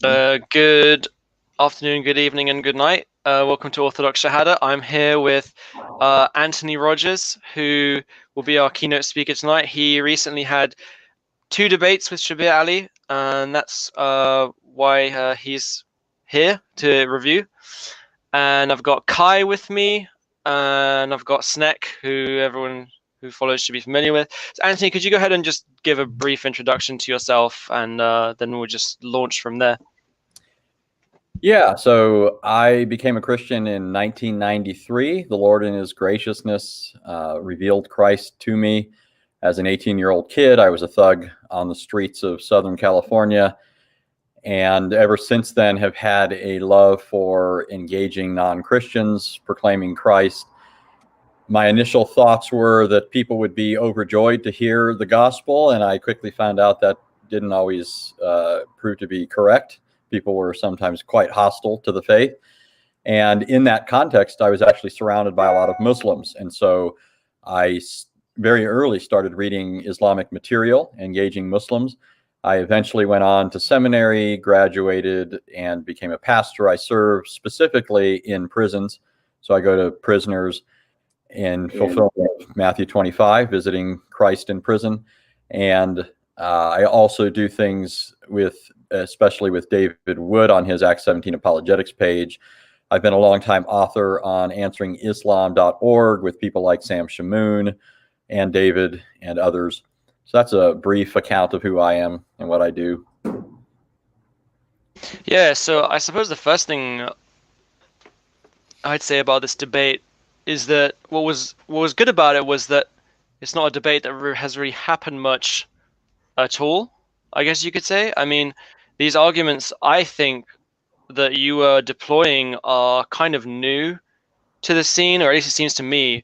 Good afternoon, good evening, and good night. Welcome to Orthodox Shahada. I'm here with Anthony Rogers, who will be our keynote speaker tonight. He recently had 2 debates with Shabir Ally, and that's why he's here to review. And I've got Kai with me, and I've got Snek, who everyone who follows should be familiar with. So Anthony, could you go ahead and just give a brief introduction to yourself, and then we'll just launch from there. Yeah, so I became a Christian in 1993. The Lord in his graciousness revealed Christ to me. As an 18-year-old kid, I was a thug on the streets of Southern California, and ever since then have had a love for engaging non-Christians, proclaiming Christ. My initial thoughts were that people would be overjoyed to hear the gospel, and I quickly found out that didn't always prove to be correct. People were sometimes quite hostile to the faith. And in that context, I was actually surrounded by a lot of Muslims. And so I very early started reading Islamic material, engaging Muslims. I eventually went on to seminary, graduated, and became a pastor. I serve specifically in prisons. So I go to prisoners in fulfillment of Matthew 25, visiting Christ in prison. And I also do things especially with David Wood on his Acts 17 apologetics page. I've been a longtime author on answeringislam.org with people like Sam Shamoon and David and others. So that's a brief account of who I am and what I do. Yeah, so I suppose the first thing I'd say about this debate is that what was good about it was that it's not a debate that has really happened much at all, I guess you could say. I mean, these arguments, I think, that you are deploying are kind of new to the scene, or at least it seems to me,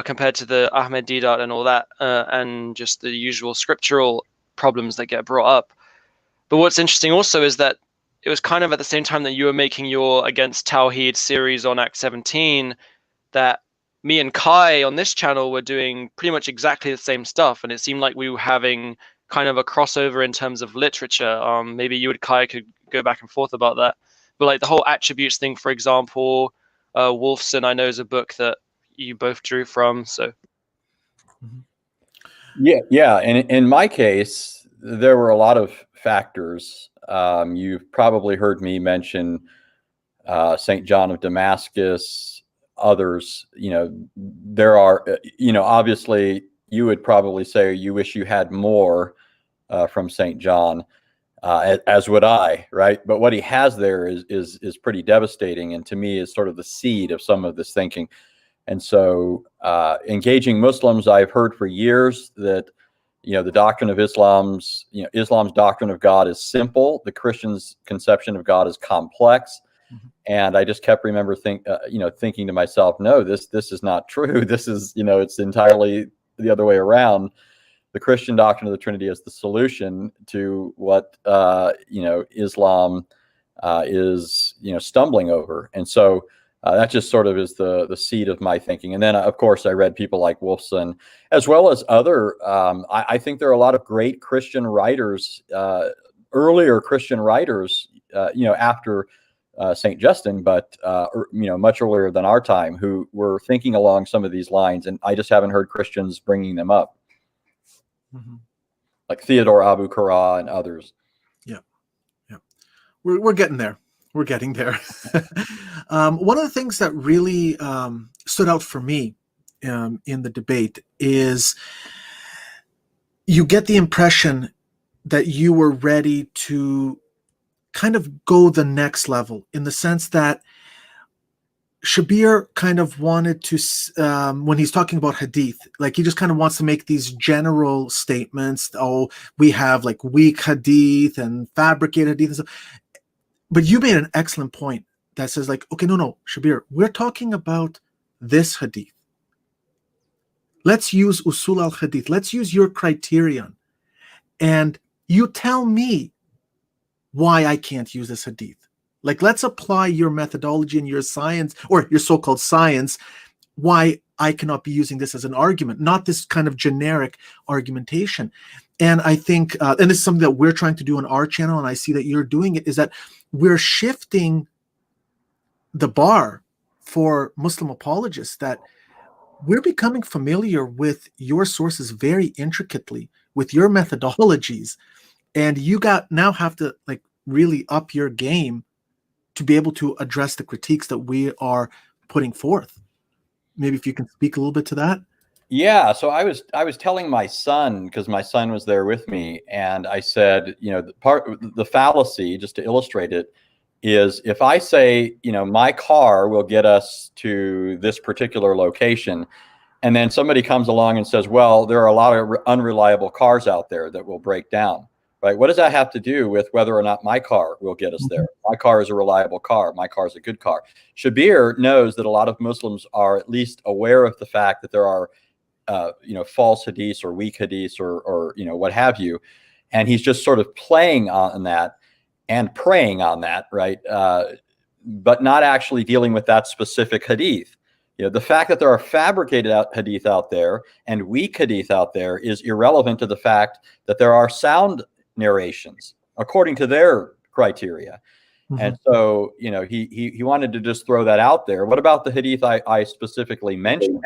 compared to the Ahmed Deedat and all that, and just the usual scriptural problems that get brought up. But what's interesting also is that it was kind of at the same time that you were making your Against Tawheed series on Act 17, that me and Kai on this channel were doing pretty much exactly the same stuff, and it seemed like we were having kind of a crossover in terms of literature. Maybe you and Kai could go back and forth about that. But like the whole attributes thing, for example, Wolfson, I know, is a book that you both drew from. So yeah. And in my case, there were a lot of factors. You've probably heard me mention St. John of Damascus, others. There are, obviously you would probably say you wish you had more from St. John, as would I, right? But what he has there is pretty devastating, and to me is sort of the seed of some of this thinking. And so engaging Muslims, I've heard for years that, the doctrine of Islam's doctrine of God is simple. The Christian's conception of God is complex. Mm-hmm. And I just kept thinking to myself, no, this is not true. This is, it's entirely the other way around. The Christian doctrine of the Trinity is the solution to what, Islam is, stumbling over. And so that just sort of is the seed of my thinking. And then, of course, I read people like Wolfson, as well as other. I think there are a lot of great Christian writers, earlier Christian writers, after St. Justin, but much earlier than our time, who were thinking along some of these lines, and I just haven't heard Christians bringing them up, like Theodore Abu Qurra and others. Yeah, we're getting there. We're getting there. One of the things that really stood out for me in the debate is you get the impression that you were ready to kind of go the next level, in the sense that Shabir kind of wanted to, when he's talking about hadith, like he just kind of wants to make these general statements. Oh, we have like weak hadith and fabricated hadith and stuff. But you made an excellent point that says, like, okay, no, Shabir, we're talking about this hadith. Let's use usul al-hadith. Let's use your criterion. And you tell me why I can't use this hadith. Like, let's apply your methodology and your science, or your so-called science, why I cannot be using this as an argument, not this kind of generic argumentation. And I think, and this is something that we're trying to do on our channel, and I see that you're doing it, is that we're shifting the bar for Muslim apologists, that we're becoming familiar with your sources very intricately, with your methodologies, and you now have to like really up your game to be able to address the critiques that we are putting forth. Maybe if you can speak a little bit to that. Yeah, so I was telling my son, because my son was there with me, and I said, the fallacy, just to illustrate it, is if I say, my car will get us to this particular location, and then somebody comes along and says, well, there are a lot of unreliable cars out there that will break down, right? What does that have to do with whether or not my car will get us there? My car is a reliable car. My car is a good car. Shabir knows that a lot of Muslims are at least aware of the fact that there are false hadiths or weak hadiths or what have you. And he's just sort of playing on that and preying on that, right? But not actually dealing with that specific hadith. The fact that there are fabricated hadith out there and weak hadith out there is irrelevant to the fact that there are sound narrations according to their criteria. Mm-hmm. And so, he wanted to just throw that out there. What about the hadith I specifically mentioned?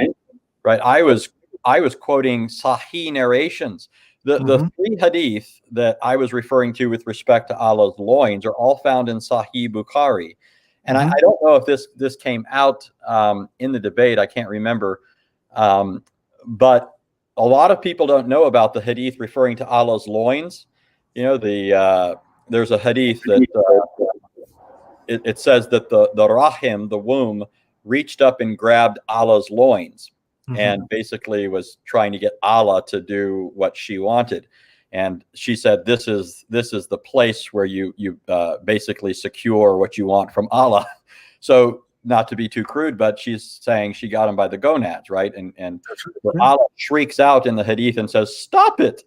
Right? I was quoting Sahih narrations. The three hadith that I was referring to with respect to Allah's loins are all found in Sahih Bukhari. And I don't know if this came out in the debate. I can't remember. But a lot of people don't know about the hadith referring to Allah's loins. There's a hadith that it says that the rahim, the womb, reached up and grabbed Allah's loins. And basically was trying to get Allah to do what she wanted. And she said, this is the place where you basically secure what you want from Allah. So not to be too crude, but she's saying she got him by the gonads, right? And Allah shrieks out in the hadith and says, stop it.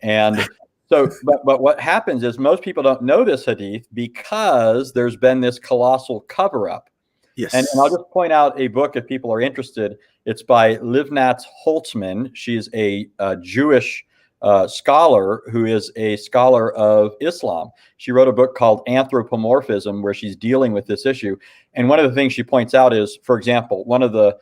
And so, but what happens is most people don't know this hadith because there's been this colossal cover-up. Yes. And I'll just point out a book if people are interested. It's by Livnat Holtzman. She's a Jewish scholar who is a scholar of Islam. She wrote a book called Anthropomorphism, where she's dealing with this issue. And one of the things she points out is, for example, one of the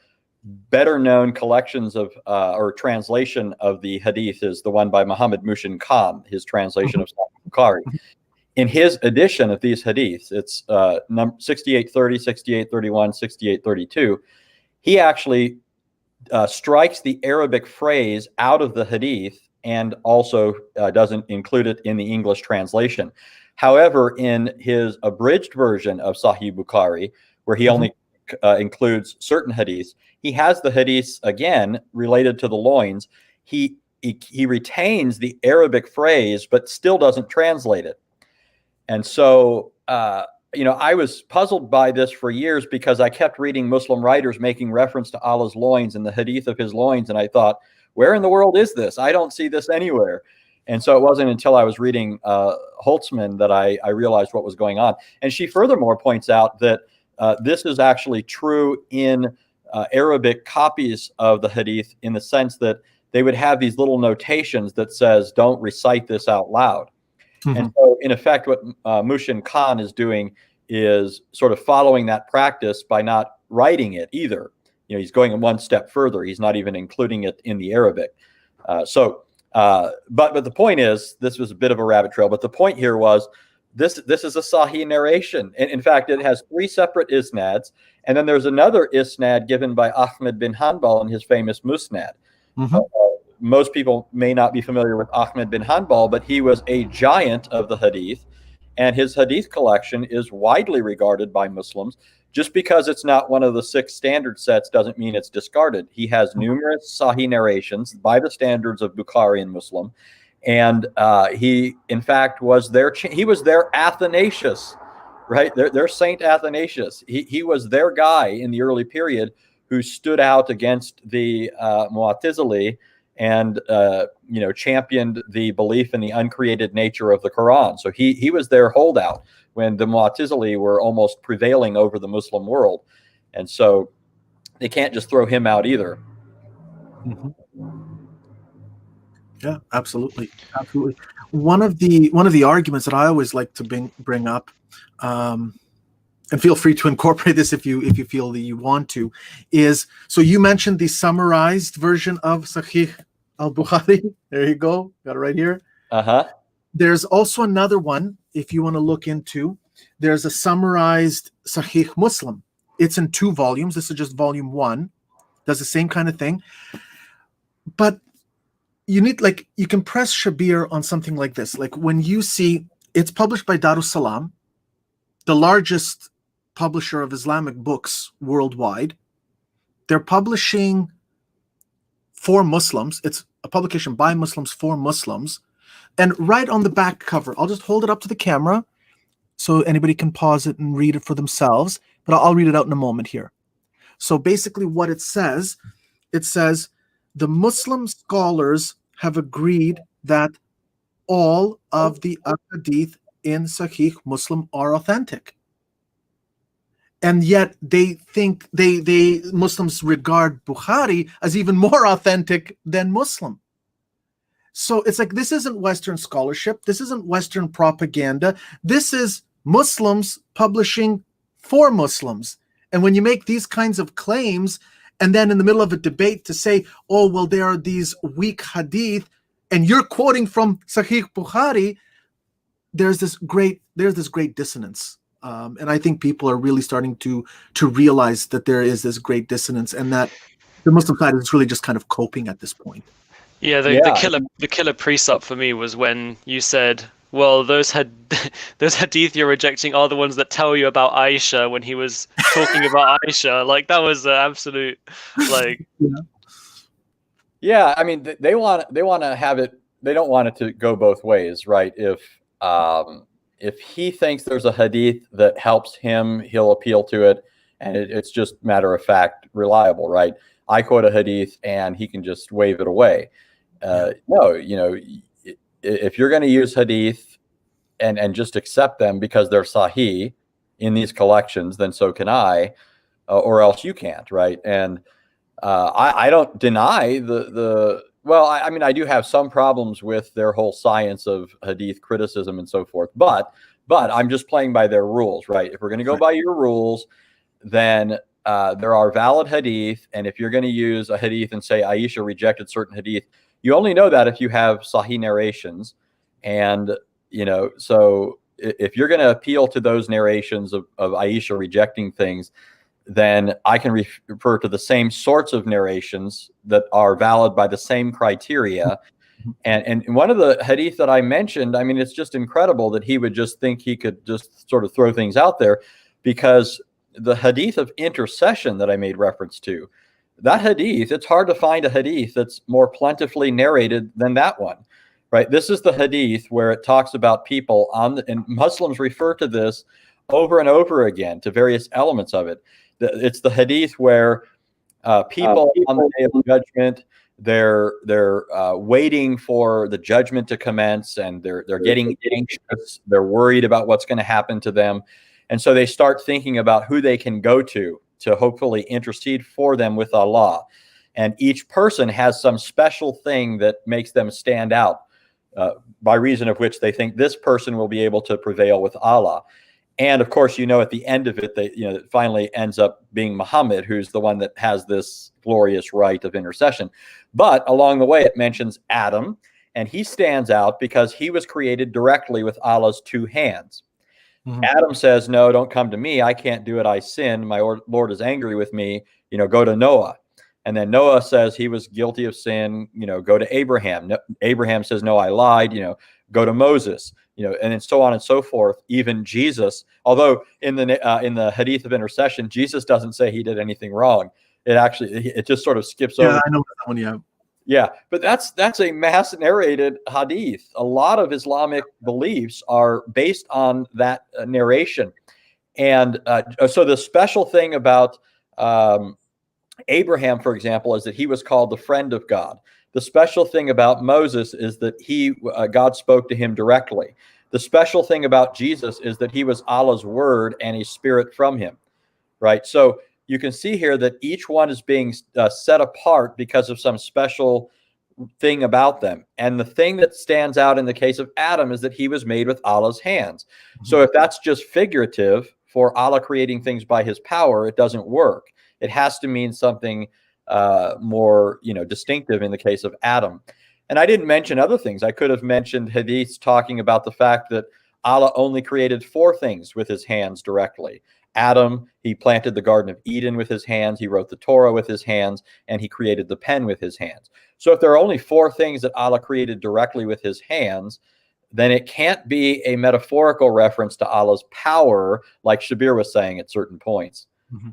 better known collections of or translation of the hadith is the one by Muhammad Mushin Khan, his translation of Sahih Bukhari. In his edition of these hadiths, it's 6830, 6831, 6832. He actually strikes the Arabic phrase out of the hadith and also doesn't include it in the English translation. However, in his abridged version of Sahih Bukhari, where he only includes certain hadiths, he has the hadiths again related to the loins. He retains the Arabic phrase, but still doesn't translate it. And so, I was puzzled by this for years because I kept reading Muslim writers making reference to Allah's loins and the hadith of his loins. And I thought, where in the world is this? I don't see this anywhere. And so it wasn't until I was reading Holtzman that I realized what was going on. And she furthermore points out that this is actually true in Arabic copies of the hadith, in the sense that they would have these little notations that says, don't recite this out loud. And so, in effect, what Mushin Khan is doing is sort of following that practice by not writing it either. He's going one step further. He's not even including it in the Arabic. But the point is, this was a bit of a rabbit trail. But the point here was, this is a Sahih narration. And in fact, it has three separate isnads. And then there's another isnad given by Ahmed bin Hanbal in his famous Musnad. Most people may not be familiar with Ahmed bin Hanbal, but he was a giant of the hadith, and his hadith collection is widely regarded by Muslims. Just because it's not one of the 6 standard sets doesn't mean it's discarded. He has numerous Sahih narrations by the standards of Bukhari and Muslim, and he, in fact, was their Athanasius, right? Their Saint Athanasius. He was their guy in the early period who stood out against the Mu'tazili and championed the belief in the uncreated nature of the Quran. So he was their holdout when the Mu'tazili were almost prevailing over the Muslim world. And so they can't just throw him out either. Mm-hmm. Yeah, absolutely, absolutely. One of the arguments that I always like to bring up, and feel free to incorporate this if you feel that you want to, is, so you mentioned the summarized version of Sahih al-Bukhari. There you go, got it right here. There's also another one, if you want to look into. There's a summarized Sahih Muslim. It's in 2 volumes. This is just volume 1. Does the same kind of thing, but you need, like, you can press Shabir on something like this. Like, when you see it's published by Darus Salam, the largest publisher of Islamic books worldwide. They're publishing for Muslims. It's a publication by Muslims for Muslims. And right on the back cover, I'll just hold it up to the camera so anybody can pause it and read it for themselves, but I'll read it out in a moment here. So basically what it says, the Muslim scholars have agreed that all of the hadith in Sahih Muslim are authentic. And yet they think they Muslims regard Bukhari as even more authentic than Muslim. So it's like, this isn't Western scholarship. This isn't Western propaganda. This is Muslims publishing for Muslims. And when you make these kinds of claims, and then in the middle of a debate to say, oh, well, there are these weak hadith, and you're quoting from Sahih Bukhari, there's this great dissonance. And I think people are really starting to realize that there is this great dissonance, and that the Muslim side is really just kind of coping at this point. Yeah, the killer precept for me was when you said, well, those hadith you're rejecting are the ones that tell you about Aisha, when he was talking about Aisha. Like, that was absolute, like. Yeah, I mean, they want to have it. They don't want it to go both ways, right? If he thinks there's a hadith that helps him, he'll appeal to it, and it's just matter of fact reliable, right? I quote a hadith and he can just wave it away. No, if you're going to use hadith and just accept them because they're sahih in these collections, then so can I, or else you can't, right? And I don't deny well, I mean, I do have some problems with their whole science of hadith criticism and so forth, but I'm just playing by their rules, right? If we're going to go by your rules, then there are valid hadith, and if you're going to use a hadith and say Aisha rejected certain hadith, you only know that if you have sahih narrations. And, so if you're going to appeal to those narrations of Aisha rejecting things, then I can refer to the same sorts of narrations that are valid by the same criteria. And one of the hadith that I mentioned, I mean, it's just incredible that he would just think he could just sort of throw things out there, because the hadith of intercession that I made reference to, that hadith, it's hard to find a hadith that's more plentifully narrated than that one, right? This is the hadith where it talks about people and Muslims refer to this over and over again to various elements of it. It's the hadith where people on the day of judgment, they're waiting for the judgment to commence, and they're getting anxious. They're worried about what's going to happen to them. And so they start thinking about who they can go to hopefully intercede for them with Allah. And each person has some special thing that makes them stand out, by reason of which they think this person will be able to prevail with Allah. And of course, at the end of it, it finally ends up being Muhammad, who's the one that has this glorious right of intercession. But along the way, it mentions Adam, and he stands out because he was created directly with Allah's 2 hands. Mm-hmm. Adam says, no, don't come to me. I can't do it. I sin. My Lord is angry with me. Go to Noah. And then Noah says he was guilty of sin. Go to Abraham. Abraham says, no, I lied. Go to Moses. And then so on and so forth. Even Jesus, although in the hadith of intercession, Jesus doesn't say he did anything wrong. It just sort of skips over. Yeah, I know that one. Yeah. Yeah, but that's a mass narrated hadith. A lot of Islamic beliefs are based on that narration. And so the special thing about Abraham, for example, is that he was called the friend of God. The special thing about Moses is that God spoke to him directly. The special thing about Jesus is that he was Allah's word and a spirit from him, right? So you can see here that each one is being set apart because of some special thing about them. And the thing that stands out in the case of Adam is that he was made with Allah's hands. So if that's just figurative for Allah creating things by his power, it doesn't work. It has to mean something more, distinctive in the case of Adam. And I didn't mention other things. I could have mentioned hadiths talking about the fact that Allah only created 4 things with his hands directly. Adam, he planted the Garden of Eden with his hands, he wrote the Torah with his hands, and he created the pen with his hands. So if there are only 4 things that Allah created directly with his hands, then it can't be a metaphorical reference to Allah's power, like Shabir was saying at certain points. Mm-hmm.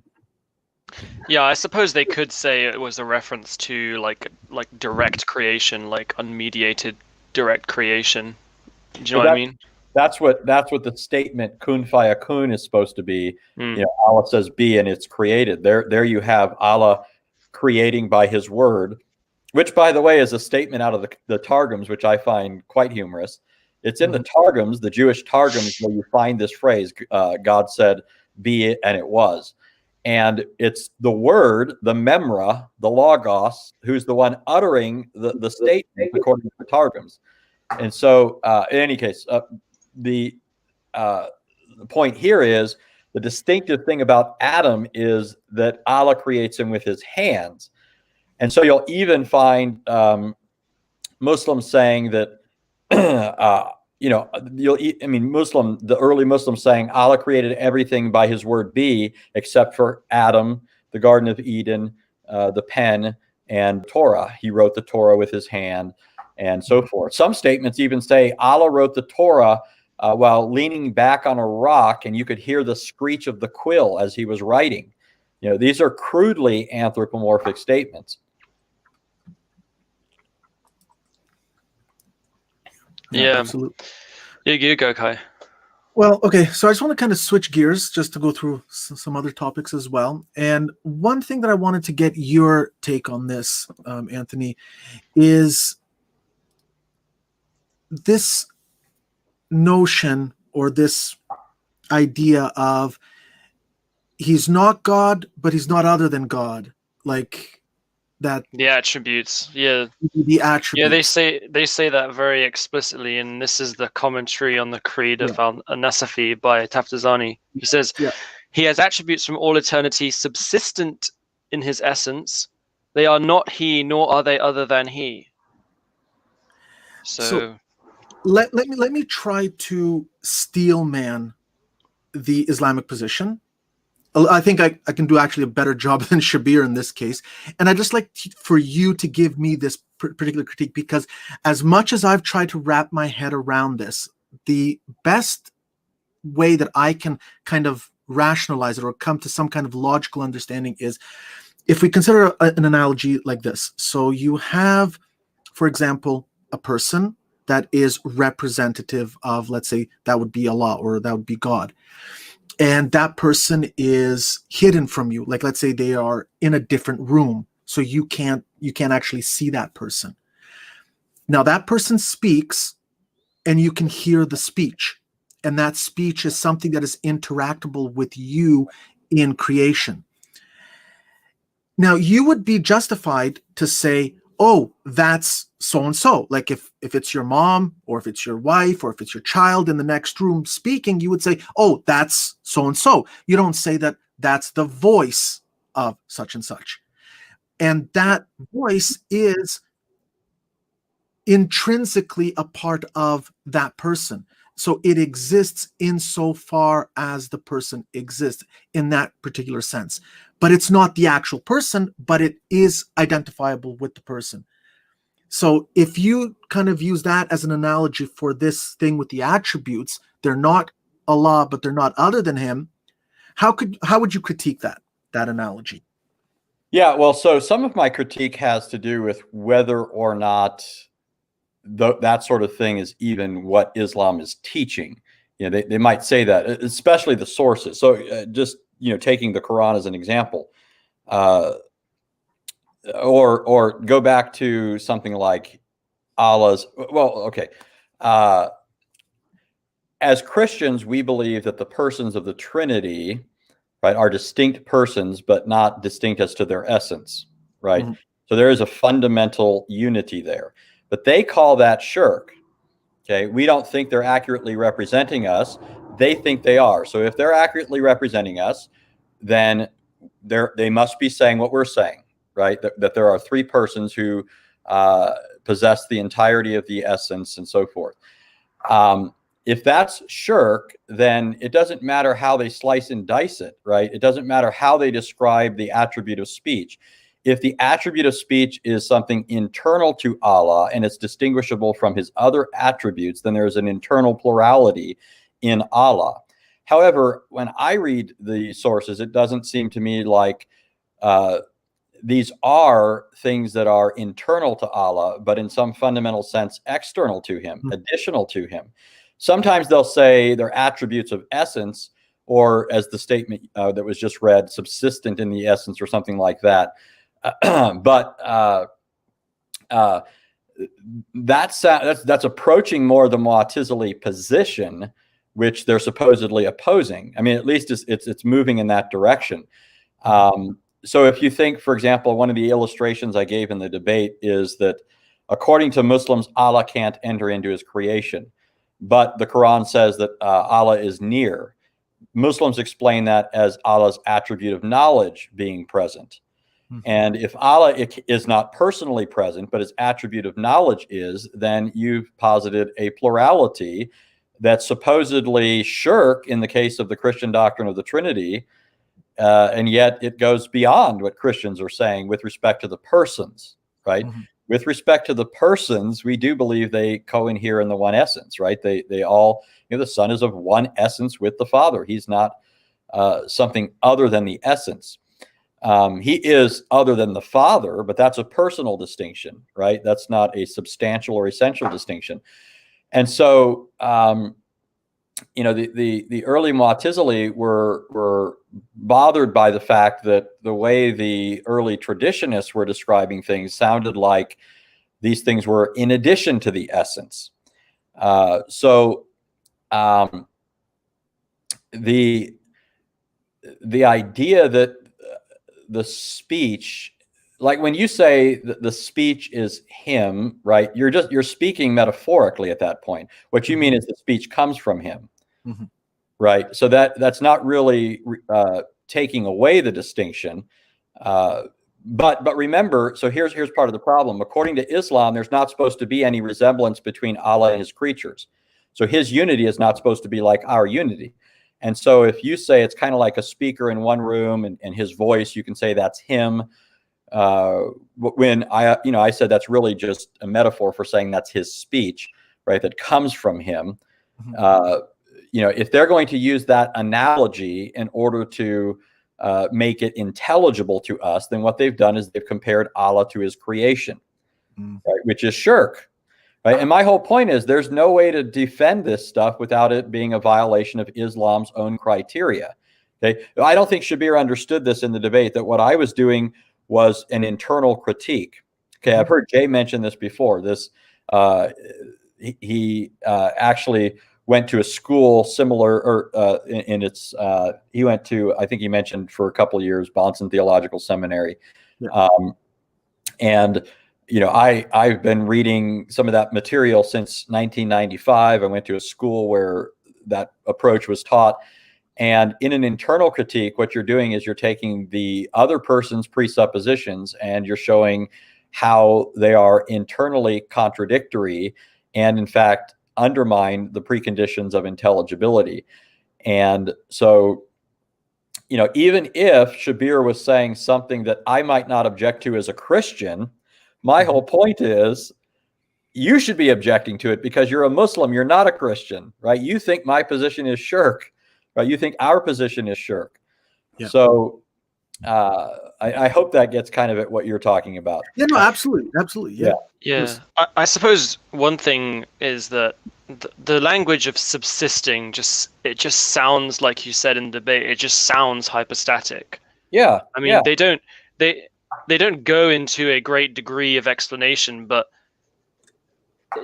Yeah, I suppose they could say it was a reference to like direct creation, like unmediated direct creation. Do you know what I mean? That's what the statement kun fayakun is supposed to be. Allah says be and it's created. There you have Allah creating by his word, which by the way is a statement out of the Targums, which I find quite humorous. It's in the Targums, the Jewish Targums, where you find this phrase, God said be it and it was. And it's the word, the memra, the logos, who's the one uttering the statement according to the Targums. And so in any case, the point here is the distinctive thing about Adam is that Allah creates him with his hands. And so you'll even find Muslims saying that, the early Muslims saying Allah created everything by his word be, except for Adam, the Garden of Eden, the pen, and Torah. He wrote the Torah with his hand, and so forth. Some statements even say Allah wrote the Torah while leaning back on a rock, and you could hear the screech of the quill as he was writing. These are crudely anthropomorphic statements. Yeah, absolutely. You go, Kai. Well, okay, so I just want to kind of switch gears just to go through some other topics as well. And one thing that I wanted to get your take on this, Anthony, is this notion or this idea of he's not God, but he's not other than God. Like that. The attributes, yeah. The attributes. Yeah, they say that very explicitly, and this is the commentary on the Creed of An-Nasafi by Taftazani. He says, he has attributes from all eternity subsistent in his essence. They are not he, nor are they other than he. So let me try to steelman the Islamic position. I think I can do actually a better job than Shabir in this case. And I'd just like for you to give me this particular critique, because as much as I've tried to wrap my head around this, the best way that I can kind of rationalize it or come to some kind of logical understanding is if we consider an analogy like this. So you have, for example, a person that is representative of, let's say, that would be Allah or that would be God. And that person is hidden from you. Like, let's say they are in a different room, so you can't actually see that person. Now that person speaks and you can hear the speech. And that speech is something that is interactable with you in creation. Now you would be justified to say, oh, that's so-and-so. Like if it's your mom or if it's your wife or if it's your child in the next room speaking, you would say, oh, that's so-and-so. You don't say that that's the voice of such and such. And that voice is intrinsically a part of that person. So it exists insofar as the person exists in that particular sense. But it's not the actual person, but it is identifiable with the person. So if you kind of use that as an analogy for this thing with the attributes, they're not Allah, but they're not other than him. How would you critique that analogy? Yeah, well, so some of my critique has to do with whether or not that sort of thing is even what Islam is teaching. They might say that, especially the sources. So just taking the Quran as an example, or go back to something like Allah's. Well, okay. As Christians, we believe that the persons of the Trinity right, are distinct persons, but not distinct as to their essence, right? Mm-hmm. So there is a fundamental unity there. But they call that shirk. Okay, we don't think they're accurately representing us. They think they are. So if they're accurately representing us, then they must be saying what we're saying, right? That there are three persons who possess the entirety of the essence and so forth. If that's shirk, then it doesn't matter how they slice and dice it, right? It doesn't matter how they describe the attribute of speech. If the attribute of speech is something internal to Allah and it's distinguishable from his other attributes, then there's an internal plurality in Allah. However, when I read the sources, it doesn't seem to me like these are things that are internal to Allah, but in some fundamental sense external to him, additional to him. Sometimes they'll say they're attributes of essence, or as the statement that was just read, subsistent in the essence or something like that. But that's approaching more the Mu'tazili position, which they're supposedly opposing. I mean, at least it's moving in that direction. So if you think, for example, one of the illustrations I gave in the debate is that according to Muslims, Allah can't enter into his creation, but the Quran says that Allah is near. Muslims explain that as Allah's attribute of knowledge being present. And if Allah is not personally present, but his attribute of knowledge is, then you've posited a plurality that's supposedly shirk in the case of the Christian doctrine of the Trinity. And yet it goes beyond what Christians are saying with respect to the persons, right? Mm-hmm. With respect to the persons, we do believe they co-inhere in the one essence, right? They all, the Son is of one essence with the Father. He's not something other than the essence. He is other than the Father, but that's a personal distinction, right? That's not a substantial or essential distinction. And so, the early Mu'tazili were bothered by the fact that the way the early traditionists were describing things sounded like these things were in addition to the essence. The idea that the speech, like when you say that the speech is him, right? You're speaking metaphorically at that point. What you mean is the speech comes from him, right? So that's not really taking away the distinction. But remember, so here's part of the problem. According to Islam, there's not supposed to be any resemblance between Allah and his creatures. So his unity is not supposed to be like our unity. And so if you say it's kind of like a speaker in one room and his voice, you can say that's him. When I said that's really just a metaphor for saying that's his speech, right? That comes from him. If they're going to use that analogy in order to make it intelligible to us, then what they've done is they've compared Allah to his creation, right? Which is shirk. Right. And my whole point is there's no way to defend this stuff without it being a violation of Islam's own criteria. Okay. I don't think Shabir understood this in the debate, that what I was doing was an internal critique. Okay. I've heard Jay mention this before. He actually went to a school similar, or he went to, I think he mentioned for a couple of years, Bonson Theological Seminary. Yeah. I've been reading some of that material since 1995. I went to a school where that approach was taught. And in an internal critique, what you're doing is you're taking the other person's presuppositions and you're showing how they are internally contradictory and, in fact, undermine the preconditions of intelligibility. And so, even if Shabir was saying something that I might not object to as a Christian, my whole point is you should be objecting to it because you're a Muslim. You're not a Christian, right? You think my position is shirk, right? You think our position is shirk. Yeah. So I hope that gets kind of at what you're talking about. Yeah, no, absolutely. Absolutely. Yeah. Yeah. I suppose one thing is that the language of subsisting it just sounds, like you said in the debate, it just sounds hypostatic. Yeah. I mean, they don't go into a great degree of explanation, but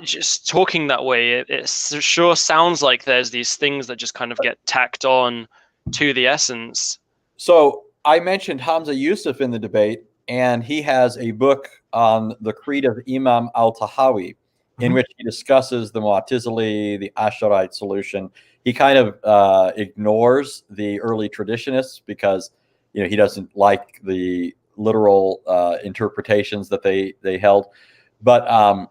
just talking that way, it sure sounds like there's these things that just kind of get tacked on to the essence. So I mentioned Hamza Yusuf in the debate, and he has a book on the creed of Imam al-Tahawi, in which he discusses the Mu'tazili, the Asharite solution. He kind of ignores the early traditionists because he doesn't like the literal interpretations that they held. But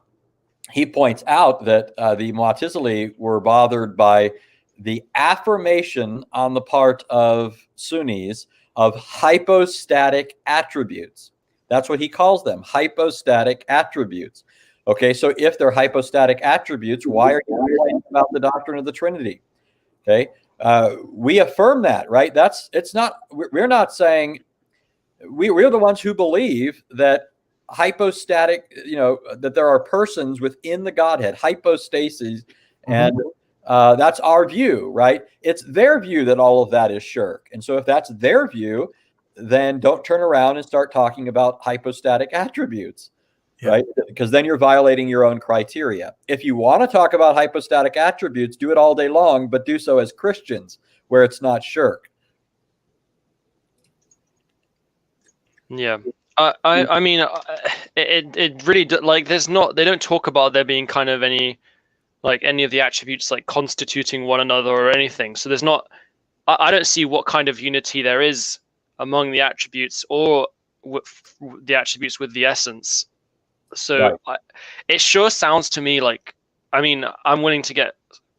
he points out that the Mu'tazili were bothered by the affirmation on the part of Sunnis of hypostatic attributes. That's what he calls them, hypostatic attributes. Okay, so if they're hypostatic attributes, why are you complaining about the doctrine of the Trinity? Okay, we affirm that, right? We're not saying, we're the ones who believe that hypostatic, that there are persons within the Godhead, hypostases, and that's our view, right? It's their view that all of that is shirk. And so if that's their view, then don't turn around and start talking about hypostatic attributes, right? Because then you're violating your own criteria. If you want to talk about hypostatic attributes, do it all day long, but do so as Christians, where it's not shirk. Yeah. I mean, it really like they don't talk about there being kind of any of the attributes like constituting one another or anything. So there's not, I don't see what kind of unity there is among the attributes or the attributes with the essence. So it sure sounds to me like, I mean, I'm willing to get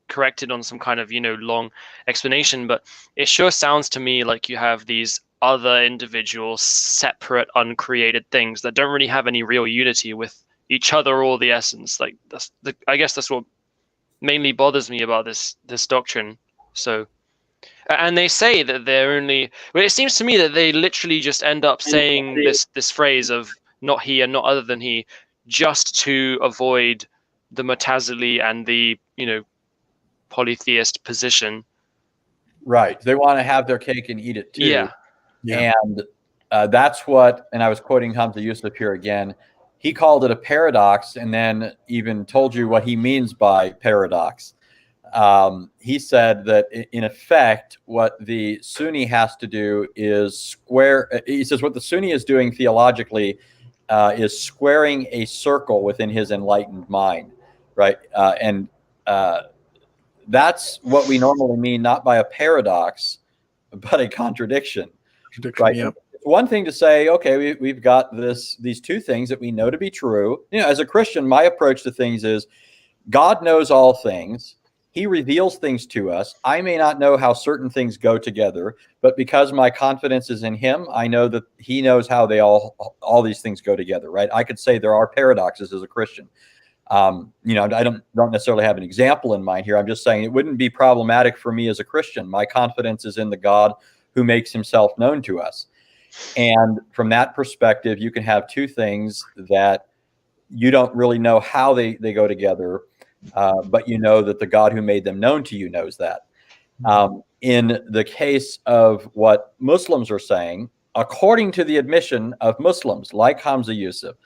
corrected on some kind of long explanation, but it sure sounds to me like you have these other individual, separate, uncreated things that don't really have any real unity with each other or the essence. Like I guess that's what mainly bothers me about this doctrine. So, and they say that they're only. Well, it seems to me that they literally just end up saying this phrase of "not he" and "not other than he," just to avoid the Mu'tazili and the polytheist position. Right. They want to have their cake and eat it too. Yeah. And that's what, and I was quoting Hamza Yusuf here again, he called it a paradox and then even told you what he means by paradox. He said that in effect, what the Sunni has to do is he says what the Sunni is doing theologically is squaring a circle within his enlightened mind, right? And that's what we normally mean, not by a paradox, but a contradiction. Right. Yeah. One thing to say, okay, we've got these two things that we know to be true. As a Christian, my approach to things is God knows all things. He reveals things to us. I may not know how certain things go together, but because my confidence is in him, I know that he knows how they all these things go together, right? I could say there are paradoxes as a Christian. I don't necessarily have an example in mind here. I'm just saying it wouldn't be problematic for me as a Christian. My confidence is in the God who makes himself known to us. And from that perspective, you can have two things that you don't really know how they go together, but you know that the God who made them known to you knows that. In the case of what Muslims are saying, according to the admission of Muslims like Hamza Yusuf,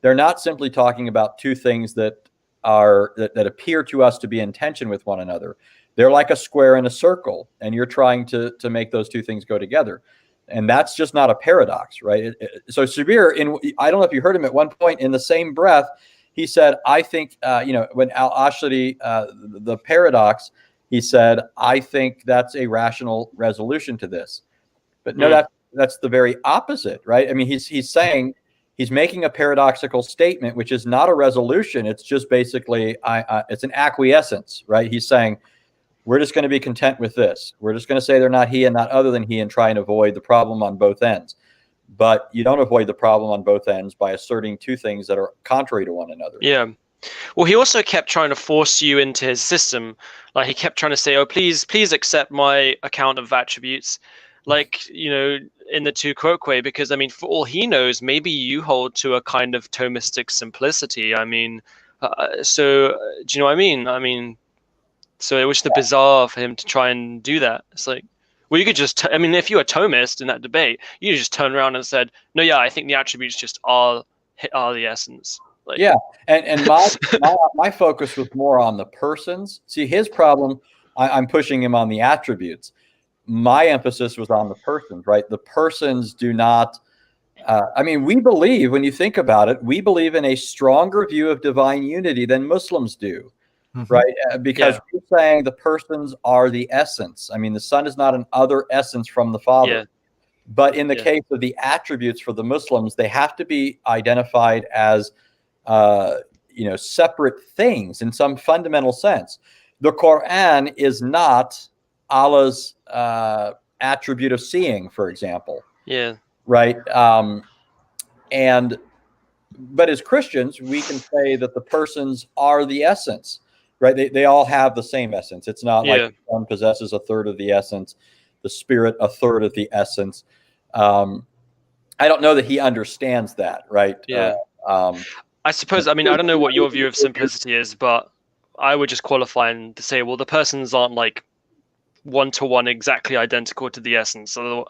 they're not simply talking about two things that appear to us to be in tension with one another. They're like a square and a circle, and you're trying to make those two things go together. And that's just not a paradox, right? So Shabir, I don't know if you heard him at one point, in the same breath, he said, I think, when al-Ashari, the paradox, he said, I think that's a rational resolution to this. But no, that's the very opposite, right? I mean, he's saying, he's making a paradoxical statement, which is not a resolution. It's just basically, it's an acquiescence, right? He's saying, we're just going to be content with this. We're just going to say they're not he and not other than he and try and avoid the problem on both ends. But you don't avoid the problem on both ends by asserting two things that are contrary to one another. Yeah. Well, he also kept trying to force you into his system. Like he kept trying to say, oh, please accept my account of attributes. Like, in the tu quoque, because I mean, for all he knows, maybe you hold to a kind of Thomistic simplicity. I mean, so do you know what I mean? I mean, so it was just bizarre for him to try and do that. It's like, well, you could just, if you were Thomist in that debate, you just turn around and said, no, yeah, I think the attributes just are the essence. Like, yeah, and my focus was more on the persons. See, his problem, I'm pushing him on the attributes. my emphasis was on the persons, right? The persons do not, I mean, we believe, when you think about it, we believe in a stronger view of divine unity than Muslims do, right? Because we're saying the persons are the essence. I mean, the Son is not an other essence from the Father. Yeah. But in the case of the attributes for the Muslims, they have to be identified as, separate things in some fundamental sense. The Quran is not Allah's attribute of seeing, for example. Yeah. Right. But as Christians, we can say that the persons are the essence, right? They all have the same essence. It's not like the Son possesses a third of the essence, the Spirit a third of the essence. I don't know that he understands that, right? Yeah. I suppose, I mean, I don't know what your view of simplicity is, but I would just qualify and to say, well, the persons aren't like one-to-one exactly identical to the essence. So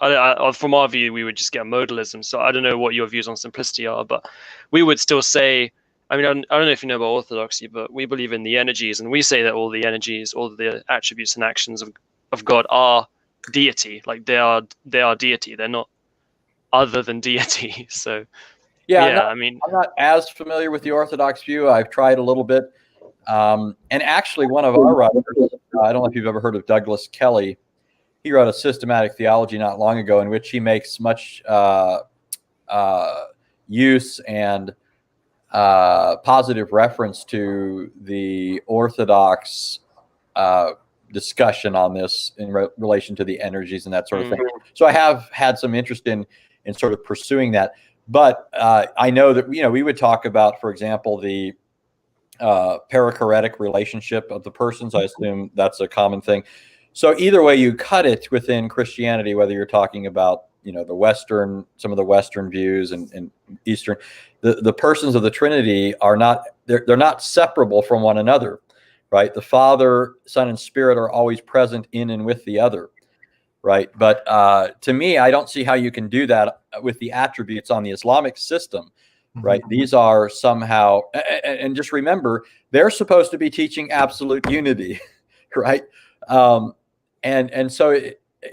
from our view, we would just get modalism. So I don't know what your views on simplicity are, but we would still say, I mean, I don't know if you know about orthodoxy, but we believe in the energies, and we say that all the energies, all the attributes and actions of God are deity. Like they are deity. They're not other than deity. So I'm not as familiar with the Orthodox view. I've tried a little bit. And actually, one of our writers, I don't know if you've ever heard of Douglas Kelly. He wrote a systematic theology not long ago in which he makes much use and positive reference to the Orthodox discussion on this in relation to the energies and that sort of thing. So I have had some interest in sort of pursuing that. But I know that, we would talk about, for example, the perichoretic relationship of the persons. I assume that's a common thing. So either way you cut it within Christianity, whether you're talking about, some of the Western views and Eastern, the persons of the Trinity are not, they're not separable from one another, right? The Father, Son, and Spirit are always present in and with the other, right? But to me, I don't see how you can do that with the attributes on the Islamic system. Right. These are somehow, and just remember, they're supposed to be teaching absolute unity. Right. And so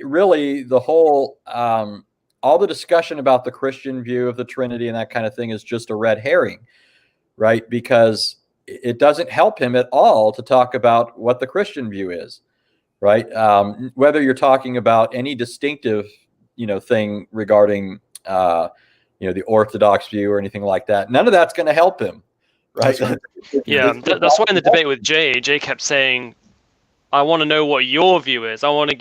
really the whole, all the discussion about the Christian view of the Trinity and that kind of thing is just a red herring. Right. Because it doesn't help him at all to talk about what the Christian view is. Right. Whether you're talking about any distinctive, thing regarding, the Orthodox view or anything like that. None of that's going to help him, right? That's why in the debate with Jay kept saying, I want to know what your view is. I want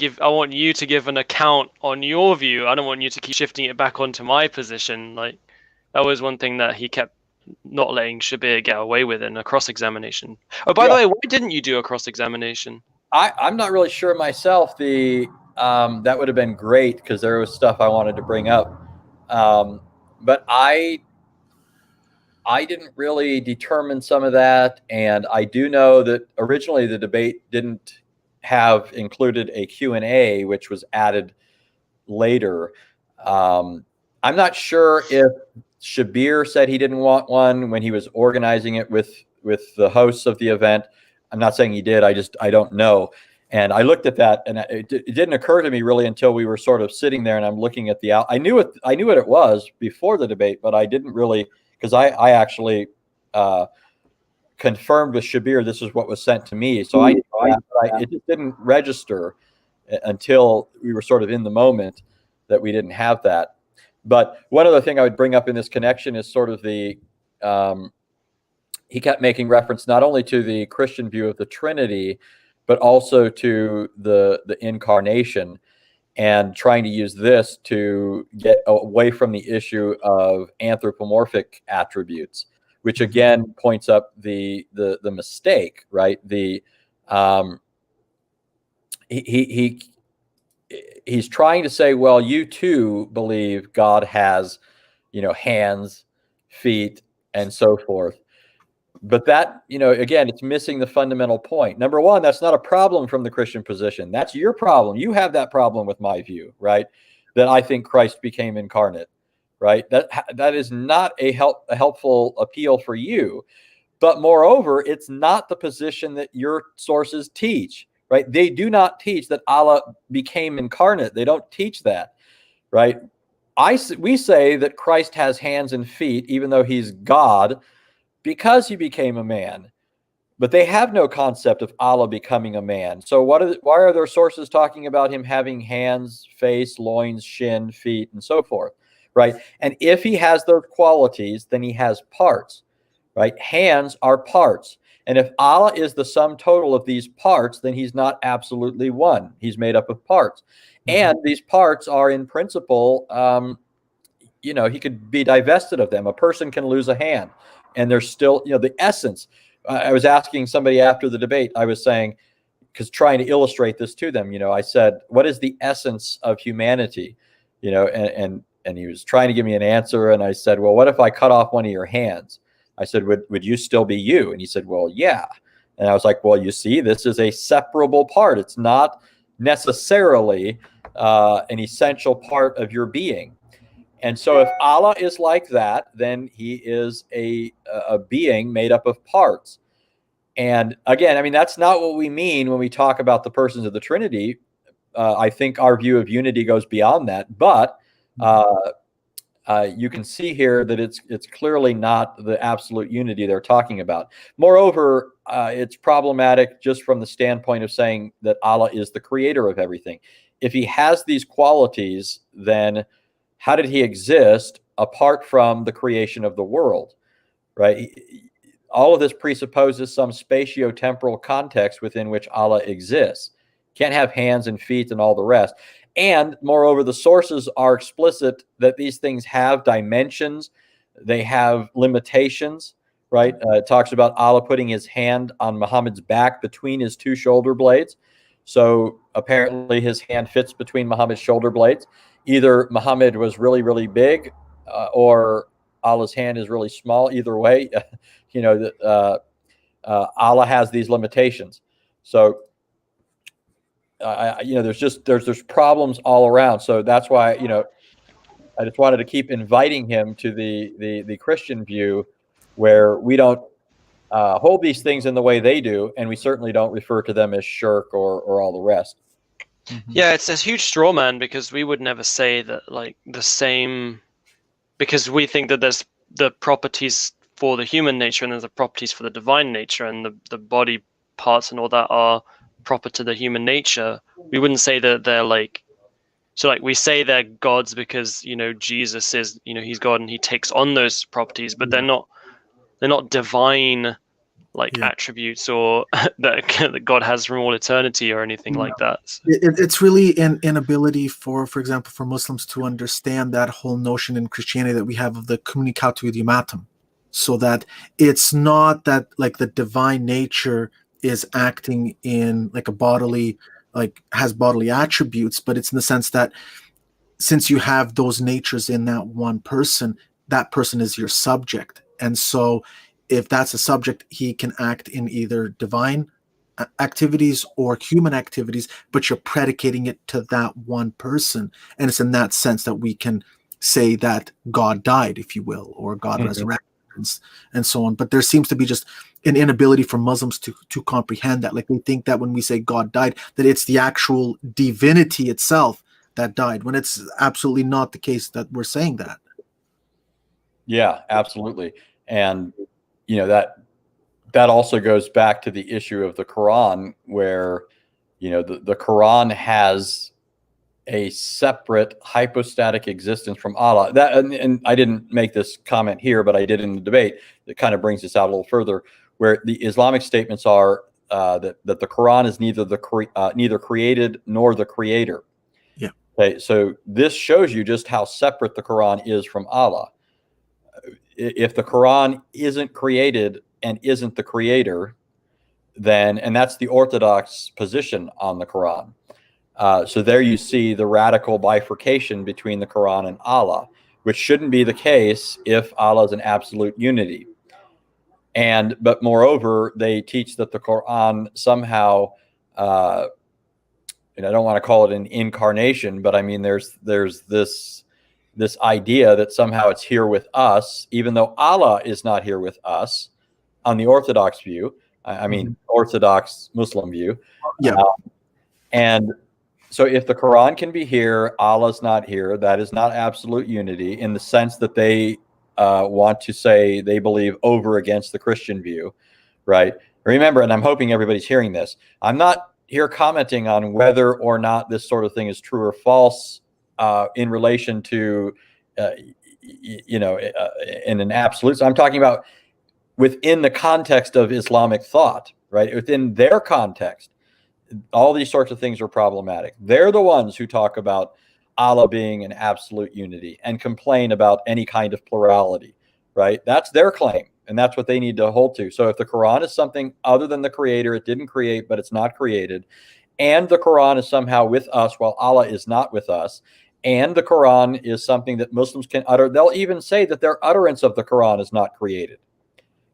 you to give an account on your view. I don't want you to keep shifting it back onto my position. Like that was one thing that he kept not letting Shabir get away with in a cross-examination. Oh, by the way, why didn't you do a cross-examination? I'm not really sure myself. That would have been great because there was stuff I wanted to bring up. But I didn't really determine some of that. And I do know that originally the debate didn't have included a Q&A, which was added later. I'm not sure if Shabir said he didn't want one when he was organizing it with the hosts of the event. I'm not saying he did. I don't know. And I looked at that, and it didn't occur to me really until we were sort of sitting there, and I'm looking at I knew what it was before the debate, but I didn't really, because I actually confirmed with Shabir this is what was sent to me. So it just didn't register until we were sort of in the moment that we didn't have that. But one other thing I would bring up in this connection is sort of he kept making reference not only to the Christian view of the Trinity, but also to the incarnation, and trying to use this to get away from the issue of anthropomorphic attributes, which again points up the mistake, right? He's trying to say, well, you too believe God has, hands, feet, and so forth. But that, again, it's missing the fundamental point. Number one, that's not a problem from the Christian position. That's your problem. You have that problem with my view, right? That I think Christ became incarnate, right? That is not a helpful appeal for you. But moreover, it's not the position that your sources teach, right? They do not teach that Allah became incarnate. They don't teach that, right? We say that Christ has hands and feet, even though he's God, because he became a man. But they have no concept of Allah becoming a man. So why are there sources talking about him having hands, face, loins, shin, feet, and so forth, right? And if he has those qualities, then he has parts, right? Hands are parts. And if Allah is the sum total of these parts, then he's not absolutely one. He's made up of parts. And these parts are in principle, he could be divested of them. A person can lose a hand and there's still, the essence. I was asking somebody after the debate, I was saying, because trying to illustrate this to them, I said, what is the essence of humanity? And he was trying to give me an answer. And I said, well, what if I cut off one of your hands? I said, would you still be you? And he said, well, yeah. And I was like, well, you see, this is a separable part. It's not necessarily an essential part of your being. And so if Allah is like that, then he is a being made up of parts. And again, I mean, that's not what we mean when we talk about the persons of the Trinity. I think our view of unity goes beyond that. But you can see here that it's clearly not the absolute unity they're talking about. Moreover, it's problematic just from the standpoint of saying that Allah is the creator of everything. If he has these qualities, then how did he exist apart from the creation of the world, right? All of this presupposes some spatio-temporal context within which Allah exists. Can't have hands and feet and all the rest. And moreover, the sources are explicit that these things have dimensions. They have limitations, right? It talks about Allah putting his hand on Muhammad's back between his two shoulder blades. So apparently his hand fits between Muhammad's shoulder blades. Either Muhammad was really, really big or Allah's hand is really small. Either way, Allah has these limitations. So, there's problems all around. So that's why, I just wanted to keep inviting him to the Christian view where we don't hold these things in the way they do. And we certainly don't refer to them as shirk or all the rest. Yeah, it's a huge straw man because we would never say that like the same, because we think that there's the properties for the human nature and there's the properties for the divine nature, and the body parts and all that are proper to the human nature. We wouldn't say that they're like, so like we say they're gods because Jesus is he's God and he takes on those properties, but they're not divine attributes or that God has from all eternity or anything like that. It's really an inability for example, for Muslims to understand that whole notion in Christianity that we have of the communicatio idiomatum, so that it's not that like the divine nature is acting in like a bodily, like has bodily attributes, but it's in the sense that since you have those natures in that one person, that person is your subject. And so if that's a subject, he can act in either divine activities or human activities, but you're predicating it to that one person. And it's in that sense that we can say that God died, if you will, or God resurrected and so on. But there seems to be just an inability for Muslims to comprehend that. Like they think that when we say God died, that it's the actual divinity itself that died, when it's absolutely not the case that we're saying that. Yeah, absolutely. And that also goes back to the issue of the Quran, where the Quran has a separate hypostatic existence from Allah. That and I didn't make this comment here, but I did in the debate. That kind of brings this out a little further, where the Islamic statements are that the Quran is neither created nor the creator. Yeah. Okay, so this shows you just how separate the Quran is from Allah. If the Quran isn't created and isn't the creator, then, and that's the orthodox position on the Quran. So there you see the radical bifurcation between the Quran and Allah, which shouldn't be the case if Allah is an absolute unity. But moreover, they teach that the Quran somehow, and I don't want to call it an incarnation, but I mean, there's this idea that somehow it's here with us, even though Allah is not here with us on the Orthodox view, I mean, Orthodox Muslim view. Yeah. And so if the Quran can be here, Allah's not here, that is not absolute unity in the sense that they want to say they believe over against the Christian view, right? Remember, and I'm hoping everybody's hearing this, I'm not here commenting on whether or not this sort of thing is true or false in relation to, in an absolute. So I'm talking about within the context of Islamic thought, right? Within their context, all these sorts of things are problematic. They're the ones who talk about Allah being an absolute unity and complain about any kind of plurality, right? That's their claim, and that's what they need to hold to. So if the Quran is something other than the creator, it didn't create, but it's not created, and the Quran is somehow with us while Allah is not with us, and the Quran is something that Muslims can utter, they'll even say that their utterance of the Quran is not created.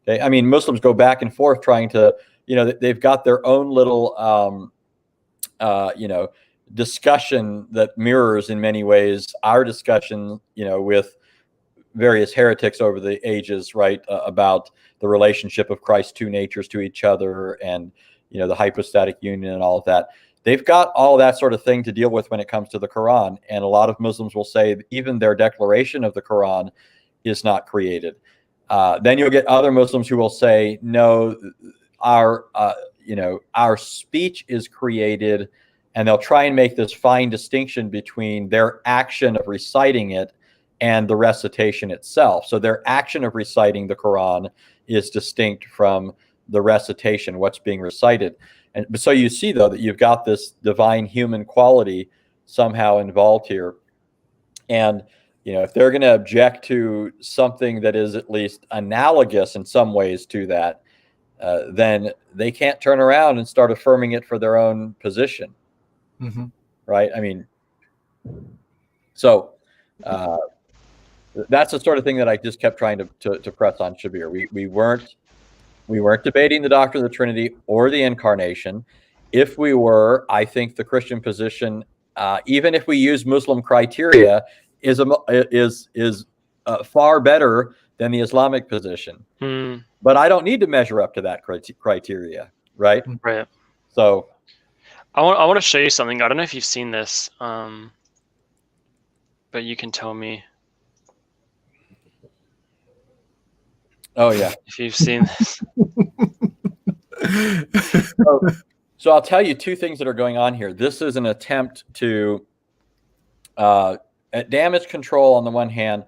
Okay? I mean, Muslims go back and forth trying to, they've got their own little, discussion that mirrors in many ways our discussion, with various heretics over the ages, right, about the relationship of Christ's two natures to each other and, the hypostatic union and all of that. They've got all that sort of thing to deal with when it comes to the Quran. And a lot of Muslims will say even their declaration of the Quran is not created. Then you'll get other Muslims who will say, no, our speech is created, and they'll try and make this fine distinction between their action of reciting it and the recitation itself. So their action of reciting the Quran is distinct from the recitation, what's being recited. And so you see, though, that you've got this divine human quality somehow involved here. And if they're going to object to something that is at least analogous in some ways to that, then they can't turn around and start affirming it for their own position. Mm-hmm. Right? I mean, so that's the sort of thing that I just kept trying to press on Shabir. We weren't debating the doctrine of the Trinity or the incarnation. If we were, I think the Christian position, even if we use Muslim criteria, is far better than the Islamic position. But I don't need to measure up to that criteria, right? Right. So I want to show you something. I don't know if you've seen this, but you can tell me. Oh yeah, if you've seen this. So I'll tell you two things that are going on here. This is an attempt to damage control on the one hand,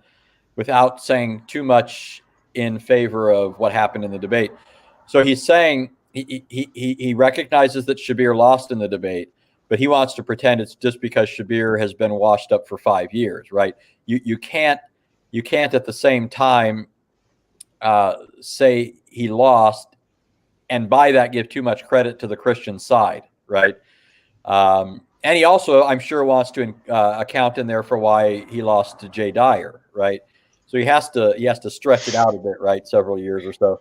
without saying too much in favor of what happened in the debate. So he's saying he recognizes that Shabir lost in the debate, but he wants to pretend it's just because Shabir has been washed up for 5 years, right? You can't at the same time say he lost and by that give too much credit to the Christian side, right? And he also, I'm sure, wants to account in there for why he lost to Jay Dyer, right? So he has to stretch it out a bit, right? Several years or so.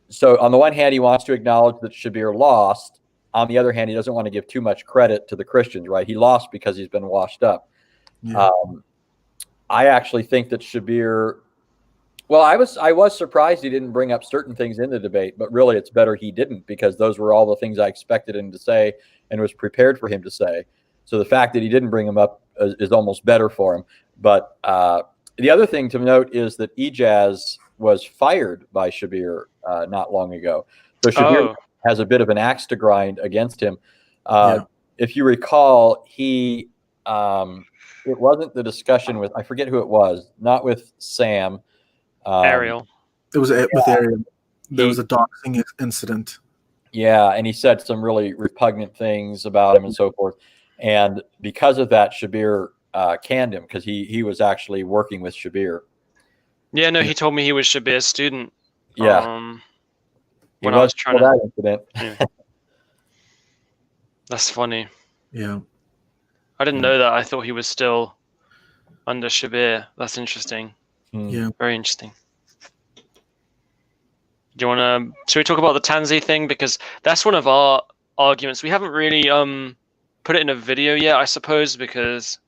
So on the one hand, he wants to acknowledge that Shabir lost. On the other hand, he doesn't want to give too much credit to the Christians, right? He lost because he's been washed up. Yeah. I actually think that Shabir. Well, I was surprised he didn't bring up certain things in the debate, but really it's better he didn't, because those were all the things I expected him to say and was prepared for him to say. So the fact that he didn't bring them up is almost better for him. But the other thing to note is that Ijaz was fired by Shabir not long ago. So Shabir has a bit of an axe to grind against him. If you recall, it wasn't the discussion with, I forget who it was, not with Sam. Ariel. It was with Ariel. There was a doxing incident. Yeah, and he said some really repugnant things about him and so forth. And because of that, Shabir canned him, because he was actually working with Shabir. Yeah, no, he told me he was Shabir's student. Yeah. When I was trying to. That incident. Yeah. That's funny. Yeah. I didn't know that. I thought he was still under Shabir. That's interesting. Yeah. Very interesting. Do you want to? Should we talk about the Tanzi thing, because that's one of our arguments. We haven't really put it in a video yet, I suppose, because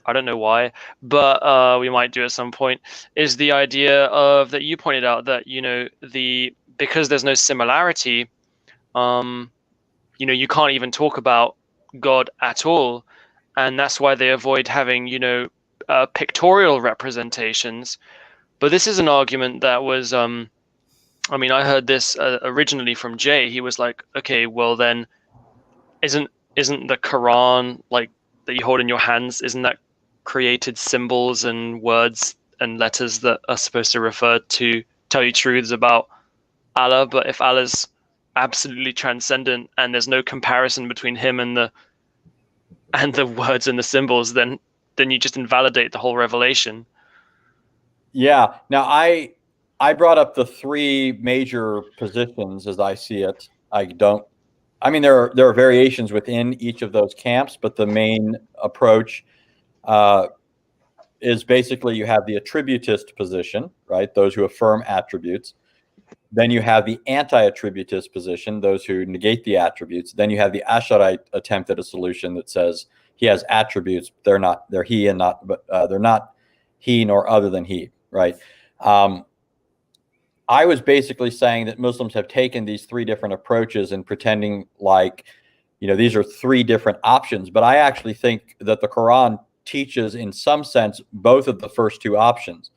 I don't know why, but we might do at some point. Is the idea of that you pointed out that the because there's no similarity, you can't even talk about God at all, and that's why they avoid having, pictorial representations. But this is an argument that was, I heard this originally from Jay. He was like, okay, well then, isn't the Quran, like, that you hold in your hands, isn't that created symbols and words and letters that are supposed to refer to tell you truths about Allah? But if Allah's absolutely transcendent and there's no comparison between him and the words and the symbols, then you just invalidate the whole revelation. Yeah. Now I brought up the three major positions as I see it. There are variations within each of those camps, but the main approach is basically you have the attributist position, right? Those who affirm attributes. Then you have the anti-attributist position, those who negate the attributes. Then you have the Asharite attempt at a solution that says he has attributes, they're he and not, but they're not he nor other than he, right? I was basically saying that Muslims have taken these three different approaches and pretending like, these are three different options. But I actually think that the Quran teaches, in some sense, both of the first two options.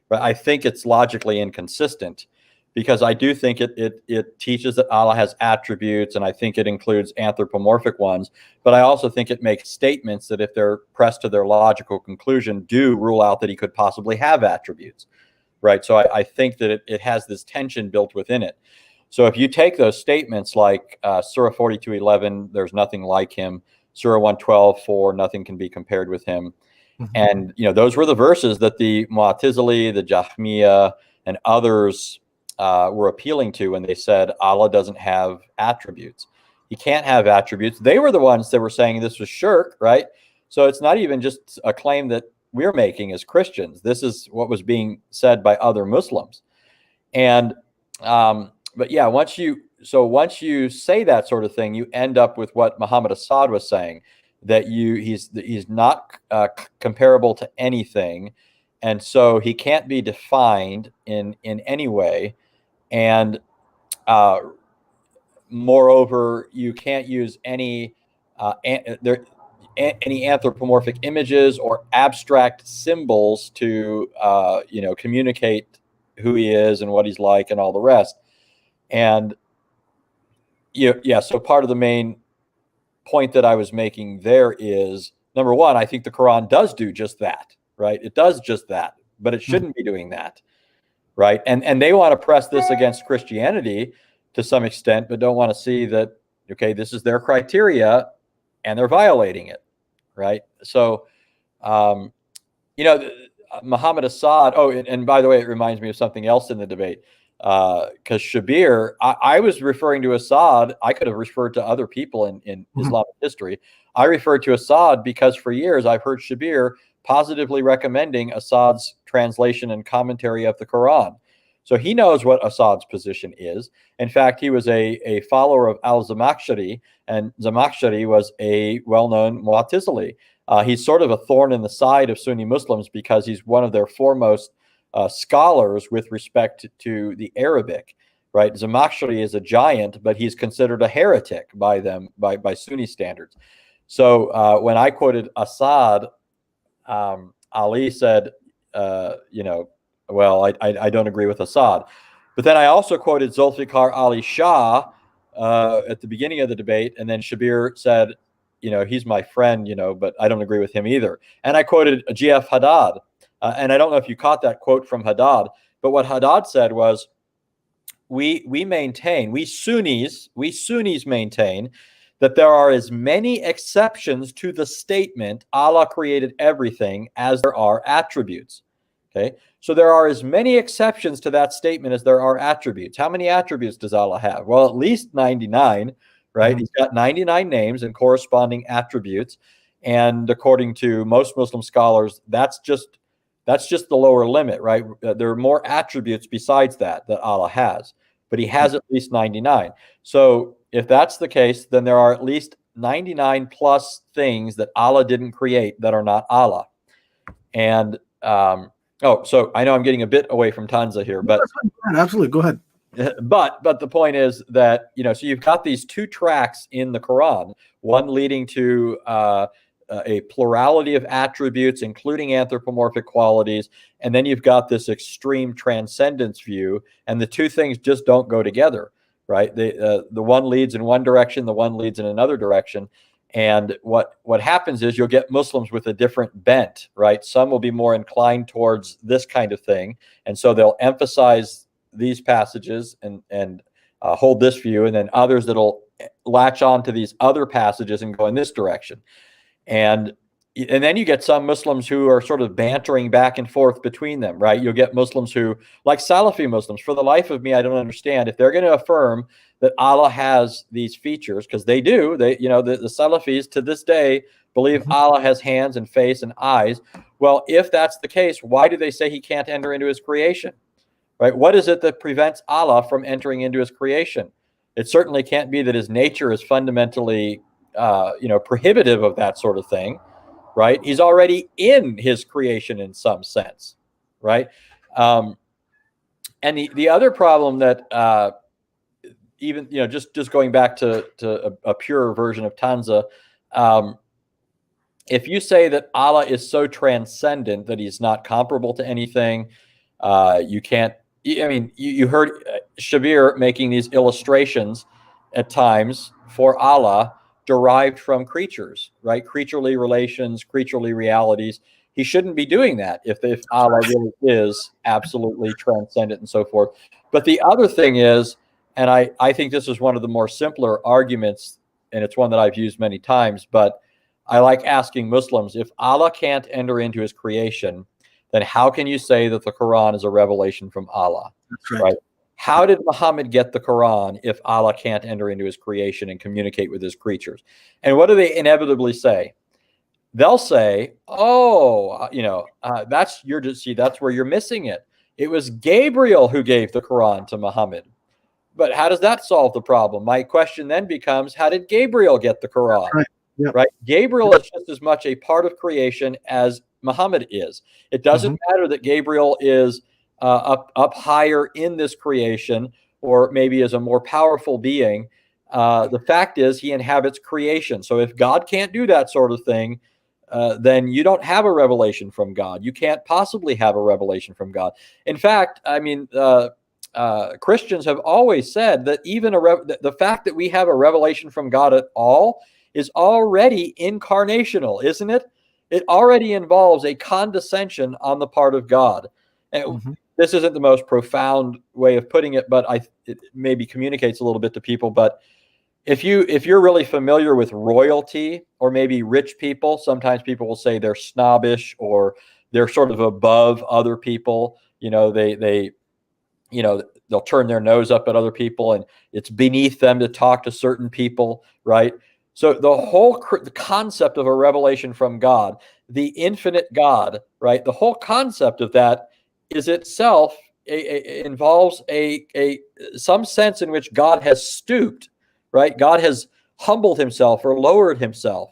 But I think it's logically inconsistent, because I do think it teaches that Allah has attributes, and I think it includes anthropomorphic ones. But I also think it makes statements that, if they're pressed to their logical conclusion, do rule out that he could possibly have attributes. Right. So I think that it has this tension built within it. So if you take those statements like Surah 42:11, there's nothing like him, Surah 112:4, nothing can be compared with him. And, those were the verses that the Mu'tazili, the Jahmiyyah, and others were appealing to when they said Allah doesn't have attributes. He can't have attributes. They were the ones that were saying this was shirk, right? So it's not even just a claim that we're making as Christians. This is what was being said by other Muslims. And but yeah, once you say that sort of thing, you end up with what Muhammad Assad was saying, that he's not comparable to anything, and so he can't be defined in any way. And moreover, you can't use any anthropomorphic images or abstract symbols to communicate who he is and what he's like and all the rest. And so part of the main point that I was making there is, number one, I think the Quran does do just that, right? It does just that, but it shouldn't be doing that, right? And they want to press this against Christianity to some extent, but don't want to see that, okay, this is their criteria and they're violating it, right? So, Muhammad Assad, and by the way, it reminds me of something else in the debate, because Shabir, I was referring to Assad. I could have referred to other people in Islamic history. I referred to Assad because for years I've heard Shabir positively recommending Assad's translation and commentary of the Quran. So he knows what Assad's position is. In fact, he was a follower of al-Zamakhshari, and Zamakhshari was a well-known Mu'tazili. He's sort of a thorn in the side of Sunni Muslims because he's one of their foremost scholars with respect to the Arabic, right? Zamakhshari is a giant, but he's considered a heretic by them, by Sunni standards. So when I quoted Assad, Ali said, well, I don't agree with Assad. But then I also quoted Zulfikar Ali Shah at the beginning of the debate, and then Shabir said, he's my friend, but I don't agree with him either. And I quoted G.F. Haddad. And I don't know if you caught that quote from Haddad, but what Haddad said was, we Sunnis maintain that there are as many exceptions to the statement Allah created everything as there are attributes. Okay, so there are as many exceptions to that statement as there are attributes. How many attributes does Allah have? Well, at least 99, right? He's got 99 names and corresponding attributes. And according to most Muslim scholars, that's just the lower limit, right? There are more attributes besides that Allah has, but he has at least 99. So if that's the case, then there are at least 99 plus things that Allah didn't create that are not Allah. And so I know I'm getting a bit away from Tanza here, but absolutely, go ahead. But the point is that, so you've got these two tracks in the Quran, one leading to a plurality of attributes, including anthropomorphic qualities, and then you've got this extreme transcendence view, and the two things just don't go together, right? The one leads in one direction, the one leads in another direction. And what happens is you'll get Muslims with a different bent, right? Some will be more inclined towards this kind of thing, and so they'll emphasize these passages and hold this view, and then others that'll latch on to these other passages and go in this direction. And then you get some Muslims who are sort of bantering back and forth between them, right? You'll get Muslims who, like Salafi Muslims, for the life of me, I don't understand if they're going to affirm that Allah has these features, because they do. The Salafis to this day believe Allah has hands and face and eyes. Well, if that's the case, why do they say he can't enter into his creation? Right? What is it that prevents Allah from entering into his creation? It certainly can't be that his nature is fundamentally prohibitive of that sort of thing, right? He's already in his creation in some sense, right? And the other problem that even just going back to a pure version of Tanza, if you say that Allah is so transcendent that he's not comparable to anything, you can't. I mean, you heard Shabir making these illustrations at times for Allah derived from creatures, right? Creaturely relations, creaturely realities. He shouldn't be doing that if Allah really is absolutely transcendent and so forth. But the other thing is, and I think this is one of the more simpler arguments, and it's one that I've used many times, but I like asking Muslims, if Allah can't enter into his creation, then how can you say that the Quran is a revelation from Allah? That's right? How did Muhammad get the Quran if Allah can't enter into his creation and communicate with his creatures? And what do they inevitably say? They'll say, that's where you're missing it. It was Gabriel who gave the Quran to Muhammad. But how does that solve the problem? My question then becomes, how did Gabriel get the Quran? Right. Yep. Right? Gabriel is just as much a part of creation as Muhammad is. It doesn't matter that Gabriel is up higher in this creation, or maybe is a more powerful being. The fact is, he inhabits creation. So if God can't do that sort of thing, then you don't have a revelation from God. You can't possibly have a revelation from God. In fact, I mean, Christians have always said that even the fact that we have a revelation from God at all is already incarnational, isn't it? It already involves a condescension on the part of God. And this isn't the most profound way of putting it, but it maybe communicates a little bit to people. But if you're really familiar with royalty, or maybe rich people, sometimes people will say they're snobbish, or they're sort of above other people. They'll turn their nose up at other people, and it's beneath them to talk to certain people, right? So the whole concept of a revelation from God, the infinite God, right? The whole concept of that is itself involves some sense in which God has stooped, right? God has humbled himself or lowered himself,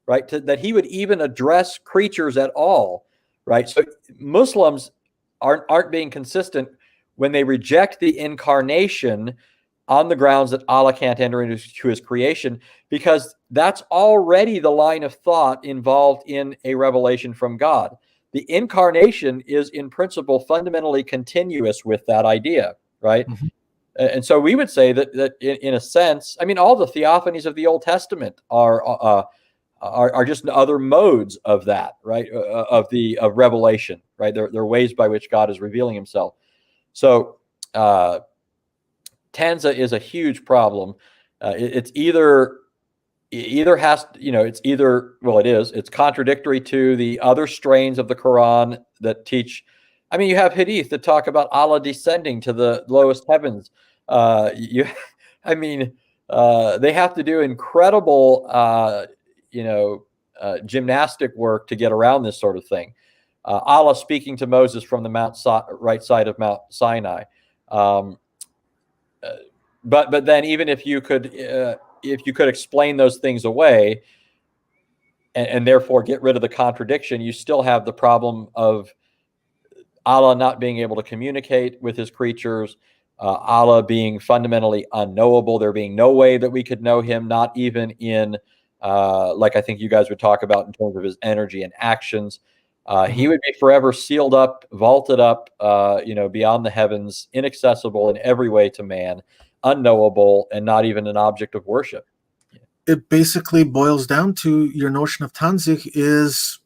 right? That he would even address creatures at all, right? So Muslims aren't being consistent when they reject the incarnation on the grounds that Allah can't enter into his creation, because that's already the line of thought involved in a revelation from God. The incarnation is in principle fundamentally continuous with that idea, right? And so we would say that in a sense, I mean, all the theophanies of the Old Testament are just other modes of that, right? Of revelation, right? They're ways by which God is revealing himself. So Tanza is a huge problem. It's contradictory to the other strains of the Quran that teach. I mean, you have hadith that talk about Allah descending to the lowest heavens. They have to do incredible, gymnastic work to get around this sort of thing. Allah speaking to Moses from the right side of Mount Sinai. But then even if you could explain those things away and therefore get rid of the contradiction, you still have the problem of Allah not being able to communicate with his creatures, Allah being fundamentally unknowable, there being no way that we could know him, not even in, like I think you guys would talk about in terms of his energy and actions. He would be forever sealed up, vaulted up, beyond the heavens, inaccessible in every way to man, unknowable, and not even an object of worship. It basically boils down to your notion of Tanzih is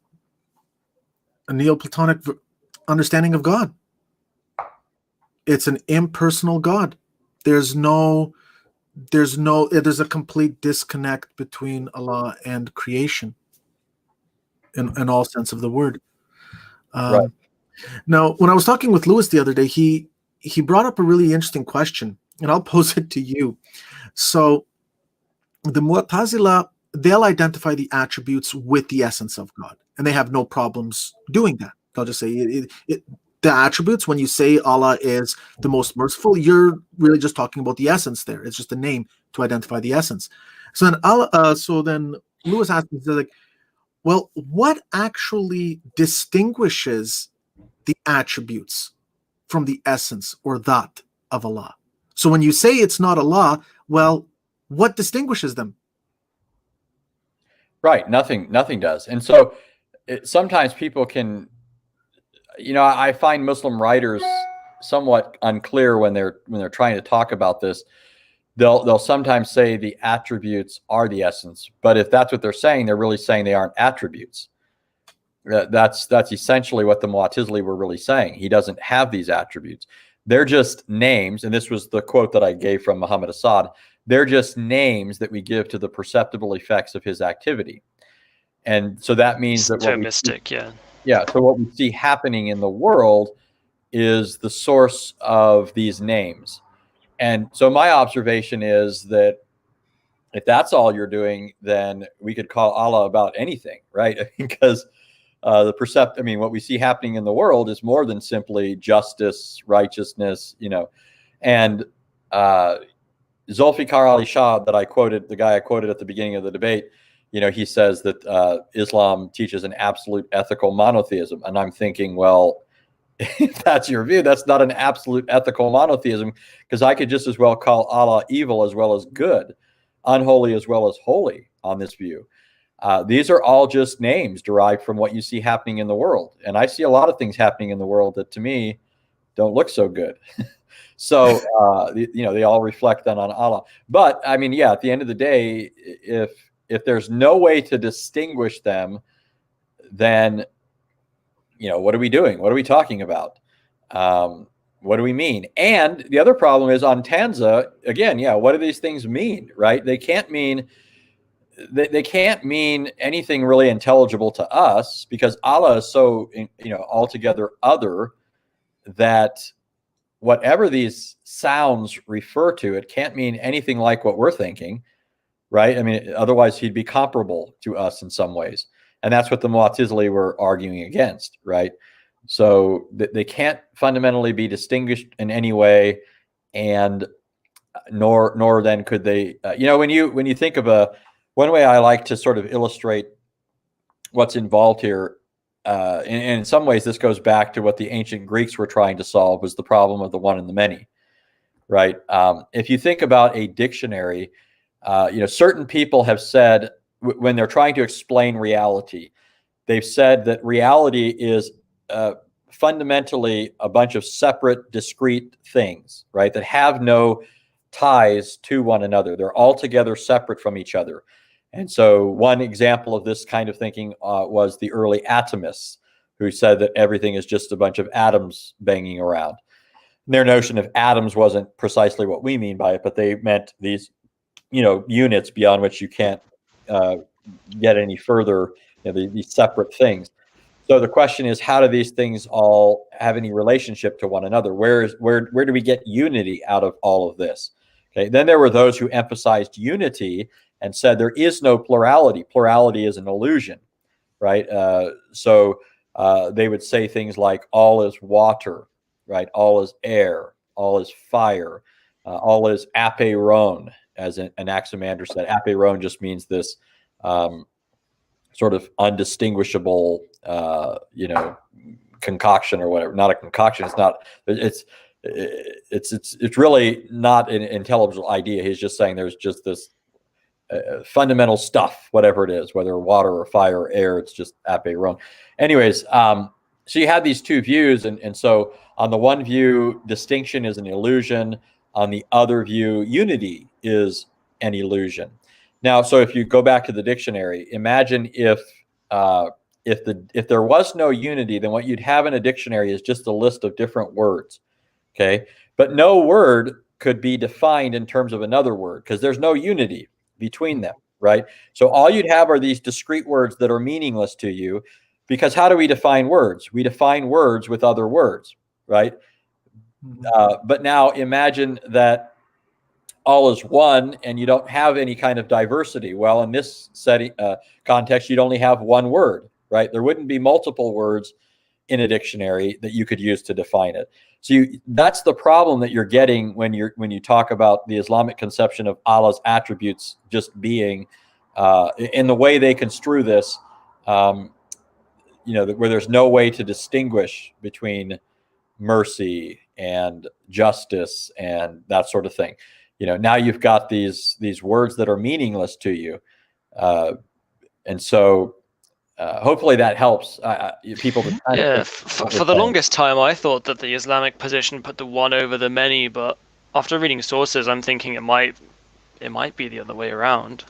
a Neoplatonic understanding of God. It's an impersonal God. There's a complete disconnect between Allah and creation in all sense of the word. Right. Now, when I was talking with Lewis the other day, he brought up a really interesting question, and I'll pose it to you. So the Mu'tazila, they'll identify the attributes with the essence of God, and they have no problems doing that. They'll just say the attributes, when you say Allah is the most merciful, you're really just talking about the essence there. It's just a name to identify the essence. So then Lewis asked me, like, well, what actually distinguishes the attributes from the essence or that of Allah? So when you say it's not Allah, well, what distinguishes them? Right. Nothing does. And so sometimes people can, I find Muslim writers somewhat unclear when they're trying to talk about this. They'll sometimes say the attributes are the essence, but if that's what they're saying, they're really saying they aren't attributes. That's essentially what the Mu'tazili were really saying. He doesn't have these attributes. They're just names, and this was the quote that I gave from Muhammad Assad. They're just names that we give to the perceptible effects of his activity. And so that means that what mystic, yeah. Yeah, so what we see happening in the world is the source of these names. And so my observation is that if that's all you're doing, then we could call Allah about anything, right? Because what we see happening in the world is more than simply justice, righteousness, and Zulfikar Ali Shah, the guy I quoted at the beginning of the debate, he says that Islam teaches an absolute ethical monotheism. And I'm thinking, well, if that's your view, that's not an absolute ethical monotheism, because I could just as well call Allah evil as well as good, unholy as well as holy on this view. These are all just names derived from what you see happening in the world. And I see a lot of things happening in the world that to me don't look so good. So, they all reflect then on Allah. But I mean, yeah, at the end of the day, if there's no way to distinguish them, then, what are we doing? What are we talking about? What do we mean? And the other problem is on Tanza, again, what do these things mean, right? They can't mean anything really intelligible to us, because Allah is so, altogether other, that whatever these sounds refer to, it can't mean anything like what we're thinking, right? I mean, otherwise he'd be comparable to us in some ways. And that's what the Mu'tazili were arguing against, right? So they can't fundamentally be distinguished in any way, and nor then could they. When you think of one way I like to sort of illustrate what's involved here, and in some ways this goes back to what the ancient Greeks were trying to solve, was the problem of the one and the many, right? If you think about a dictionary, certain people have said, when they're trying to explain reality, they've said that reality is fundamentally a bunch of separate, discrete things, right, that have no ties to one another. They're altogether separate from each other. And so one example of this kind of thinking was the early atomists, who said that everything is just a bunch of atoms banging around. And their notion of atoms wasn't precisely what we mean by it, but they meant these, units beyond which you can't get any further, these separate things. So the question is, how do these things all have any relationship to one another? Where do we get unity out of all of this? Okay. Then there were those who emphasized unity and said there is no plurality. Plurality is an illusion, right? So they would say things like all is water, right? All is air, all is fire, all is apeiron, as Anaximander said. Apeiron just means this sort of undistinguishable, concoction or whatever. Not a concoction. It's it's really not an intelligible idea. He's just saying there's just this fundamental stuff, whatever it is, whether water or fire or air, it's just ape ron. Anyways, so you had these two views, and so on the one view, distinction is an illusion. On the other view, unity is an illusion. Now, so if you go back to the dictionary, imagine if there was no unity, then what you'd have in a dictionary is just a list of different words, okay? But no word could be defined in terms of another word because there's no unity between them, right? So all you'd have are these discrete words that are meaningless to you, because how do we define words? We define words with other words, right? But now imagine that all is one and you don't have any kind of diversity. Well, in this setting context, you'd only have one word, right? There wouldn't be multiple words in a dictionary that you could use to define it. So that's the problem that you're getting when you talk about the Islamic conception of Allah's attributes just being, in the way they construe this, where there's no way to distinguish between mercy and justice and that sort of thing. Now you've got these words that are meaningless to you, and so hopefully that helps people to kind of for the longest time I thought that the Islamic position put the one over the many, but after reading sources I'm thinking it might be the other way around.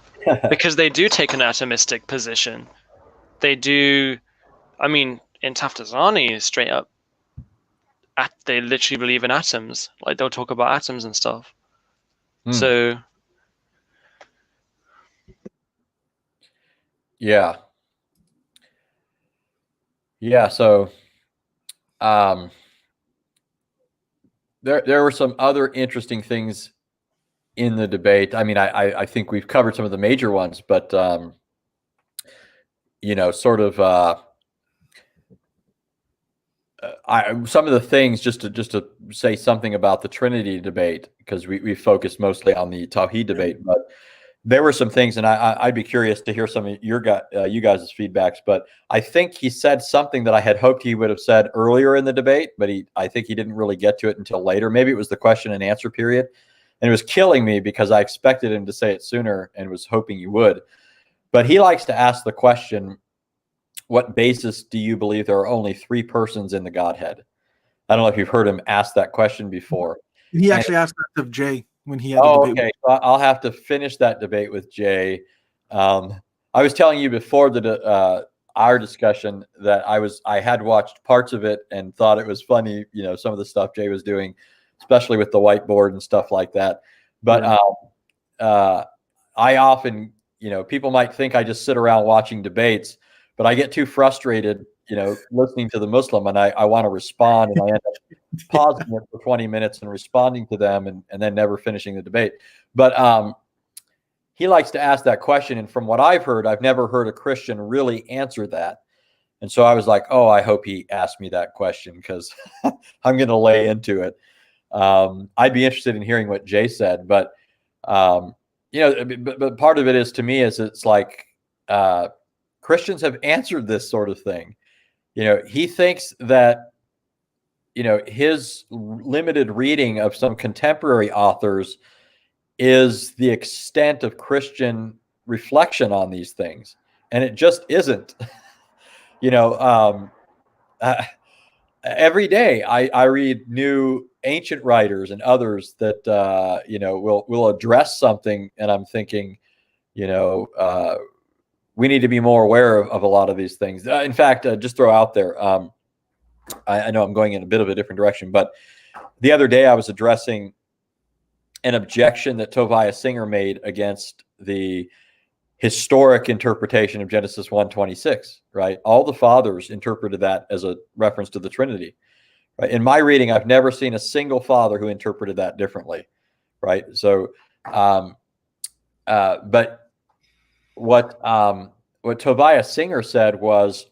Because they do take an atomistic position. They do, I mean, in Taftazani, straight up, they literally believe in atoms. Like, they'll talk about atoms and stuff. So yeah, so there were some other interesting things in the debate. I mean, I think we've covered some of the major ones, but sort of some of the things, just to say something about the Trinity debate, because we focused mostly on the Tawhid debate, but there were some things, and I'd be curious to hear some of you guys' feedbacks. But I think he said something that I had hoped he would have said earlier in the debate, but I think he didn't really get to it until later. Maybe it was the question and answer period, and it was killing me because I expected him to say it sooner and was hoping he would. But he likes to ask the question, what basis do you believe there are only three persons in the Godhead? I don't know if you've heard him ask that question before. He actually asked that of Jay when he had a debate. Okay. So I'll have to finish that debate with Jay. I was telling you before our discussion that I had watched parts of it and thought it was funny, some of the stuff Jay was doing, especially with the whiteboard and stuff like that. But I often, people might think I just sit around watching debates, but I get too frustrated, listening to the Muslim, and I want to respond, and I end up pausing it for 20 minutes and responding to them and then never finishing the debate. But he likes to ask that question, and from what I've heard, I've never heard a Christian really answer that. And so I was like, oh, I hope he asked me that question, because I'm going to lay into it. I'd be interested in hearing what Jay said, but but part of it is, to me, is it's like Christians have answered this sort of thing. He thinks that, his limited reading of some contemporary authors is the extent of Christian reflection on these things. And it just isn't. Every day I read new ancient writers and others that, will address something. And I'm thinking, we need to be more aware of a lot of these things. In fact, just throw out there, I know I'm going in a bit of a different direction, but the other day I was addressing an objection that Tobiah Singer made against the historic interpretation of Genesis 1:26, right? All the fathers interpreted that as a reference to the Trinity. Right? In my reading, I've never seen a single father who interpreted that differently, right? So, but what Tobiah Singer said was,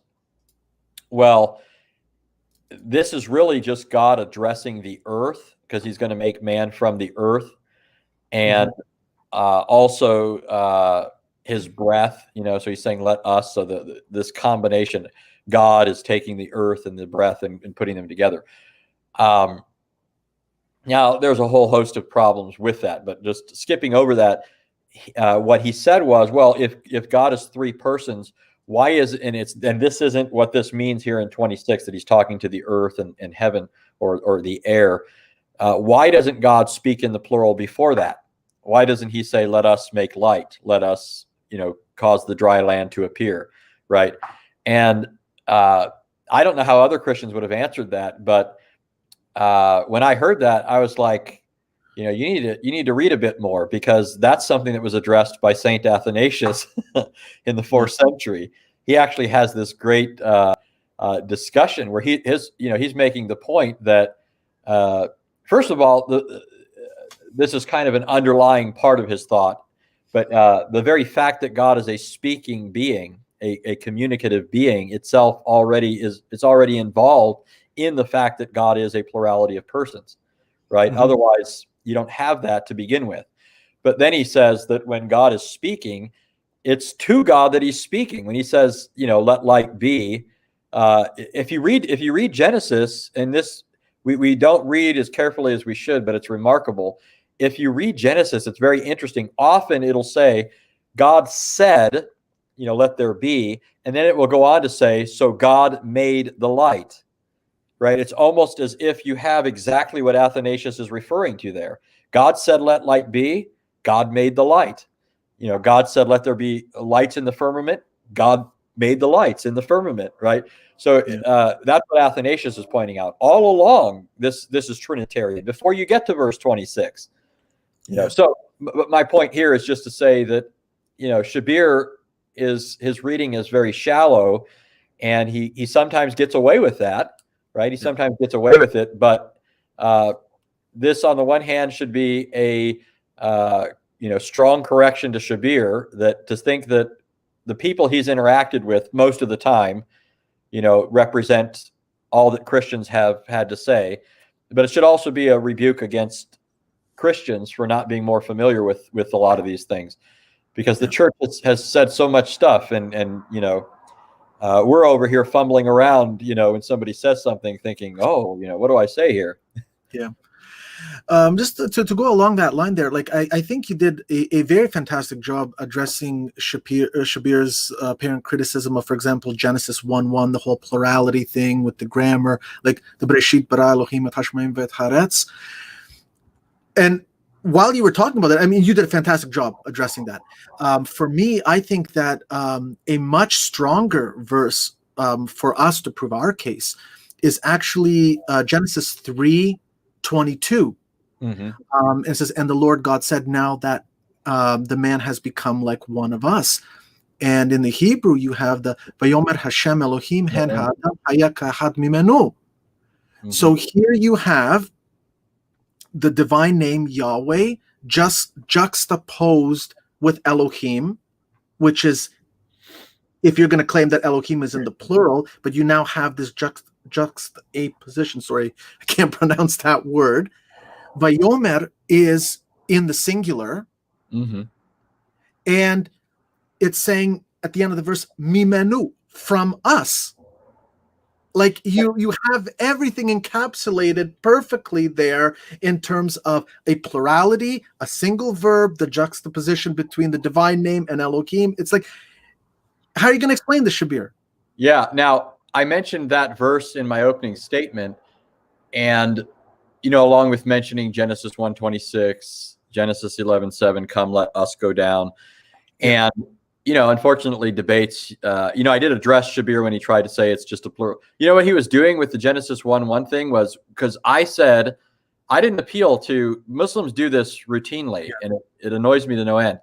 well, this is really just God addressing the earth, because he's going to make man from the earth, and also his breath, so he's saying let us, so this combination, God is taking the earth and the breath and putting them together. Now, there's a whole host of problems with that, but just skipping over that, what he said was, well, if God is three persons, why is and this isn't what this means here in 26, that he's talking to the earth and heaven or the air. Why doesn't God speak in the plural before that? Why doesn't he say, let us make light, let us, cause the dry land to appear, right? And I don't know how other Christians would have answered that, but when I heard that, I was like, you need to read a bit more, because that's something that was addressed by Saint Athanasius in the 4th century. He actually has this great discussion where he's making the point that first of all, this is kind of an underlying part of his thought, but the very fact that God is a speaking being, a communicative being itself it's already involved in the fact that God is a plurality of persons, right? Mm-hmm. Otherwise, you don't have that to begin with. But then he says that when God is speaking, it's to God that he's speaking. When he says, let light be, if you read Genesis, and this we don't read as carefully as we should, but it's remarkable. If you read Genesis, it's very interesting. Often it'll say, God said, let there be, and then it will go on to say, so God made the light. Right? It's almost as if you have exactly what Athanasius is referring to there. God said, let light be. God made the light. God said, let there be lights in the firmament. God made the lights in the firmament, right? So that's what Athanasius is pointing out. All along, this is Trinitarian before you get to verse 26. So but my point here is just to say that, Shabir his reading is very shallow, and he sometimes gets away with that. Right, he sometimes gets away with it, but this, on the one hand, should be a strong correction to Shabir, that to think that the people he's interacted with most of the time, represent all that Christians have had to say. But it should also be a rebuke against Christians for not being more familiar with a lot of these things, because the church has said so much stuff, and we're over here fumbling around, when somebody says something, thinking, oh, what do I say here? Yeah. Just to go along that line there, like I think you did a very fantastic job addressing Shabir's apparent criticism of, for example, Genesis 1:1, the whole plurality thing with the grammar, like the Bereshit bara Elohim et hashemaim ve'et haaretz. And while you were talking about that, I mean, you did a fantastic job addressing that. For me, I think that a much stronger verse for us to prove our case is actually Genesis 3:22. Mm-hmm. It says, and the Lord God said, now that the man has become like one of us. And in the Hebrew, you have the Vayomer Hashem Elohim hen ha'adam haya ka'ahad mimenu. So here you have the divine name Yahweh just juxtaposed with Elohim, which is, if you're going to claim that Elohim is in the plural, but you now have this juxtaposition. Sorry, I can't pronounce that word. Vayomer is in the singular, and it's saying at the end of the verse, mimenu, from us. Like you have everything encapsulated perfectly there in terms of a plurality, a single verb, the juxtaposition between the divine name and Elohim. It's like, how are you going to explain this, Shabir? Yeah. Now, I mentioned that verse in my opening statement, and along with mentioning Genesis 1:26, Genesis 11:7, come let us go down, and unfortunately, debates, I did address Shabir when he tried to say it's just a plural. What he was doing with the Genesis 1:1 thing was, because I said, I didn't appeal to, Muslims do this routinely, and it annoys me to no end.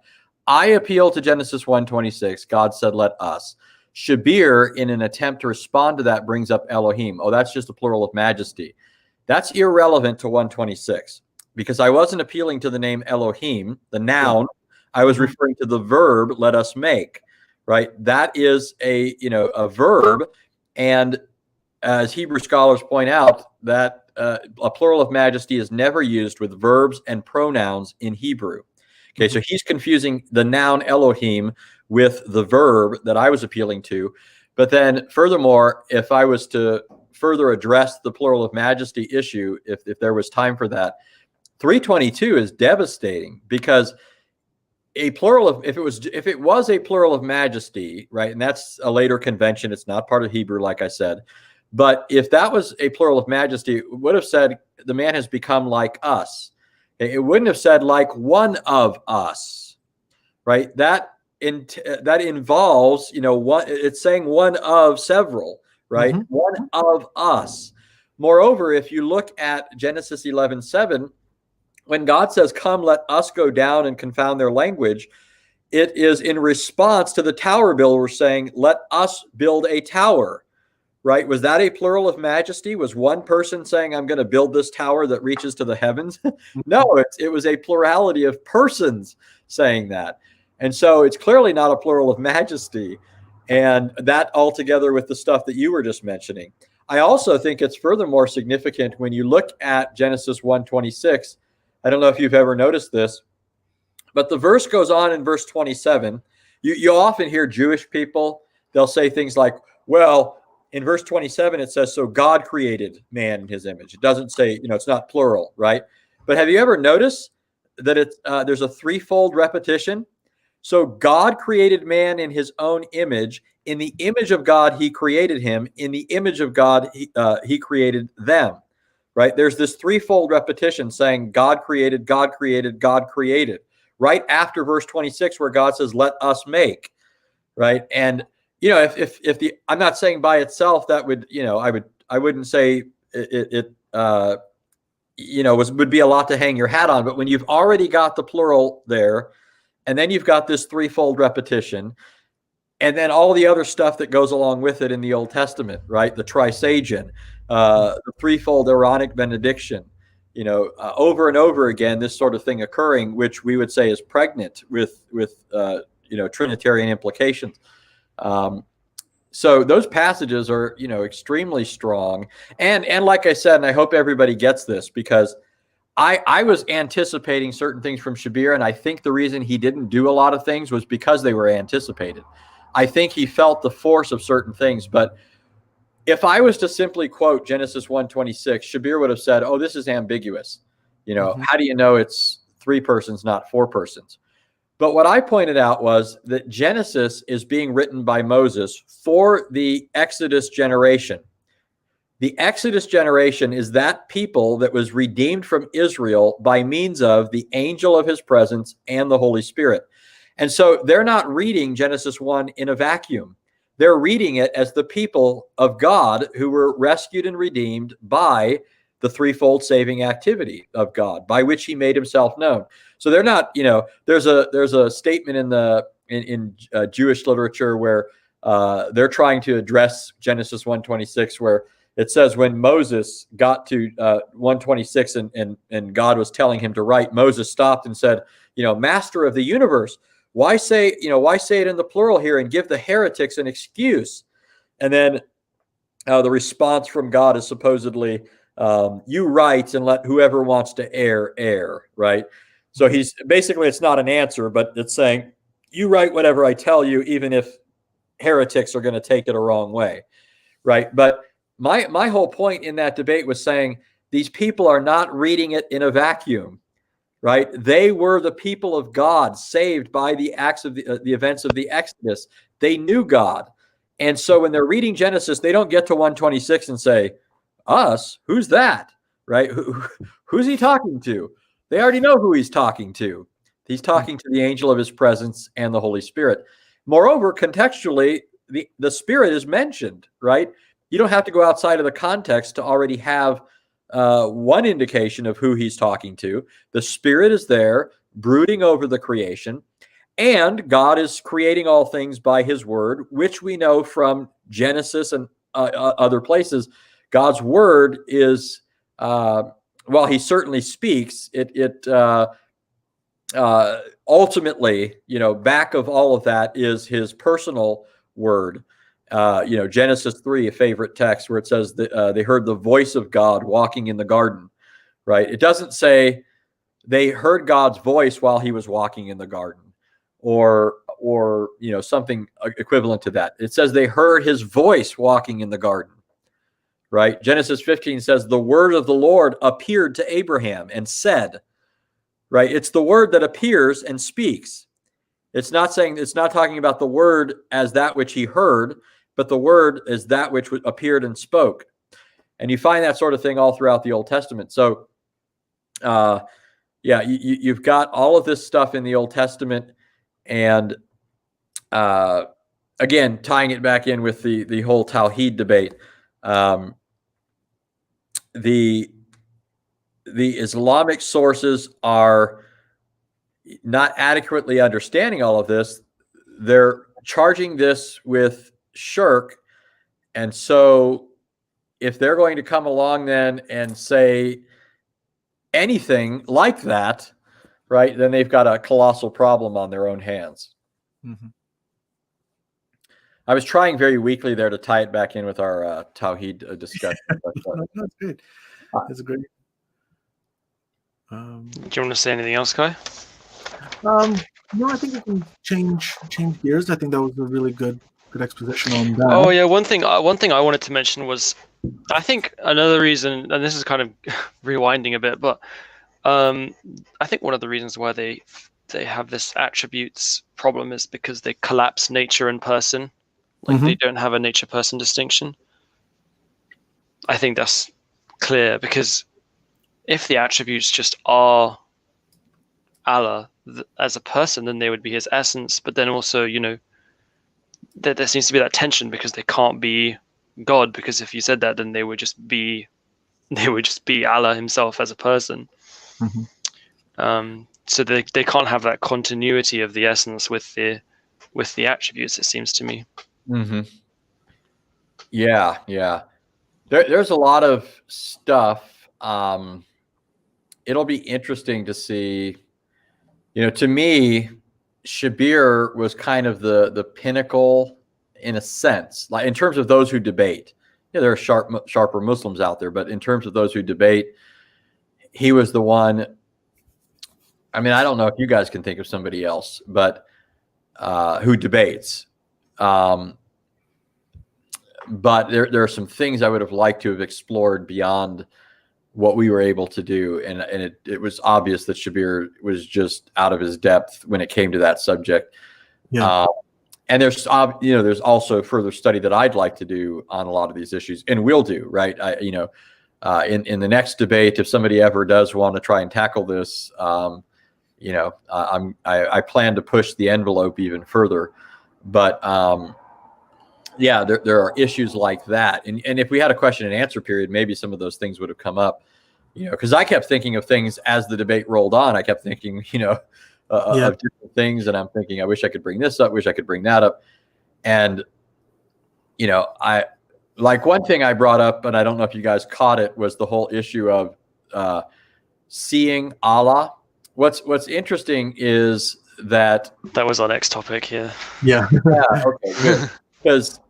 I appeal to Genesis 1:26, God said, let us. Shabir, in an attempt to respond to that, brings up Elohim. Oh, that's just a plural of majesty. That's irrelevant to 1:26, because I wasn't appealing to the name Elohim, the noun. I was referring to the verb, let us make, right? That is a verb. And as Hebrew scholars point out, that a plural of majesty is never used with verbs and pronouns in Hebrew. Okay, so he's confusing the noun Elohim with the verb that I was appealing to. But then furthermore, if I was to further address the plural of majesty issue, if there was time for that, 322 is devastating, because a plural of, if it was a plural of majesty, right, and that's a later convention, it's not part of Hebrew, like I said, but if that was a plural of majesty, it would have said the man has become like us. It wouldn't have said like one of us, right? That involves, one, it's saying one of several, right? Mhm. One of us. Moreover, if you look at Genesis 11:7, when God says, "Come, let us go down and confound their language," it is in response to the tower builder saying, "Let us build a tower." Right? Was that a plural of majesty? Was one person saying, "I'm going to build this tower that reaches to the heavens"? No, it was a plurality of persons saying that. And so it's clearly not a plural of majesty. And that altogether with the stuff that you were just mentioning. I also think it's furthermore significant when you look at Genesis 1:26. I don't know if you've ever noticed this, but the verse goes on in verse 27. You often hear Jewish people, they'll say things like, well, in verse 27, it says, "So God created man in his image." It doesn't say, it's not plural, right? But have you ever noticed that there's a threefold repetition? So God created man in his own image. In the image of God, he created him. In the image of God, he created them, right? There's this threefold repetition saying God created, God created, God created, right after verse 26, where God says, "Let us make," right? And if the, I'm not saying by itself that would, I wouldn't say it would be a lot to hang your hat on. But when you've already got the plural there, and then you've got this threefold repetition, and then all the other stuff that goes along with it in the Old Testament, right? The trisagion, the threefold Aaronic benediction, over and over again, this sort of thing occurring, which we would say is pregnant with Trinitarian implications. So those passages are, extremely strong. And like I said, and I hope everybody gets this, because I was anticipating certain things from Shabir, and I think the reason he didn't do a lot of things was because they were anticipated. I think he felt the force of certain things. But if I was to simply quote Genesis 1:26, Shabir would have said, "Oh, this is ambiguous. How do you know it's three persons, not four persons?" But what I pointed out was that Genesis is being written by Moses for the Exodus generation. The Exodus generation is that people that was redeemed from Israel by means of the angel of his presence and the Holy Spirit. And so they're not reading Genesis 1 in a vacuum. They're reading it as the people of God who were rescued and redeemed by the threefold saving activity of God, by which he made himself known. So they're not, there's a statement in Jewish literature where they're trying to address Genesis 1:26, where it says when Moses got to 1:26 and God was telling him to write, Moses stopped and said, "Master of the universe, why say it in the plural here and give the heretics an excuse?" And then the response from God is supposedly, "You write and let whoever wants to err," right? So he's basically, it's not an answer, but it's saying, you write whatever I tell you, even if heretics are going to take it a wrong way, right? But my whole point in that debate was saying these people are not reading it in a vacuum, right? They were the people of God, saved by the acts of the events of the Exodus. They knew God. And so when they're reading Genesis, they don't get to 1:26 and say, "Us? Who's that?" Right? Who's he talking to? They already know who he's talking to. He's talking to the angel of his presence and the Holy Spirit. Moreover, contextually, the Spirit is mentioned, right? You don't have to go outside of the context to already have one indication of who he's talking to. The Spirit is there, brooding over the creation, and God is creating all things by his word, which we know from Genesis and other places. God's word is, while he certainly speaks, it ultimately, back of all of that is his personal word. Genesis 3, a favorite text where it says that they heard the voice of God walking in the garden, right? It doesn't say they heard God's voice while he was walking in the garden or something equivalent to that. It says they heard his voice walking in the garden, right? Genesis 15 says, the word of the Lord appeared to Abraham and said, right? It's the word that appears and speaks. It's not talking about the word as that which he heard, but the word is that which appeared and spoke. And you find that sort of thing all throughout the Old Testament. So, you've got all of this stuff in the Old Testament, and again, tying it back in with the whole Tawhid debate. The Islamic sources are not adequately understanding all of this. They're charging this with shirk, and so if they're going to come along then and say anything like that, right, then they've got a colossal problem on their own hands. Mm-hmm. I was trying very weakly there to tie it back in with our Tawhid discussion. That's good. That's great. Do you want to say anything else, Kai? No, I think we can change gears. I think that was a really good exposition on that. Oh yeah, one thing I wanted to mention was, I think another reason, and this is kind of rewinding a bit, but I think one of the reasons why they have this attributes problem is because they collapse nature and person. Like they don't have a nature person distinction. I think that's clear, because if the attributes just are Allah as a person, then they would be his essence. But then also, there seems to be that tension, because they can't be God, because if you said that, then they would just be Allah himself as a person. So they can't have that continuity of the essence with the attributes, it seems to me. Yeah. There's a lot of stuff. It'll be interesting to see. To me, Shabir was kind of the pinnacle in a sense, like in terms of those who debate. There are sharper Muslims out there, but in terms of those who debate, he was the one. I mean, I don't know if you guys can think of somebody else, but who debates. But there are some things I would have liked to have explored beyond what we were able to do, and it was obvious that Shabir was just out of his depth when it came to that subject. Yeah. And there's also further study that I'd like to do on a lot of these issues, and will do, right? In the next debate, if somebody ever does want to try and tackle this, I plan to push the envelope even further. But there are issues like that, and if we had a question and answer period, maybe some of those things would have come up. Because I kept thinking of things as the debate rolled on. I kept thinking, of different things, and I'm thinking, I wish I could bring this up, wish I could bring that up. And I like one thing I brought up, but I don't know if you guys caught it, was the whole issue of seeing Allah. What's interesting is that was our next topic. Yeah. Okay, good. Because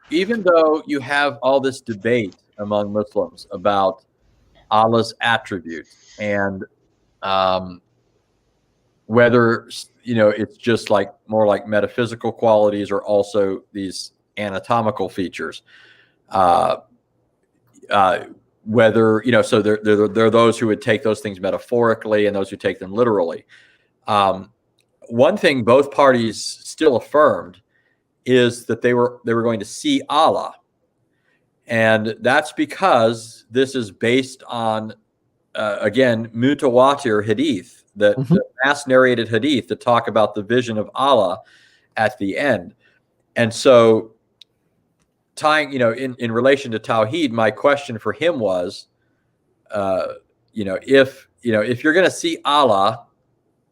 even though you have all this debate among Muslims about Allah's attributes and whether it's just like more like metaphysical qualities or also these anatomical features, whether so there are those who would take those things metaphorically and those who take them literally. One thing both parties still affirmed is that they were going to see Allah, and that's because this is based on again mutawatir hadith, the mass narrated hadith that talk about the vision of Allah at the end. And so tying in relation to Tawheed, my question for him was if you're going to see Allah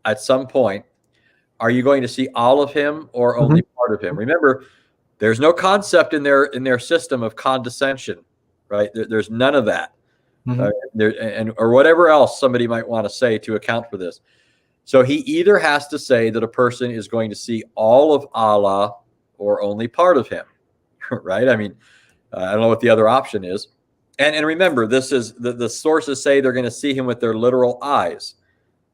at some point, are you going to see all of him or only part of him? Remember, there's no concept in their system of condescension, right? There's none of that, or whatever else somebody might want to say to account for this. So he either has to say that a person is going to see all of Allah or only part of him, right? I mean, I don't know what the other option is. And remember, this is the sources say they're going to see him with their literal eyes.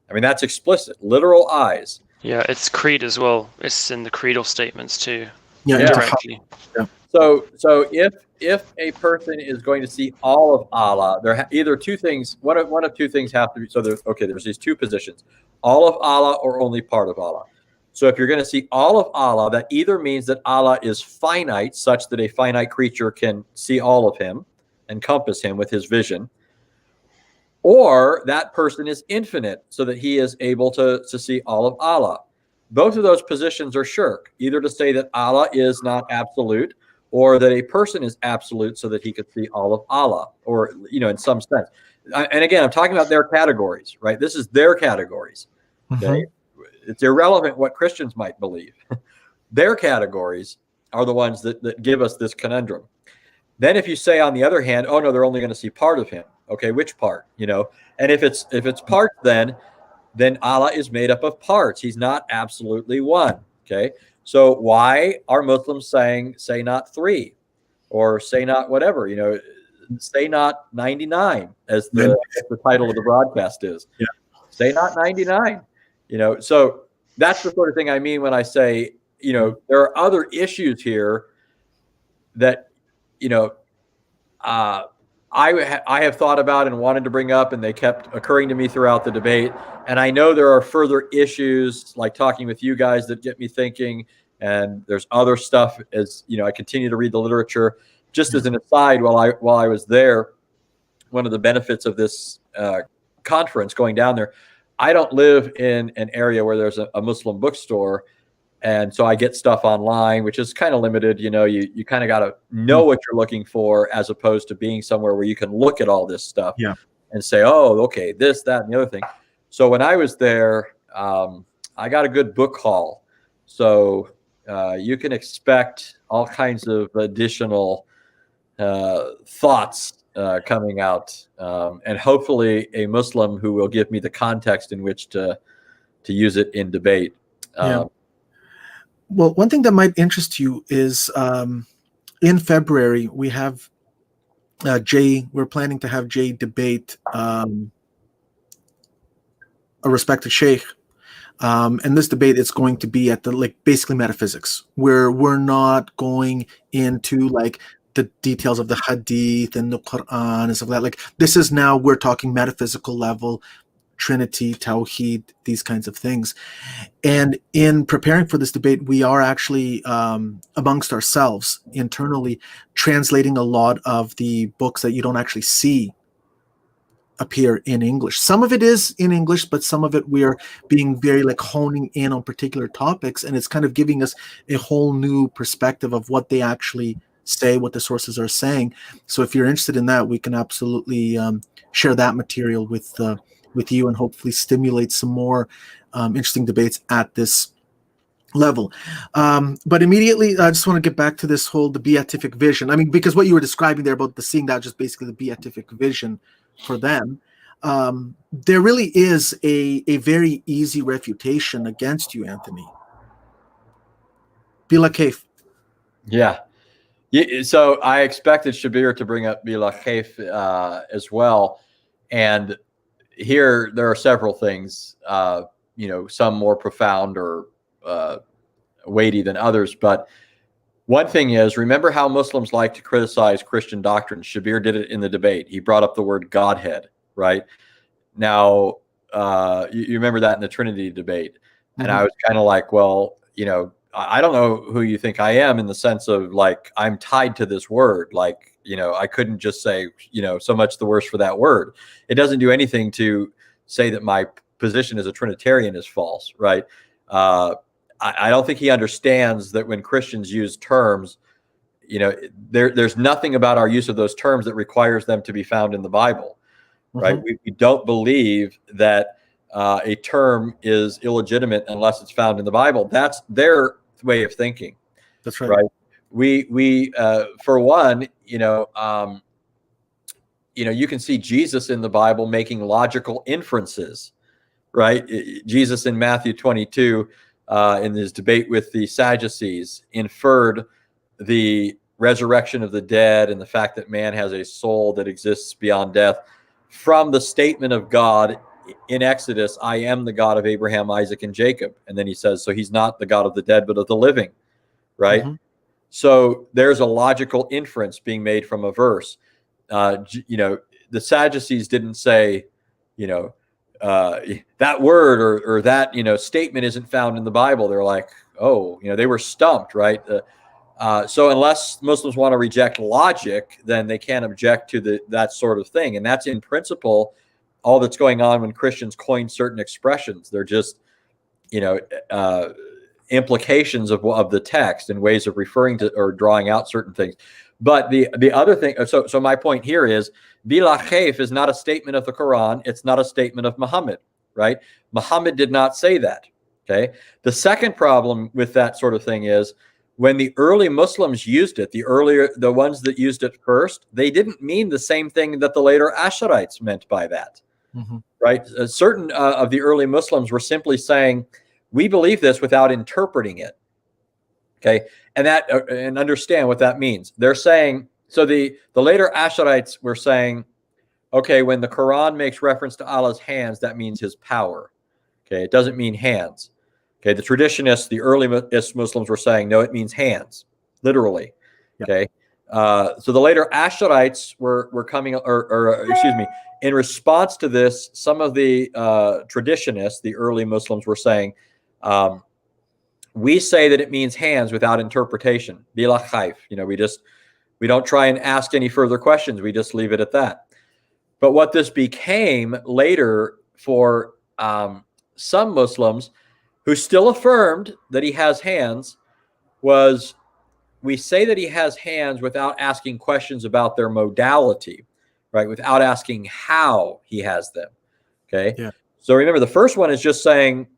I mean, that's explicit, literal eyes. Yeah, it's creed as well. It's in the creedal statements too. Yeah, directly. So if a person is going to see all of Allah, either two things. One of two things have to be. So there's these two positions: all of Allah or only part of Allah. So if you're going to see all of Allah, that either means that Allah is finite, such that a finite creature can see all of Him, encompass Him with his vision, or that person is infinite, so that he is able to see all of Allah. Both of those positions are shirk, either to say that Allah is not absolute, or that a person is absolute so that he could see all of Allah, or, in some sense. And again, I'm talking about their categories, right? This is their categories. Okay? It's irrelevant what Christians might believe. Their categories are the ones that give us this conundrum. Then if you say, on the other hand, oh no, they're only going to see part of him. Okay, which part? And if it's part, then Allah is made up of parts. He's not absolutely one. Okay. So why are Muslims saying, say not 3, or say not whatever, say not 99, as the title of the broadcast is. Yeah. Say not 99. So that's the sort of thing I mean when I say, there are other issues here that, I have thought about and wanted to bring up, and they kept occurring to me throughout the debate. And I know there are further issues, like talking with you guys, that get me thinking. And there's other stuff as I continue to read the literature. Just as an aside, while I was there, one of the benefits of this conference, going down there, I don't live in an area where there's a Muslim bookstore. And so I get stuff online, which is kind of limited. You kind of got to know what you're looking for, as opposed to being somewhere where you can look at all this stuff and say, oh, okay, this, that, and the other thing. So when I was there, I got a good book haul. So you can expect all kinds of additional thoughts coming out, and hopefully a Muslim who will give me the context in which to use it in debate. Well, one thing that might interest you is in February, we have Jay. We're planning to have Jay debate a respected sheikh. And this debate is going to be at basically metaphysics, where we're not going into the details of the hadith and the Quran and stuff like that. This is now, we're talking metaphysical level, Trinity, Tawheed, these kinds of things. And in preparing for this debate, we are actually amongst ourselves internally translating a lot of the books that you don't actually see appear in English. Some of it is in English, but some of it we are being very honing in on particular topics, and it's kind of giving us a whole new perspective of what they actually say, what the sources are saying. So if you're interested in that, we can absolutely share that material with you, and hopefully stimulate some more interesting debates at this level. But immediately, I just want to get back to the beatific vision. I mean, because what you were describing there about seeing that, just basically the beatific vision for them, there really is a very easy refutation against you, Anthony. Bila Kaif. Yeah. So I expected Shabir to bring up Bila Kaif as well. And here there are several things, some more profound or weighty than others. But one thing is, remember how Muslims like to criticize Christian doctrine. Shabir did it in the debate. He brought up the word Godhead, right? Now, you remember that in the Trinity debate. Mm-hmm. And I was kind of like, well, I don't know who you think I am, in the sense of I'm tied to this word. I couldn't just say, so much the worse for that word. It doesn't do anything to say that my position as a Trinitarian is false, right? I don't think he understands that when Christians use terms, there's nothing about our use of those terms that requires them to be found in the Bible, right? Mm-hmm. We don't believe that a term is illegitimate unless it's found in the Bible. That's their way of thinking. That's right. Right. We for one, you can see Jesus in the Bible making logical inferences, right? Jesus in Matthew 22, in his debate with the Sadducees, inferred the resurrection of the dead and the fact that man has a soul that exists beyond death from the statement of God in Exodus, I am the God of Abraham, Isaac, and Jacob. And then he says, so he's not the God of the dead, but of the living, right? Mm-hmm. So there's a logical inference being made from a verse. The Sadducees didn't say, that word or that, statement isn't found in the Bible. They're like, oh, they were stumped, right? So unless Muslims want to reject logic, then they can't object to that sort of thing. And that's in principle all that's going on when Christians coin certain expressions. They're just, implications of the text and ways of referring to or drawing out certain things. But the other thing, so my point here is, bila khayf is not a statement of the Quran. It's not a statement of Muhammad, right? Muhammad did not say that. Okay. The second problem with that sort of thing is, when the early Muslims used it, the ones that used it first, they didn't mean the same thing that the later Asharites meant by that, right? Certain of the early Muslims were simply saying, we believe this without interpreting it. Okay, and understand what that means. They're saying, so the later Asharites were saying, okay, when the Quran makes reference to Allah's hands, that means his power. Okay, it doesn't mean hands. Okay, the traditionists, the early Muslims were saying, no, it means hands, literally. Yeah. Okay, so the later Asharites were coming, or excuse me, in response to this, some of the traditionists, the early Muslims, were saying, we say that it means hands without interpretation. Bila khayf. We don't try and ask any further questions. We just leave it at that. But what this became later for some Muslims who still affirmed that he has hands was, we say that he has hands without asking questions about their modality, right? Without asking how he has them. Okay. Yeah. So remember, the first one is just saying,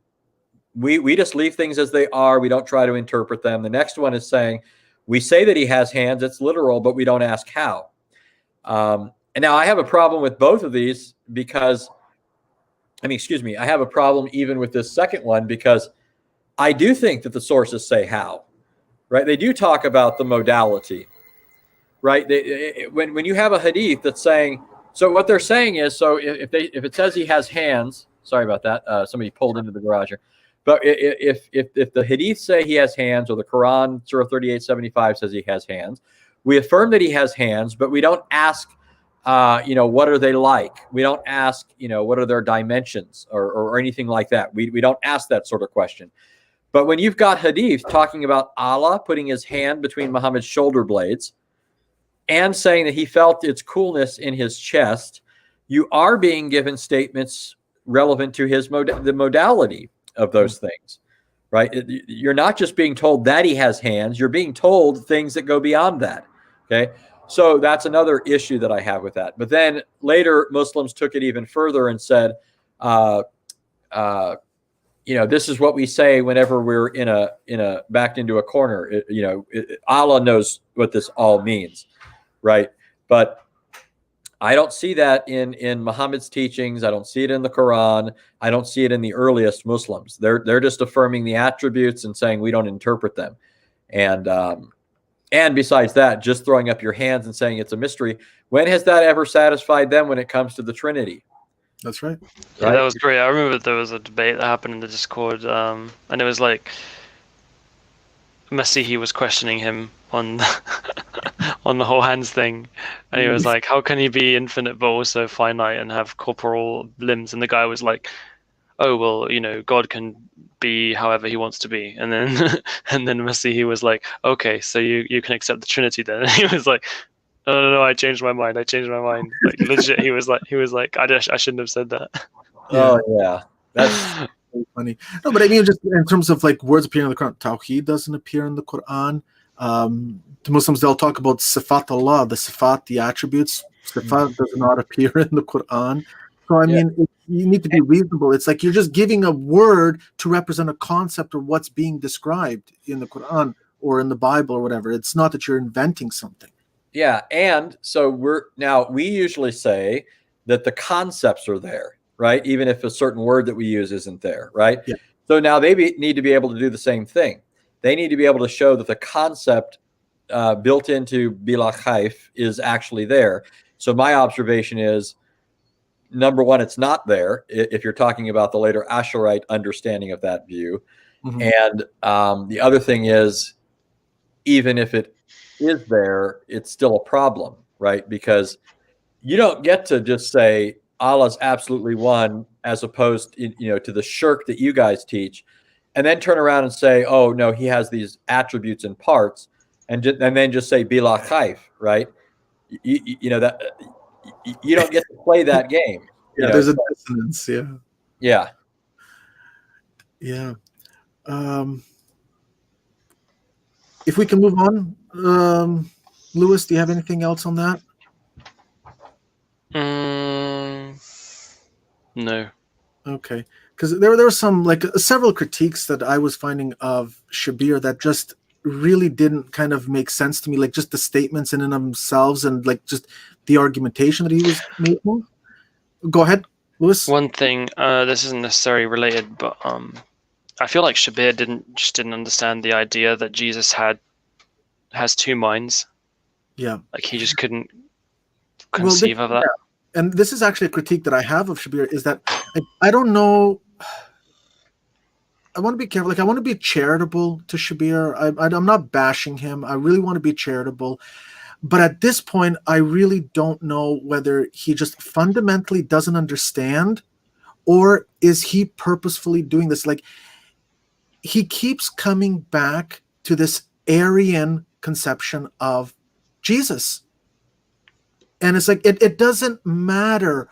we just leave things as they are. We don't try to interpret them. The next one is saying, we say that he has hands. It's literal, but we don't ask how. And now I have a problem with both of these because, I have a problem even with this second one because I do think that the sources say how, right? They do talk about the modality, right? When you have a hadith that's saying, so what they're saying is, so if it says he has hands, sorry about that. Somebody pulled into the garage here. But if the hadith say he has hands, or the Quran, Surah 38:75 says he has hands, we affirm that he has hands, but we don't ask, what are they like? We don't ask, what are their dimensions or anything like that. We don't ask that sort of question. But when you've got hadith talking about Allah putting his hand between Muhammad's shoulder blades and saying that he felt its coolness in his chest, you are being given statements relevant to the modality of those things, right? You're not just being told that he has hands, you're being told things that go beyond that. Okay. So that's another issue that I have with that. But then later Muslims took it even further and said, this is what we say whenever we're backed into a corner. Allah knows what this all means, right? But I don't see that in Muhammad's teachings. I don't see it in the Quran. I don't see it in the earliest Muslims. They're just affirming the attributes and saying we don't interpret them. And besides that, just throwing up your hands and saying it's a mystery. When has that ever satisfied them when it comes to the Trinity? That's right. Yeah, that was great. I remember there was a debate that happened in the Discord, and it was like Masihi was questioning him on on the whole hands thing, and he was like, how can he be infinite but also finite and have corporal limbs? And the guy was like, oh well, God can be however he wants to be. And then Masihi was like, okay, so you can accept the Trinity then. And he was like, no, I changed my mind. Like legit, he was like I shouldn't have said that. Oh yeah, that's funny. No, but I mean, just in terms of like words appearing in the Quran, Tawheed doesn't appear in the Quran. The Muslims, they'll talk about Sifat Allah, the Sifat, the attributes. Sifat does not appear in the Quran. So I mean, you need to be reasonable. It's like you're just giving a word to represent a concept or what's being described in the Quran or in the Bible or whatever. It's not that you're inventing something. Yeah, and so we usually say that the concepts are there, right? Even if a certain word that we use isn't there, right? Yeah. So now they need to be able to do the same thing. They need to be able to show that the concept built into bila khayf is actually there. So my observation is, number one, it's not there if you're talking about the later Asharite understanding of that view. Mm-hmm. And the other thing is, even if it is there, it's still a problem, right? Because you don't get to just say Allah's absolutely one, as opposed, to the shirk that you guys teach, and then turn around and say, oh no, he has these attributes and parts, and then just say bila khaif, right? That you don't get to play that game. Yeah, there's a dissonance. Yeah. Yeah. Yeah. If we can move on, Lewis, do you have anything else on that? No. Okay, because there were some several critiques that I was finding of Shabir that just really didn't kind of make sense to me, like just the statements in and of themselves and like just the argumentation that he was making. Go ahead, Lewis. One thing, this isn't necessarily related, but I feel like Shabir didn't understand the idea that Jesus has two minds. Yeah, like he just couldn't conceive of that. Yeah. And this is actually a critique that I have of Shabir, is that I don't know. I want to be careful. Like, I want to be charitable to Shabir. I'm not bashing him. I really want to be charitable. But at this point, I really don't know whether he just fundamentally doesn't understand, or is he purposefully doing this? Like, he keeps coming back to this Aryan conception of Jesus. And it's like, it doesn't matter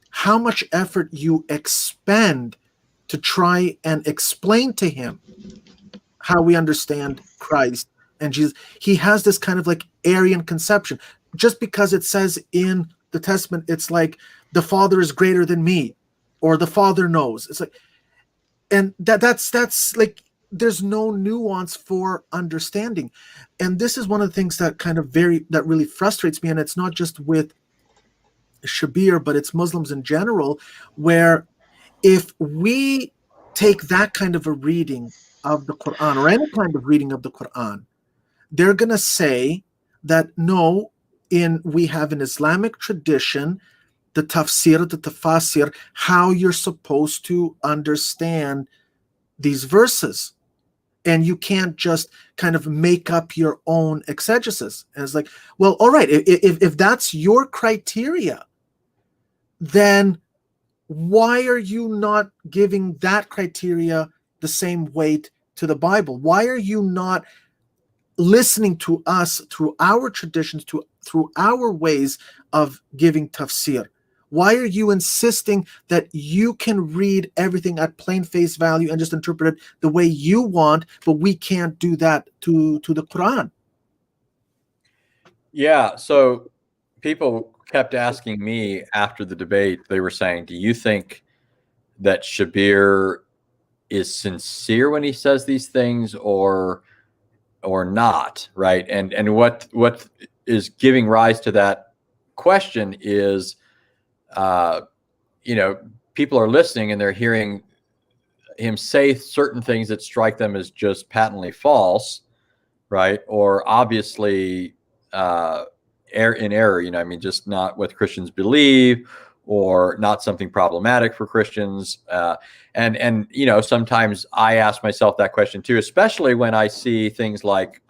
how much effort you expend to try and explain to him how we understand Christ and Jesus. He has this kind of like Aryan conception. Just because it says in the Testament, it's like the Father is greater than me, or the Father knows. It's like, and that's like, there's no nuance for understanding. And this is one of the things that that really frustrates me. And it's not just with Shabir, but it's Muslims in general, where if we take that kind of a reading of the Quran, or any kind of reading of the Quran, they're going to say that no, we have an Islamic tradition, the tafsir, the tafasir, how you're supposed to understand these verses. And you can't just kind of make up your own exegesis. And it's like, well, all right, if that's your criteria, then why are you not giving that criteria the same weight to the Bible? Why are you not listening to us through our traditions, through our ways of giving tafsir? Why are you insisting that you can read everything at plain face value and just interpret it the way you want, but we can't do that to the Quran? Yeah, so people kept asking me after the debate, they were saying, do you think that Shabir is sincere when he says these things, or not, right? And what is giving rise to that question is, people are listening and they're hearing him say certain things that strike them as just patently false, right? Or obviously in error, just not what Christians believe, or not something problematic for Christians. And sometimes I ask myself that question too, especially when I see things like,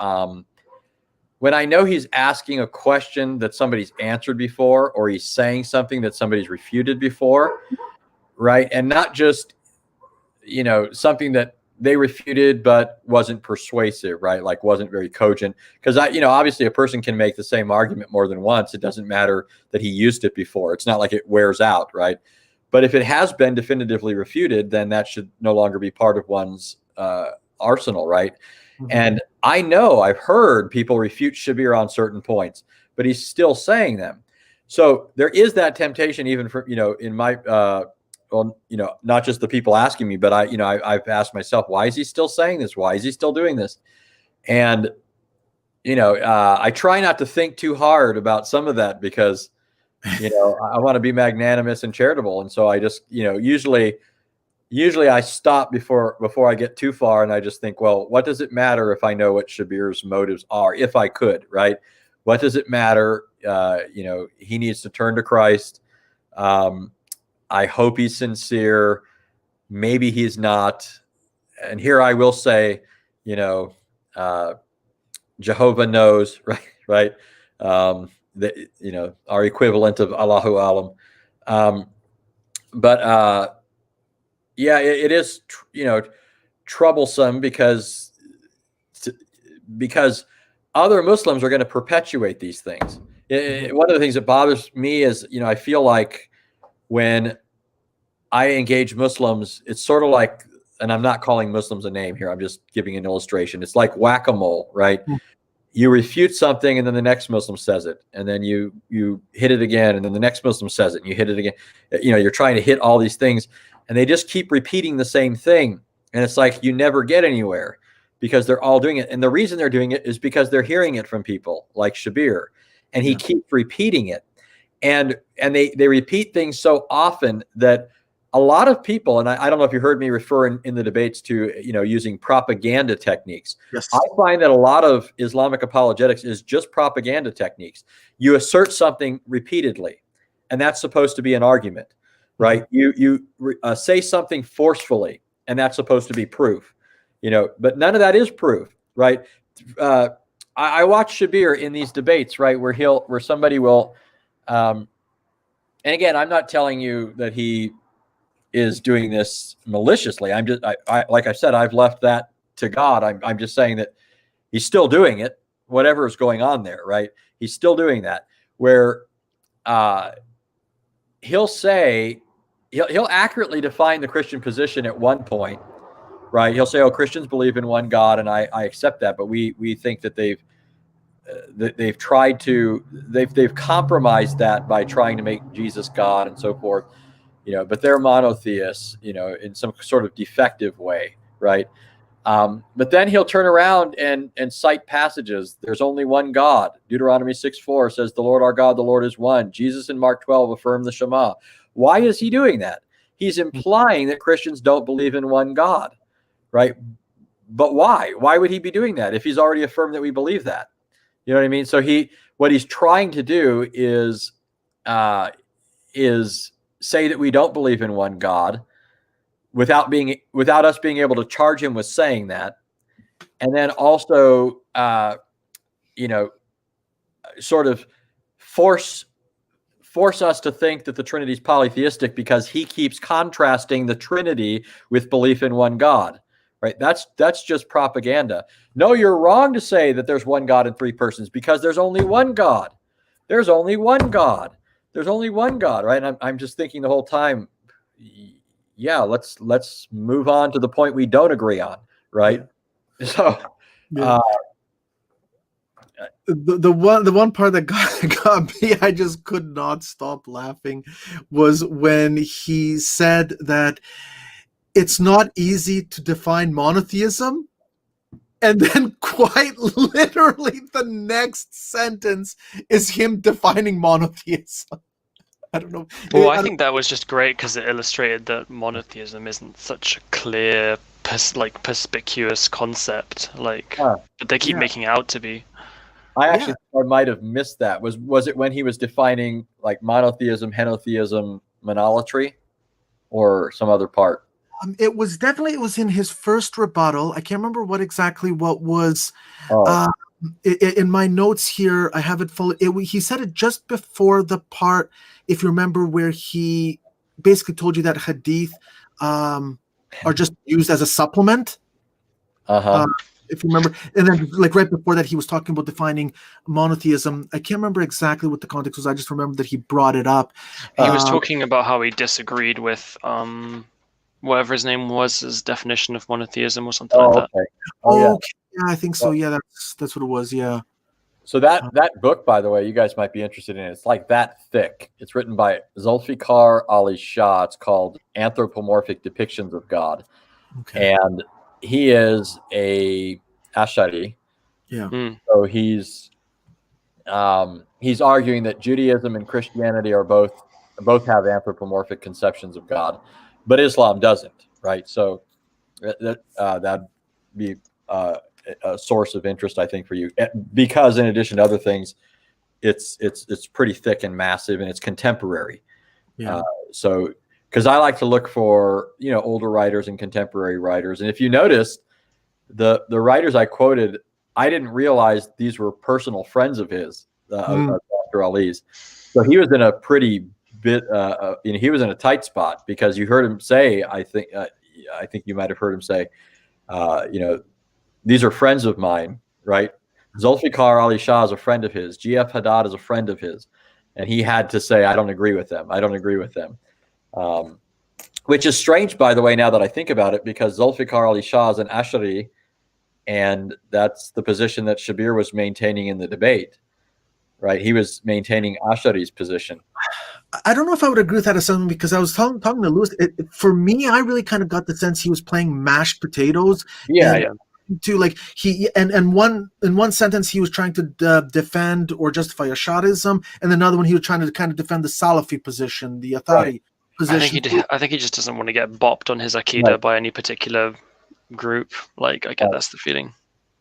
when I know he's asking a question that somebody's answered before, or he's saying something that somebody's refuted before, right? And not just, something that they refuted but wasn't persuasive, right? Like wasn't very cogent. Because obviously a person can make the same argument more than once. It doesn't matter that he used it before. It's not like it wears out, right? But if it has been definitively refuted, then that should no longer be part of one's arsenal, right? Mm-hmm. And I know I've heard people refute Shabir on certain points, but he's still saying them. So there is that temptation, even for, in my, not just the people asking me, but I've asked myself, why is he still saying this? Why is he still doing this? And, I try not to think too hard about some of that, because, I want to be magnanimous and charitable. And so I just, usually I stop before I get too far, and I just think, well, what does it matter if I know what Shabir's motives are? If I could, right? What does it matter? He needs to turn to Christ. I hope he's sincere. Maybe he's not. And here I will say, Jehovah knows, right? Right. Our equivalent of Allahu Alam. But yeah, it is, troublesome because other Muslims are going to perpetuate these things. One of the things that bothers me is, I feel like when I engage Muslims, it's sort of like, and I'm not calling Muslims a name here, I'm just giving an illustration. It's like whack-a-mole, right? You refute something and then the next Muslim says it, and then you hit it again, and then the next Muslim says it and you hit it again. You're trying to hit all these things and they just keep repeating the same thing, and it's like you never get anywhere because they're all doing it. And the reason they're doing it is because they're hearing it from people like Shabir, and he keeps repeating it, and they repeat things so often that a lot of people, and I don't know if you heard me refer in the debates to, using propaganda techniques. Yes. I find that a lot of Islamic apologetics is just propaganda techniques. You assert something repeatedly, and that's supposed to be an argument, right? You say something forcefully, and that's supposed to be proof, but none of that is proof, right? I watch Shabir in these debates, right, where somebody will, and again, I'm not telling you that he is doing this maliciously. I'm just, like I said, I've left that to God. I'm just saying that he's still doing it, whatever is going on there, right? He's still doing that, where he'll accurately define the Christian position at one point, right? He'll say, "Oh, Christians believe in one God," and I accept that, but we think that they've tried to they've compromised that by trying to make Jesus God and so forth. But they're monotheists, in some sort of defective way, right? But then he'll turn around and cite passages. There's only one God. Deuteronomy 6:4 says, "The Lord our God, the Lord is one." Jesus in Mark 12 affirmed the Shema. Why is he doing that? He's implying that Christians don't believe in one God, right? But why? Why would he be doing that if he's already affirmed that we believe that? You know what I mean? So what he's trying to do is say that we don't believe in one God without us being able to charge him with saying that, and then also sort of force us to think that the Trinity is polytheistic because he keeps contrasting the Trinity with belief in one God, right? That's just propaganda. No, you're wrong to say that there's one God in three persons because there's only one God. There's only one God. There's only one God, right? And I'm just thinking the whole time, yeah, let's move on to the point we don't agree on, right? So, the one part that got me, I just could not stop laughing, was when he said that it's not easy to define monotheism. And then quite literally the next sentence is him defining monotheism. I don't know. Well, I think that was just great because it illustrated that monotheism isn't such a clear, perspicuous concept, but they keep making it out to be. I actually I might have missed that. Was it when he was defining like monotheism, henotheism, monolatry, or some other part? It was in his first rebuttal. I can't remember what was. In my notes here, I have it full. He said it just before the part, if you remember, where he basically told you that hadith are just used as a supplement. If you remember, and then right before that, he was talking about defining monotheism. I can't remember exactly what the context was. I just remember that he brought it up. He was talking about how he disagreed with whatever his name was, his definition of monotheism or something like that. Okay. Yeah, I think so. Yeah, that's what it was. Yeah. So that book, by the way, you guys might be interested in it. It's like that thick. It's written by Zulfikar Ali Shah. It's called Anthropomorphic Depictions of God. Okay. And he is a Ash'ari. Yeah. So he's arguing that Judaism and Christianity are both have anthropomorphic conceptions of God, but Islam doesn't, right? So that'd be a source of interest, I think, for you, because in addition to other things, it's pretty thick and massive, and it's contemporary. Yeah. So because I like to look for older writers and contemporary writers, and if you noticed, the writers I quoted I didn't realize these were personal friends of his, of Dr. Ali's. So he was in a pretty bit, he was in a tight spot, because you heard him say, I think you might have heard him say, these are friends of mine, right? Zulfikar Ali Shah is a friend of his. GF Haddad is a friend of his. And he had to say, I don't agree with them. I don't agree with them. Which is strange, by the way, now that I think about it, because Zulfikar Ali Shah is an Ash'ari, and that's the position that Shabir was maintaining in the debate, right? He was maintaining Ash'ari's position. I don't know if I would agree with that assessment, because I was talking to Lewis. For me, I really kind of got the sense he was playing mashed potatoes. Yeah. To like in one sentence he was trying to defend or justify Ash'arism, and another one he was trying to kind of defend the Salafi position, the Athari position. I think he just doesn't want to get bopped on his Aqidah by any particular group. Like, I get that's the feeling.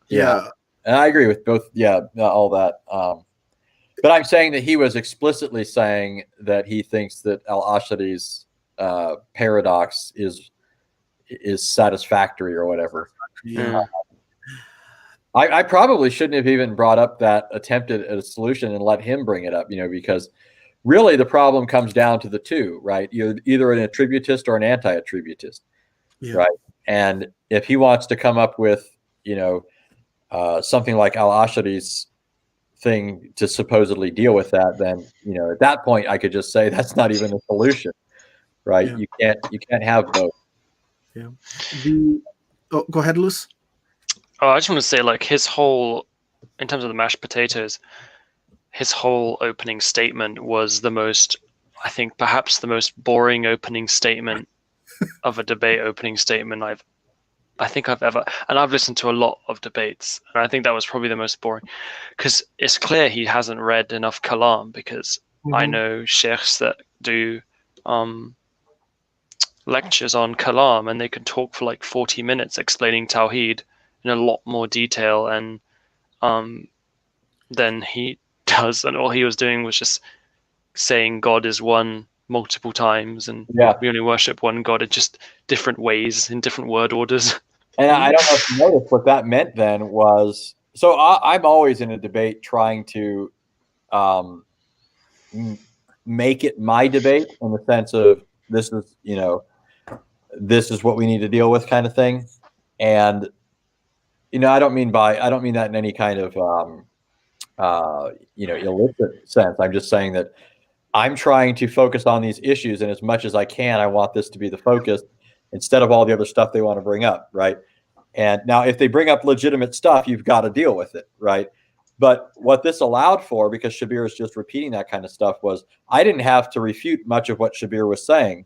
Yeah. And I agree with both. Yeah, all that. But I'm saying that he was explicitly saying that he thinks that al-Ash'ari's paradox is satisfactory or whatever. Yeah. I probably shouldn't have even brought up that attempt at a solution and let him bring it up, because really the problem comes down to the two, right? You're either an attributist or an anti-attributist, right? And if he wants to come up with, something like al-Ash'ari's thing to supposedly deal with that, then, at that point I could just say that's not even a solution, right? Yeah. You can't have both. Yeah. Go ahead, Luz. Oh, I just want to say, like, his whole, in terms of the mashed potatoes, his whole opening statement was I think perhaps the most boring opening statement of a debate opening statement I think I've ever, and I've listened to a lot of debates, and I think that was probably the most boring, because it's clear he hasn't read enough Kalam, because I know sheikhs that do lectures on Kalam, and they can talk for like 40 minutes explaining Tawheed in a lot more detail and than he does, and all he was doing was just saying God is one multiple times, and we only worship one God in just different ways, in different word orders. And I don't know if you noticed what that meant then was, so I'm always in a debate trying to make it my debate, in the sense of this is what we need to deal with, kind of thing. And I don't mean that in any kind of illicit sense. I'm just saying that I'm trying to focus on these issues, and as much as I can, I want this to be the focus instead of all the other stuff they want to bring up, right? And now, if they bring up legitimate stuff, you've got to deal with it, right? But what this allowed for, because Shabir is just repeating that kind of stuff, was I didn't have to refute much of what Shabir was saying,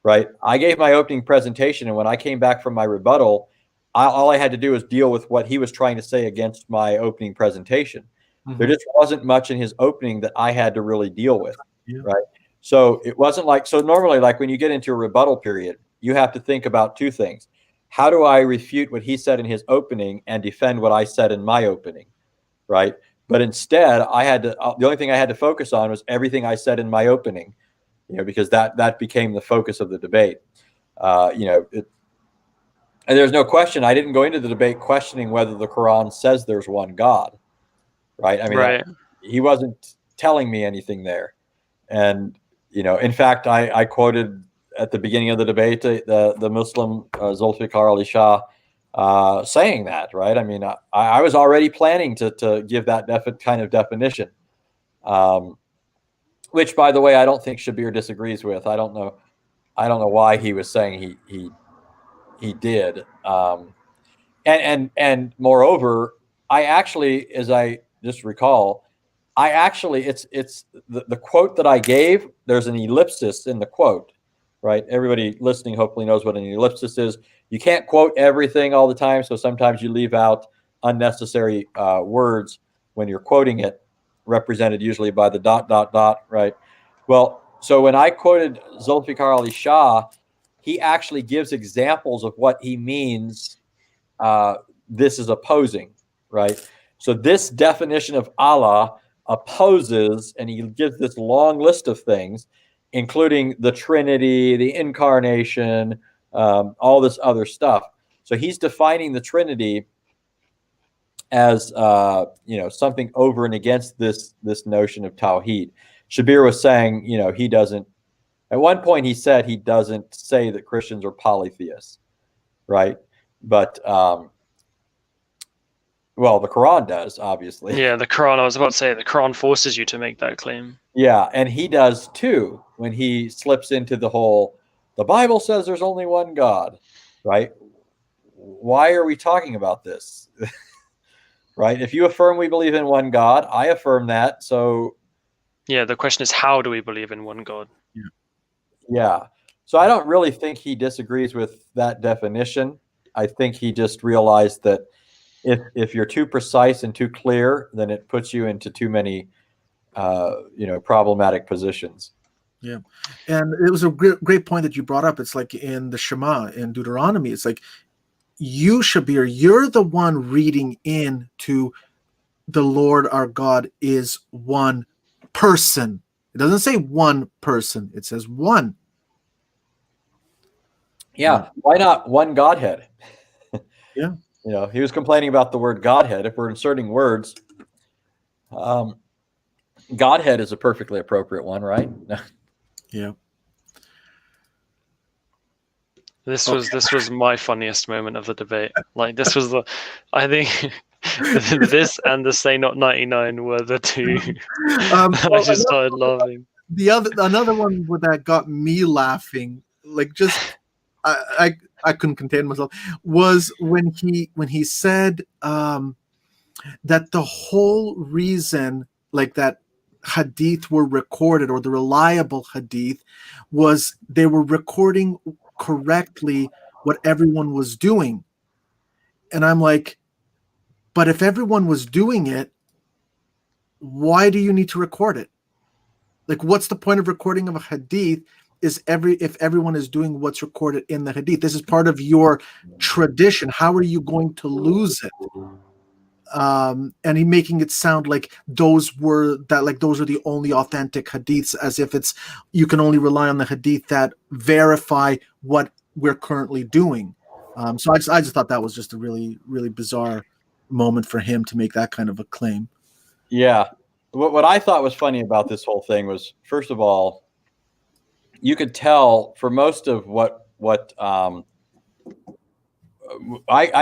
right? I gave my opening presentation, and when I came back from my rebuttal, all I had to do was deal with what he was trying to say against my opening presentation. There just wasn't much in his opening that I had to really deal with, right? So it wasn't like, so normally, like when you get into a rebuttal period, you have to think about two things. How do I refute what he said in his opening and defend what I said in my opening, right? But instead, the only thing I had to focus on was everything I said in my opening, because that became the focus of the debate. And there's no question, I didn't go into the debate questioning whether the Quran says there's one God, right? I mean, he wasn't telling me anything there. And, in fact, I quoted at the beginning of the debate the Muslim Zulfikar Ali Shah saying that, right? I mean, I was already planning to give that kind of definition, which, by the way, I don't think Shabir disagrees with. I don't know why he was saying he did. And moreover, I actually, as I just recall, it's the quote that I gave. There's an ellipsis in the quote, right? Everybody listening hopefully knows what an ellipsis is. You can't quote everything all the time, so sometimes you leave out unnecessary words when you're quoting it, represented usually by the ... right? Well, so when I quoted Zulfikar Ali Shah, he actually gives examples of what he means this is opposing, right? So this definition of Allah opposes, and he gives this long list of things, including the Trinity, the Incarnation, all this other stuff. So he's defining the Trinity as something over and against this notion of Tawheed. Shabir was saying, he doesn't. At one point, he said he doesn't say that Christians are polytheists, right? But well, the Quran does, obviously. Yeah, the Quran. I was about to say the Quran forces you to make that claim. Yeah, and he does too when he slips into the Bible says there's only one God, right? Why are we talking about this? Right? If you affirm we believe in one God, I affirm that. So yeah, the question is, how do we believe in one God? Yeah. So I don't really think he disagrees with that definition. I think he just realized that if you're too precise and too clear, then it puts you into too many problematic positions. Yeah. And it was a great point that you brought up. It's like in the Shema in Deuteronomy, it's like you, Shabir, you're the one reading into the Lord our God is one person. It doesn't say one person. It says one. Yeah. Why not one Godhead? Yeah. He was complaining about the word Godhead. If we're inserting words, Godhead is a perfectly appropriate one, right? Yeah. This was my funniest moment of the debate. Like this was I think this and the Say Not 99 were the two. I just started laughing. Another one that got me laughing, like just I couldn't contain myself, was when he said that the whole reason like that hadith were recorded, or the reliable hadith, was they were recording correctly what everyone was doing. And I'm like, but if everyone was doing it, why do you need to record it? Like, what's the point of recording of a hadith if everyone is doing what's recorded in the hadith? This is part of your tradition. How are you going to lose it? And he making it sound like those are the only authentic hadiths, as if you can only rely on the hadith that verify what we're currently doing. So I just thought that was just a really, really bizarre moment for him to make that kind of a claim. Yeah. What I thought was funny about this whole thing was, first of all, you could tell for most of what I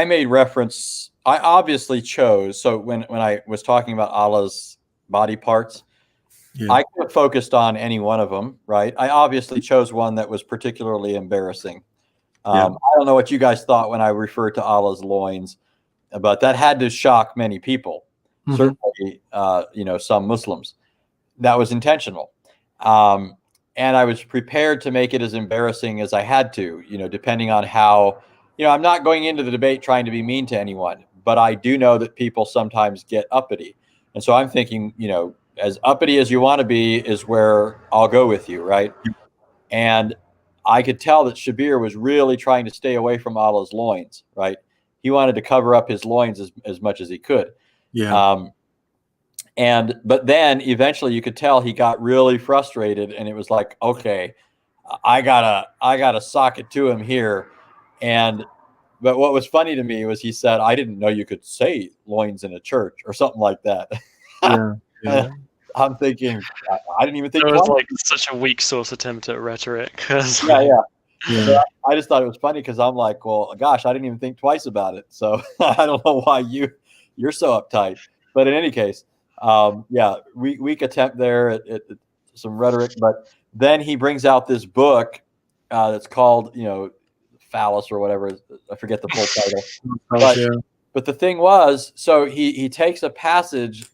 made reference. I obviously chose. So when I was talking about Allah's body parts, yeah, I could have focused on any one of them, right? I obviously chose one that was particularly embarrassing. I don't know what you guys thought when I referred to Allah's loins, but that had to shock many people. Mm-hmm. Certainly, some Muslims. That was intentional. And I was prepared to make it as embarrassing as I had to, depending on how, I'm not going into the debate trying to be mean to anyone, but I do know that people sometimes get uppity. And so I'm thinking, as uppity as you want to be is where I'll go with you, right? And I could tell that Shabir was really trying to stay away from Allah's loins, right? He wanted to cover up his loins as much as he could. Yeah. But then eventually you could tell he got really frustrated, and it was like, okay, I gotta sock it to him here. But what was funny to me was he said, I didn't know you could say loins in a church or something like that. Yeah. I'm thinking, I didn't even think it was like such a weak source attempt at rhetoric. Yeah. So I just thought it was funny because I'm like, well, gosh, I didn't even think twice about it. So I don't know why you're so uptight. But in any case, weak attempt there at some rhetoric. But then he brings out this book that's called, Phallus or whatever. I forget the full title. But the thing was, so he takes a passage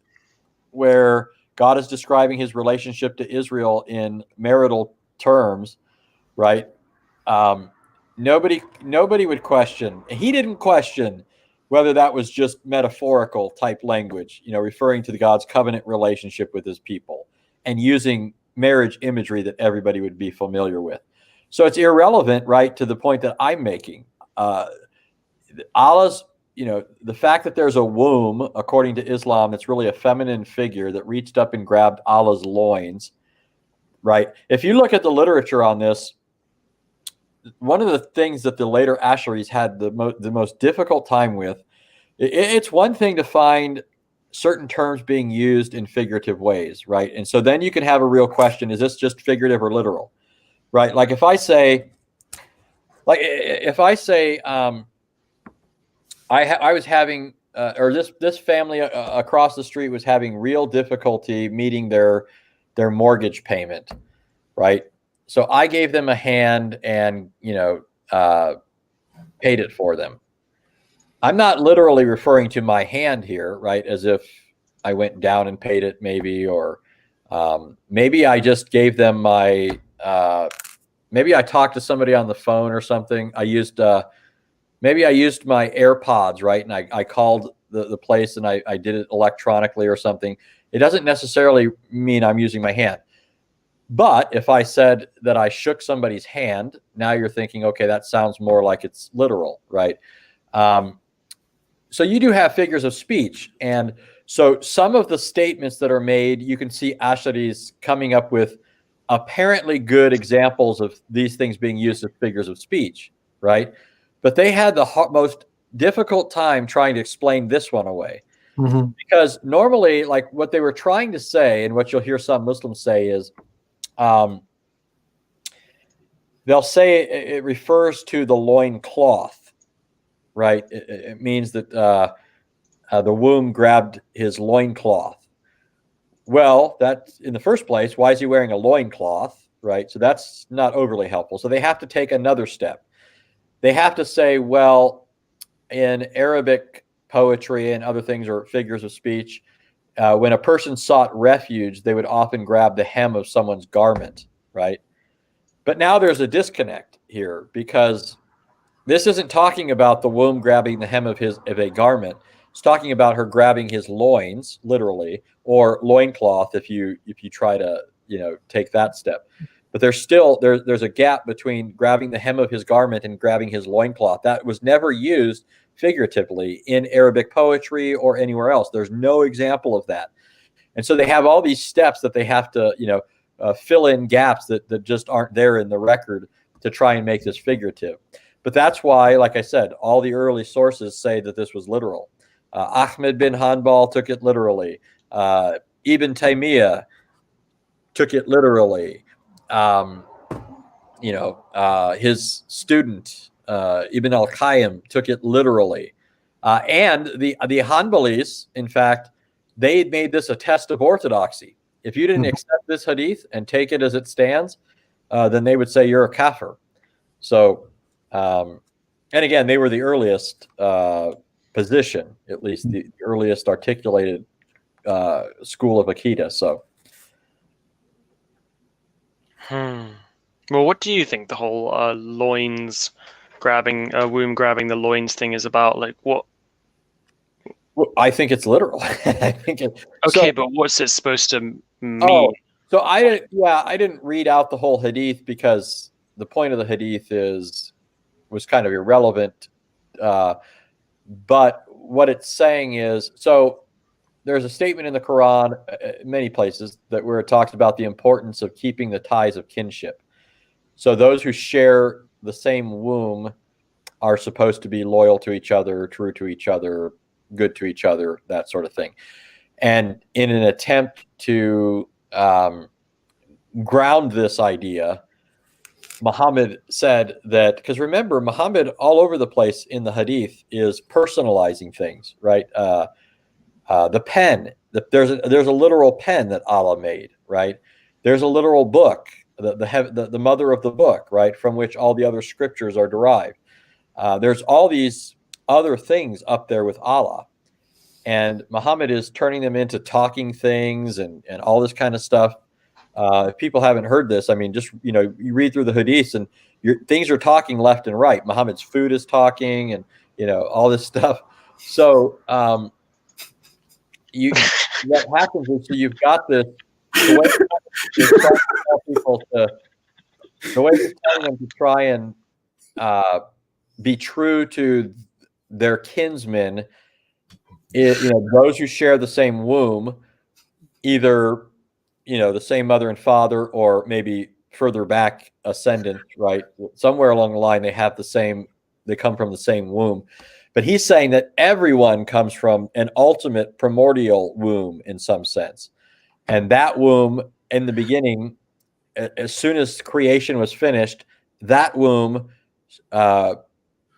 where God is describing his relationship to Israel in marital terms, right? Nobody would question. He didn't question whether that was just metaphorical type language, referring to the God's covenant relationship with his people and using marriage imagery that everybody would be familiar with. So it's irrelevant, right, to the point that I'm making. Allah's, the fact that there's a womb, according to Islam, it's really a feminine figure that reached up and grabbed Allah's loins, right? If you look at the literature on this, one of the things that the later Asharis had the most difficult time with It's one thing to find certain terms being used in figurative ways, right? And so then you can have a real question: is this just figurative or literal, right? Like if I say, I was having, or this family across the street was having real difficulty meeting their mortgage payment, right? So I gave them a hand and paid it for them. I'm not literally referring to my hand here, right? As if I went down and paid it, maybe, or maybe I just gave them my. Maybe I talked to somebody on the phone or something. Maybe I used my AirPods, right? And I called the place and I did it electronically or something. It doesn't necessarily mean I'm using my hand. But if I said that I shook somebody's hand, now you're thinking, okay, that sounds more like it's literal, right? So you do have figures of speech. And so some of the statements that are made, you can see Ash'ari's coming up with apparently good examples of these things being used as figures of speech, right? But they had the most difficult time trying to explain this one away. Mm-hmm. Because normally, like what they were trying to say, and what you'll hear some Muslims say is, they'll say it refers to the loin cloth, right? It means that the womb grabbed his loin cloth. Well, that's in the first place. Why is he wearing a loin cloth, right? So that's not overly helpful. So they have to take another step. They have to say, well, in Arabic poetry and other things or figures of speech, when a person sought refuge, they would often grab the hem of someone's garment, right? But now there's a disconnect here, because this isn't talking about the womb grabbing the hem of a garment. It's talking about her grabbing his loins, literally, or loincloth if you try to take that step. But there's a gap between grabbing the hem of his garment and grabbing his loincloth. That was never used figuratively in Arabic poetry or anywhere else. There's no example of that. And so they have all these steps that they have to fill in gaps that just aren't there in the record to try and make this figurative. But that's why, like I said, all the early sources say that this was literal. Ahmed bin Hanbal took it literally. Ibn Taymiyyah took it literally. His student Ibn al-Qayyim took it literally. And the Hanbalis, in fact, they made this a test of orthodoxy. If you didn't accept this hadith and take it as it stands, then they would say you're a kafir. So, and again, they were the earliest position, at least the earliest articulated school of Aqidah. So, Well, what do you think the whole loins grabbing, womb grabbing the loins thing is about? Like, what? Well, I think it's literal. I think it. Okay, but what's it supposed to mean? Oh, so I didn't read out the whole hadith because the point of the hadith was kind of irrelevant. But what it's saying is, so there's a statement in the Quran, many places, where it talks about the importance of keeping the ties of kinship. So those who share the same womb are supposed to be loyal to each other, true to each other, good to each other, that sort of thing. And in an attempt to ground this idea, Muhammad said that, because remember, Muhammad all over the place in the hadith is personalizing things, right? The pen, there's a literal pen that Allah made, right? There's a literal book, the mother of the book, right, from which all the other scriptures are derived. There's all these other things up there with Allah, and Muhammad is turning them into talking things and all this kind of stuff. If people haven't heard this, I mean, just you read through the hadiths and things are talking left and right. Muhammad's food is talking, and all this stuff. So what happens is, so you've got this. The way you're trying to tell people the way you're telling them to try and be true to their kinsmen, those who share the same womb, either the same mother and father, or maybe further back ascendant, right? Somewhere along the line, they come from the same womb. But he's saying that everyone comes from an ultimate primordial womb in some sense. And that womb in the beginning, as soon as creation was finished, that womb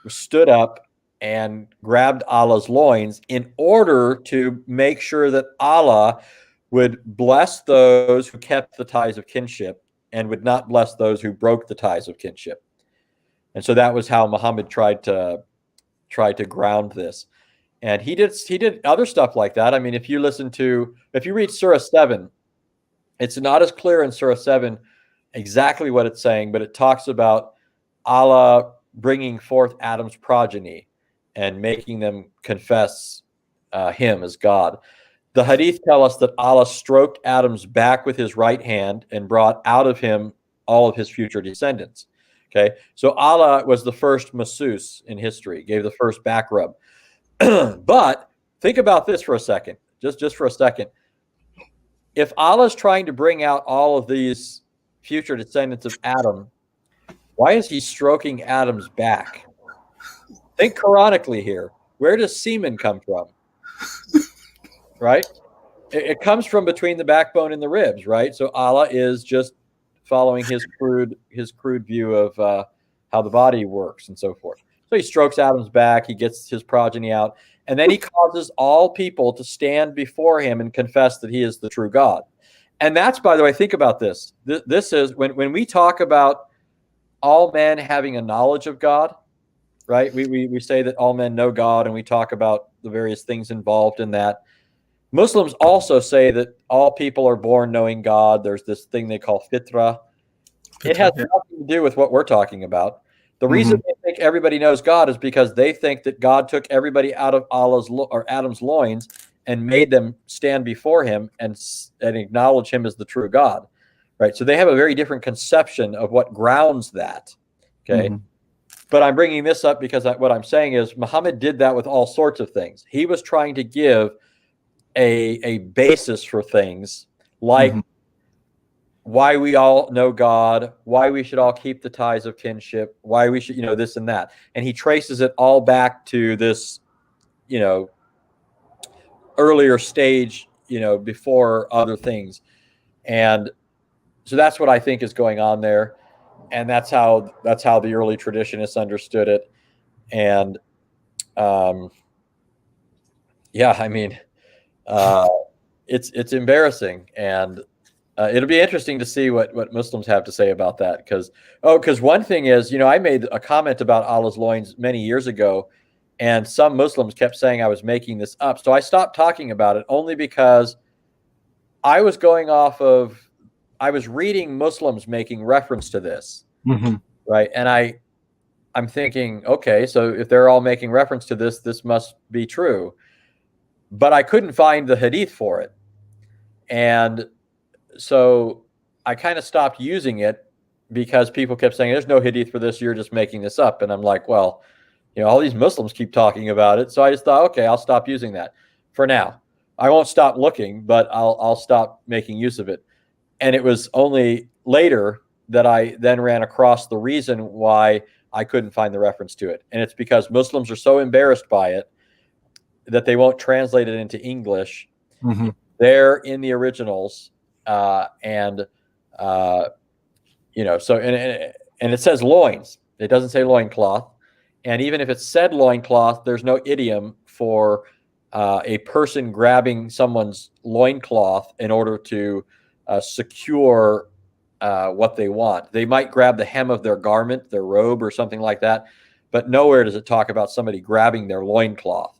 stood up and grabbed Allah's loins in order to make sure that Allah would bless those who kept the ties of kinship and would not bless those who broke the ties of kinship. And so that was how Muhammad tried to ground this. And he did other stuff like that. I mean, if you read Surah 7, it's not as clear in Surah 7 exactly what it's saying, but it talks about Allah bringing forth Adam's progeny and making them confess him as God. The hadith tell us that Allah stroked Adam's back with his right hand and brought out of him all of his future descendants. Okay, so Allah was the first masseuse in history, gave the first back rub. But think about this for a second, just for a second. If Allah is trying to bring out all of these future descendants of Adam, why is he stroking Adam's back? Think Quranically here. Where does semen come from? Right? It comes from between the backbone and the ribs, right? So Allah is just following his crude view of how the body works and so forth. So he strokes Adam's back, he gets his progeny out, and then he causes all people to stand before him and confess that he is the true God. And that's, by the way, think about this. This is when we talk about all men having a knowledge of God, right? We say that all men know God, and we talk about the various things involved in that. Muslims also say that all people are born knowing God. There's this thing they call fitrah. It has nothing to do with what we're talking about. The reason they think everybody knows God is because they think that God took everybody out of Adam's loins and made them stand before him and acknowledge him as the true God, right? So they have a very different conception of what grounds that, okay? But I'm bringing this up because what I'm saying is Muhammad did that with all sorts of things. He was trying to give a basis for things like why we all know God, why we should all keep the ties of kinship, why we should, this and that. And he traces it all back to this, earlier stage, before other things. And so that's what I think is going on there. And that's how the early traditionists understood it. And it's embarrassing, and it'll be interesting to see what Muslims have to say about that. Because one thing is, I made a comment about Allah's loins many years ago, and some Muslims kept saying I was making this up. So I stopped talking about it only because I was reading Muslims making reference to this, right? And I'm thinking, okay, so if they're all making reference to this, this must be true. But I couldn't find the hadith for it. And so I kind of stopped using it because people kept saying, there's no hadith for this, you're just making this up. And I'm like, well, all these Muslims keep talking about it. So I just thought, okay, I'll stop using that for now. I won't stop looking, but I'll stop making use of it. And it was only later that I then ran across the reason why I couldn't find the reference to it. And it's because Muslims are so embarrassed by it that they won't translate it into English. They're in the originals, so and it says loins. It doesn't say loincloth. And even if it said loincloth, there's no idiom for a person grabbing someone's loincloth in order to secure what they want. They might grab the hem of their garment, their robe, or something like that, but nowhere does it talk about somebody grabbing their loincloth.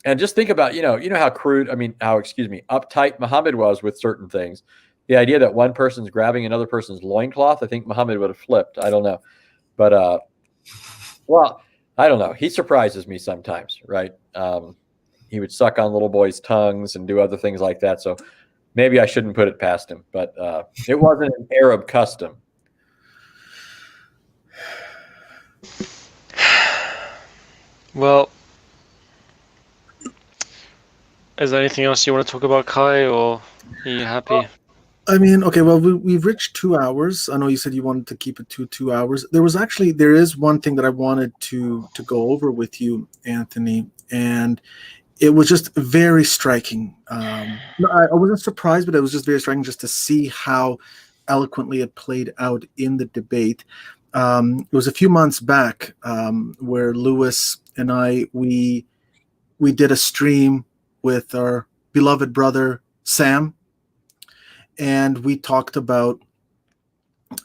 And just think about, how uptight Muhammad was with certain things. The idea that one person's grabbing another person's loincloth, I think Muhammad would have flipped. I don't know. But, well, I don't know. He surprises me sometimes, right? He would suck on little boys' tongues and do other things like that. So maybe I shouldn't put it past him, but it wasn't an Arab custom. Well, is there anything else you want to talk about, Kai, or are you happy? I mean, okay, well, we've reached 2 hours. I know you said you wanted to keep it to 2 hours. There is one thing that I wanted to go over with you, Anthony, and it was just very striking. No, I wasn't surprised, but it was just very striking just to see how eloquently it played out in the debate. It was a few months back where Lewis and we did a stream with our beloved brother Sam, and we talked about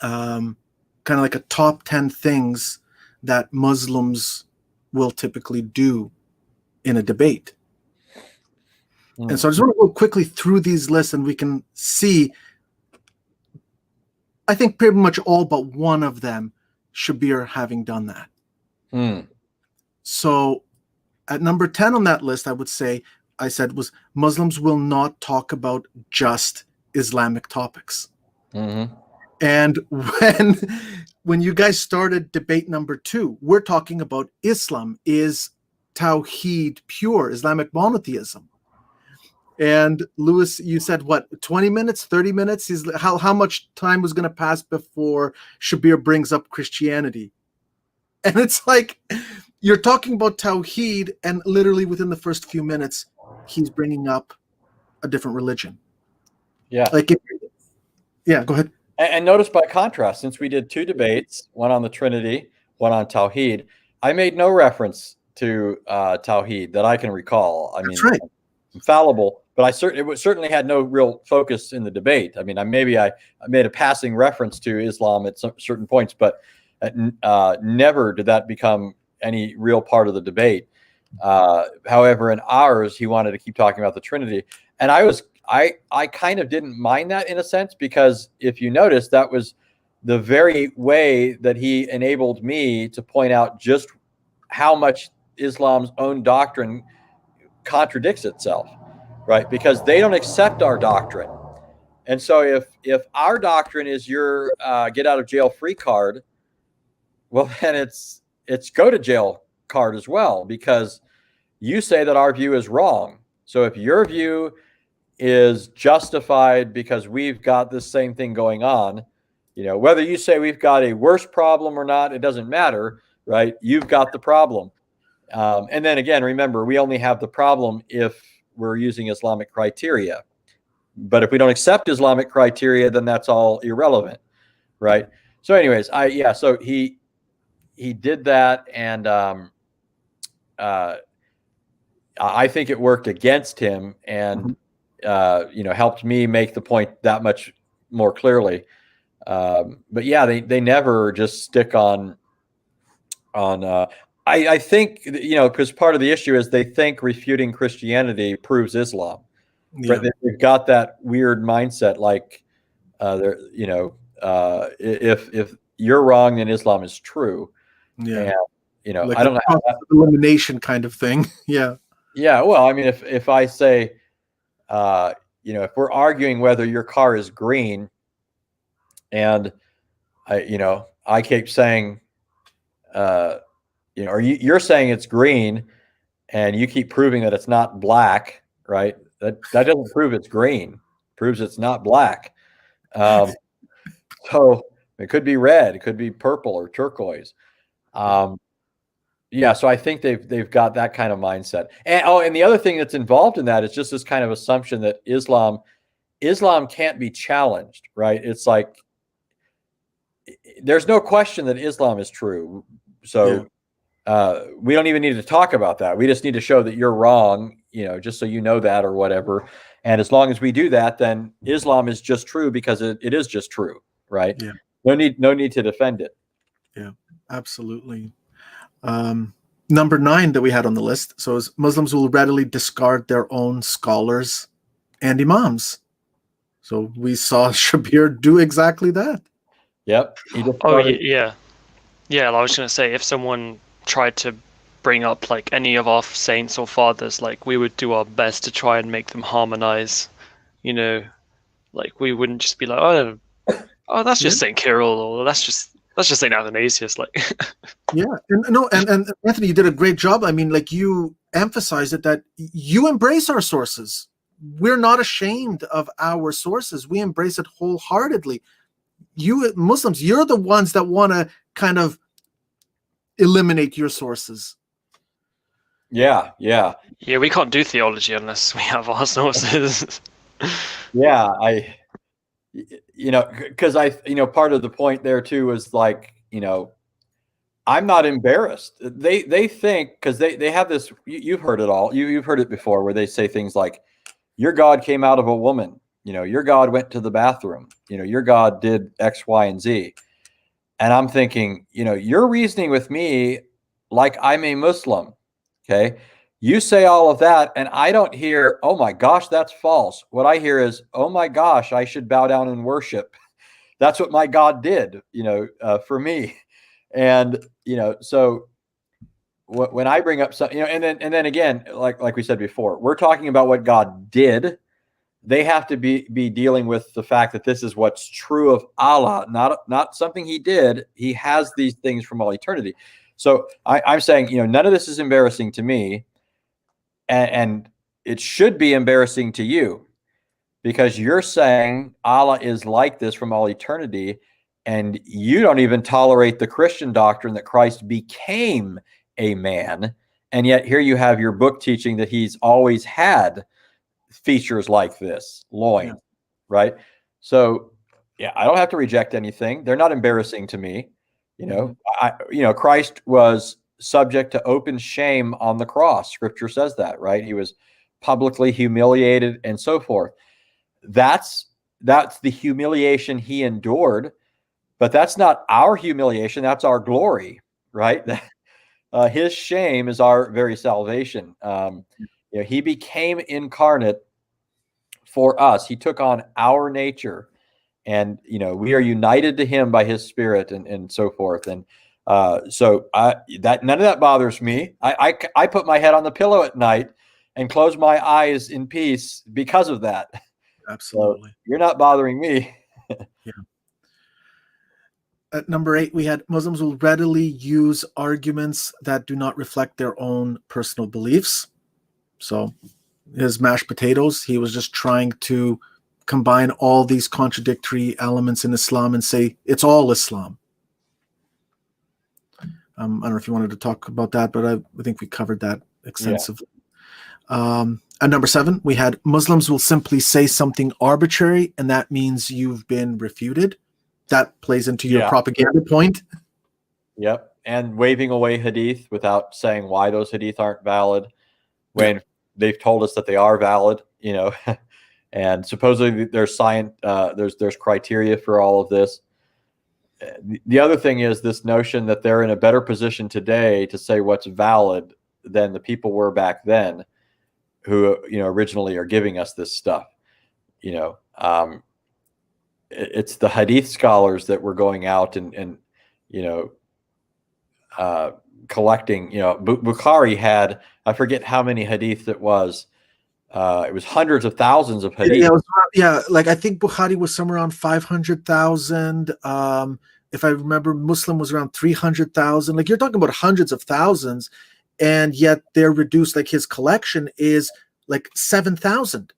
kind of like a top 10 things that Muslims will typically do in a debate. And so I just want to go quickly through these lists, and we can see, I think pretty much all but one of them, Shabir having done that. So at number 10 on that list, I said was Muslims will not talk about just Islamic topics. Mm-hmm. And when you guys started debate number 2, we're talking about Islam. Is Tawheed pure, Islamic monotheism? And Lewis, you said what, 20 minutes, 30 minutes? How much time was going to pass before Shabir brings up Christianity? And it's like, you're talking about Tawheed, and literally within the first few minutes, he's bringing up a different religion. Yeah. Yeah, go ahead. And notice by contrast, since we did 2 debates, one on the Trinity, one on Tawheed, I made no reference to Tawheed that I can recall. That's right. I'm fallible, but it certainly had no real focus in the debate. I mean, I made a passing reference to Islam at certain points, but never did that become any real part of the debate. However, in ours, he wanted to keep talking about the Trinity, and I kind of didn't mind that in a sense, because if you notice, that was the very way that he enabled me to point out just how much Islam's own doctrine contradicts itself, right? Because they don't accept our doctrine. And so if our doctrine is your get out of jail free card, well, then it's go to jail card as well, because you say that our view is wrong. So if your view is justified because we've got this same thing going on, whether you say we've got a worse problem or not, it doesn't matter, right? You've got the problem. And then again, remember, we only have the problem if we're using Islamic criteria. But if we don't accept Islamic criteria, then that's all irrelevant, right? So anyways, so he did that, and I think it worked against him, and helped me make the point that much more clearly. But yeah, they never just stick on. I think because part of the issue is they think refuting Christianity proves Islam. Yeah. Right? They've got that weird mindset, like if you're wrong, then Islam is true. Yeah. And, like I don't know how that, elimination kind of thing. Yeah. Yeah. Well, I mean, if I say, if we're arguing whether your car is green, and I keep saying, or you're saying it's green, and you keep proving that it's not black, right? That doesn't prove it's green. It proves it's not black. So it could be red, it could be purple or turquoise. Yeah, so I think they've got that kind of mindset. And the other thing that's involved in that is just this kind of assumption that Islam can't be challenged, right? It's like there's no question that Islam is true. So we don't even need to talk about that. We just need to show that you're wrong, just so you know that, or whatever. And as long as we do that, then Islam is just true because it is just true, right? Yeah. No need to defend it. Yeah, absolutely. Number 9 that we had on the list. So is Muslims will readily discard their own scholars and imams. So we saw Shabir do exactly that. Yep. Oh, yeah. Yeah, I was going to say, if someone tried to bring up like any of our saints or fathers, like we would do our best to try and make them harmonize, like we wouldn't just be like, oh, that's just Saint Kirill, or that's just Saint Athanasius, like. Yeah, and Anthony, you did a great job. I mean, like you emphasized it, that you embrace our sources. we're not ashamed of our sources. We embrace it wholeheartedly. You Muslims, you're the ones that want to kind of eliminate your sources. Yeah, yeah. Yeah, we can't do theology unless we have our sources. Yeah, because part of the point there too is like, I'm not embarrassed. They think, because they have this, you've heard it all. You've heard it before, where they say things like, your God came out of a woman, your God went to the bathroom, your God did X, Y, and Z. And I'm thinking, you're reasoning with me like I'm a Muslim. Okay. You say all of that, and I don't hear, oh my gosh, that's false. What I hear is, oh my gosh, I should bow down and worship. That's what my God did, for me. And, so when I bring up something, and then again, like we said before, we're talking about what God did. They have to be dealing with the fact that this is what's true of Allah, not something he did. He has these things from all eternity. So I'm saying, none of this is embarrassing to me. And it should be embarrassing to you, because you're saying Allah is like this from all eternity, and you don't even tolerate the Christian doctrine that Christ became a man. And yet here you have your book teaching that he's always had features like this, loin, yeah. Right? So, yeah, I don't have to reject anything. They're not embarrassing to me. Christ was subject to open shame on the cross. Scripture says that, right? He was publicly humiliated and so forth. That's the humiliation he endured, but that's not our humiliation. That's our glory, right? His shame is our very salvation. He became incarnate for us. He took on our nature, and we are united to him by his spirit and so forth. And so that none of that bothers me. I put my head on the pillow at night and close my eyes in peace because of that. Absolutely. So you're not bothering me. Yeah. At number 8, we had Muslims will readily use arguments that do not reflect their own personal beliefs. So his mashed potatoes, he was just trying to combine all these contradictory elements in Islam and say it's all Islam. I don't know if you wanted to talk about that, but I think we covered that extensively. Yeah. At number 7, we had Muslims will simply say something arbitrary, and that means you've been refuted. That plays into your propaganda point. Yep. And waving away hadith without saying why those hadith aren't valid when they've told us that they are valid, and supposedly there's science, there's criteria for all of this. The other thing is this notion that they're in a better position today to say what's valid than the people were back then, who originally are giving us this stuff. It's the hadith scholars that were going out and collecting. Bukhari had, I forget how many hadith it was. It was hundreds of thousands of hadith. Like I think Bukhari was somewhere around 500,000. If I remember, Muslim was around 300,000. Like you're talking about hundreds of thousands, and yet they're reduced. Like his collection is like 7,000.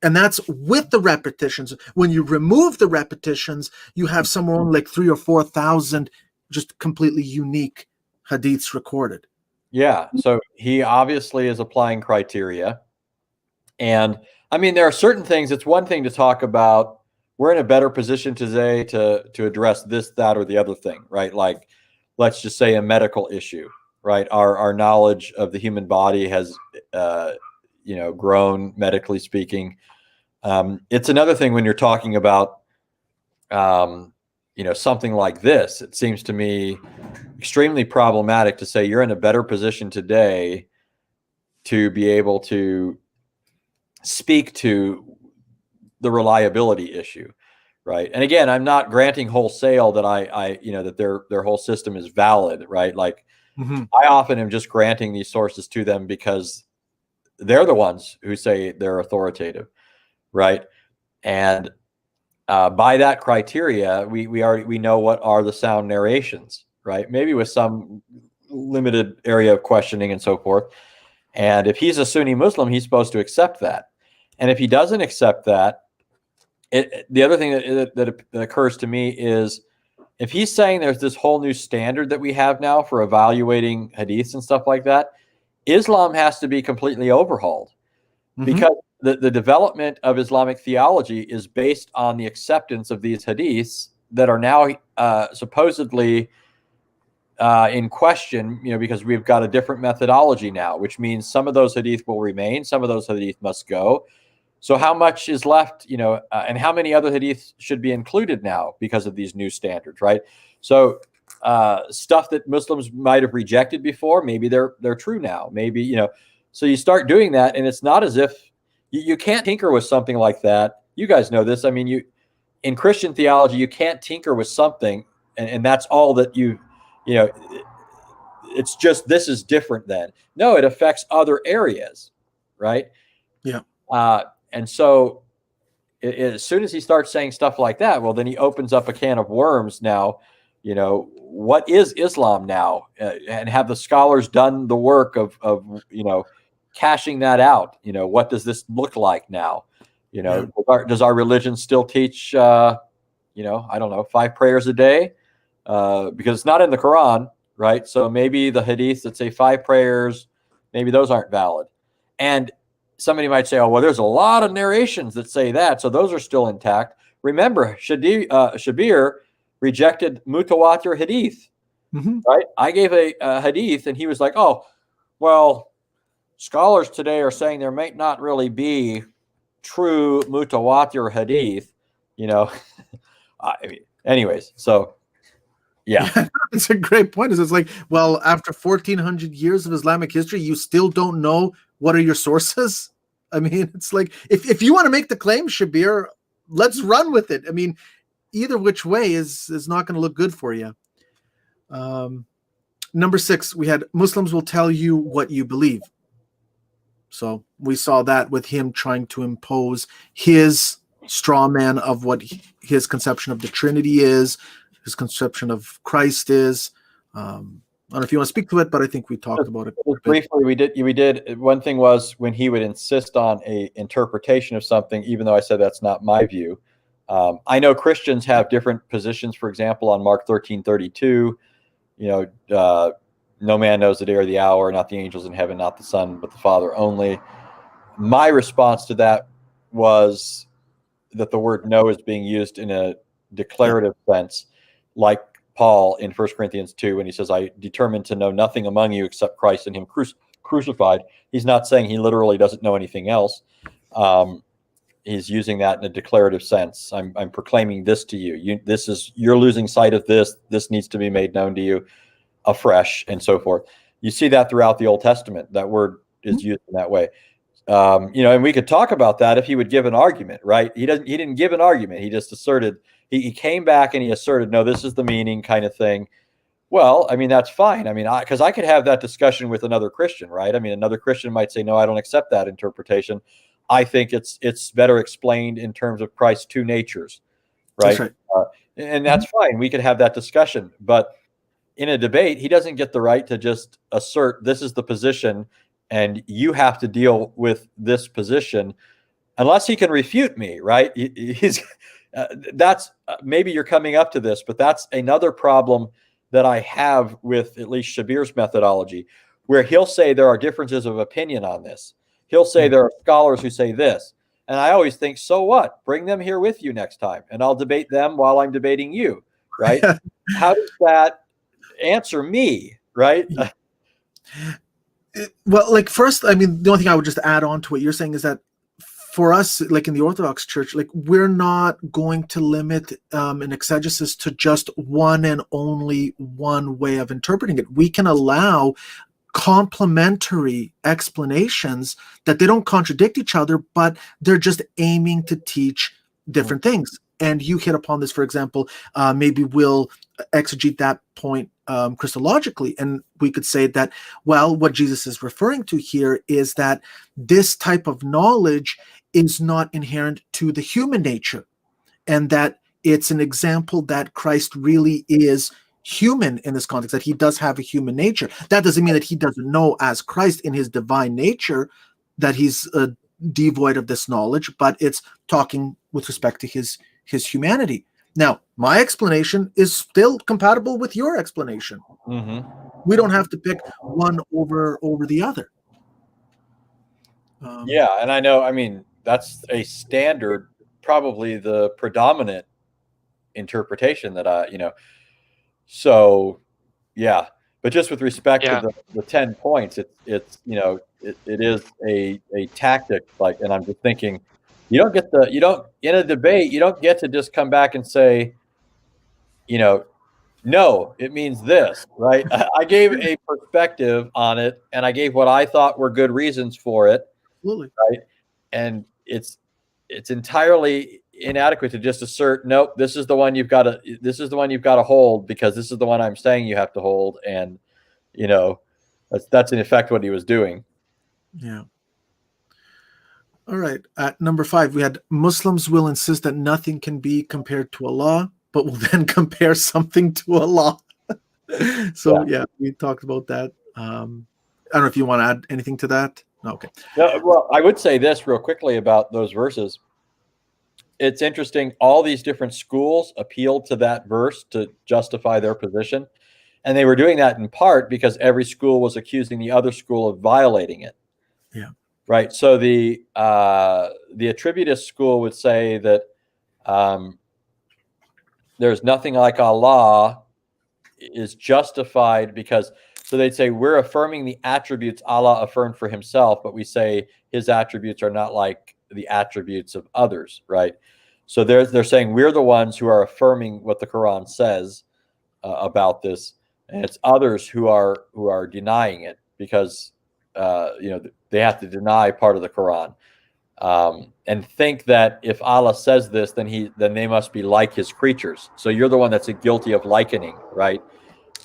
And that's with the repetitions. When you remove the repetitions, you have somewhere on like 3,000 or 4,000 just completely unique hadiths recorded. Yeah. So he obviously is applying criteria. And I mean, there are certain things. It's one thing to talk about, we're in a better position today to address this, that, or the other thing, right? Like, let's just say a medical issue, right? Our knowledge of the human body has, grown, medically speaking. It's another thing when you're talking about, something like this. It seems to me extremely problematic to say you're in a better position today to be able to speak to the reliability issue, right? And again, I'm not granting wholesale that that their whole system is valid, right? Like I often am just granting these sources to them because they're the ones who say they're authoritative, right? And by that criteria, we know what are the sound narrations, right? Maybe with some limited area of questioning and so forth. And if he's a Sunni Muslim, he's supposed to accept that. And if he doesn't accept that, the other thing that occurs to me is, if he's saying there's this whole new standard that we have now for evaluating hadiths and stuff like that, Islam has to be completely overhauled, because the development of Islamic theology is based on the acceptance of these hadiths that are now supposedly in question, because we've got a different methodology now, which means some of those hadith will remain, some of those hadith must go. So how much is left, and how many other hadiths should be included now because of these new standards, right? So stuff that Muslims might have rejected before, maybe they're true now, maybe, so you start doing that, and it's not as if you can't tinker with something like that. You guys know this. I mean, in Christian theology, you can't tinker with something, and that's all that it's just, this is different then. No, it affects other areas, right? Yeah. And so as soon as he starts saying stuff like that, well, then he opens up a can of worms now. What is Islam now? And have the scholars done the work of cashing that out? What does this look like now? Does our religion still teach, I don't know, 5 prayers a day? Because it's not in the Quran, right? So maybe the hadiths that say 5 prayers, maybe those aren't valid. And somebody might say, oh, well, there's a lot of narrations that say that, so those are still intact. Remember, Shabir rejected mutawatir hadith, right? I gave a hadith, and he was like, oh, well, scholars today are saying there might not really be true mutawatir hadith, anyways, so yeah. It's a great point. It's like, well, after 1400 years of Islamic history, you still don't know what are your sources. I mean, it's like, if you want to make the claim, Shabir, let's run with it. I mean, either which way is not going to look good for you. Number 6, we had Muslims will tell you what you believe. So we saw that with him trying to impose his straw man of what his conception of the Trinity is, his conception of Christ is. I don't know if you want to speak to it, but I think we talked about it briefly. We did. One thing was when he would insist on a interpretation of something, even though I said that's not my view. I know Christians have different positions. For example, on Mark 13:32, no man knows the day or the hour, not the angels in heaven, not the Son, but the Father only. My response to that was that the word "know" is being used in a declarative sense, like Paul in 1 Corinthians 2, when he says, I determined to know nothing among you except Christ and him crucified. He's not saying he literally doesn't know anything else. He's using that in a declarative sense. I'm proclaiming this to you. You're losing sight of this. This needs to be made known to you afresh, and so forth. You see that throughout the Old Testament. That word is used in that way. And we could talk about that if he would give an argument, right? He didn't give an argument. He just asserted. He came back and he asserted, no, this is the meaning, kind of thing. Well, I mean, that's fine. I mean, because I could have that discussion with another Christian, right? I mean, another Christian might say, no, I don't accept that interpretation. I think it's better explained in terms of Christ's 2 natures, right? That's right. And that's fine. We could have that discussion. But in a debate, he doesn't get the right to just assert this is the position and you have to deal with this position unless he can refute me, right? That's maybe you're coming up to this, but that's another problem that I have with at least Shabir's methodology, where he'll say there are differences of opinion on this. He'll say there are scholars who say this. And I always think, so what? Bring them here with you next time, and I'll debate them while I'm debating you, right? How does that answer me, right? Well, like, first, I mean, the only thing I would just add on to what you're saying is that for us, like in the Orthodox Church, like we're not going to limit an exegesis to just one and only one way of interpreting it. We can allow complementary explanations that they don't contradict each other, but they're just aiming to teach different things. And you hit upon this, for example, maybe we'll exegete that point Christologically, and we could say that, well, what Jesus is referring to here is that this type of knowledge is not inherent to the human nature, and that it's an example that Christ really is human in this context, that he does have a human nature. That doesn't mean that he doesn't know as Christ in his divine nature that he's devoid of this knowledge, but it's talking with respect to his humanity. Now, my explanation is still compatible with your explanation. Mm-hmm. We don't have to pick one over the other. Yeah, and I know, I mean, that's a standard, probably the predominant interpretation that so yeah. But just with respect to Yeah. the 10 points, it's it is a tactic, like, and I'm just thinking, you don't in a debate, you don't get to just come back and say, no, it means this, right? I gave a perspective on it, and I gave what I thought were good reasons for it. Absolutely. Right. And it's entirely inadequate to just assert, nope, this is the one you've got to hold, because this is the one I'm saying you have to hold. And, that's in effect what he was doing. Yeah. All right. At number 5, we had Muslims will insist that nothing can be compared to Allah, but will then compare something to Allah. So yeah, we talked about that. I don't know if you want to add anything to that. No, okay. No, well, I would say this real quickly about those verses. It's interesting. All these different schools appealed to that verse to justify their position. And they were doing that in part because every school was accusing the other school of violating it. Yeah. Right. So the attributist school would say that there's nothing like Allah is justified because, so they'd say, we're affirming the attributes Allah affirmed for himself, but we say his attributes are not like the attributes of others, right? So they're saying we're the ones who are affirming what the Quran says about this, and it's others who are denying it because they have to deny part of the Quran, and think that if Allah says this, then they must be like his creatures. So you're the one that's guilty of likening, right?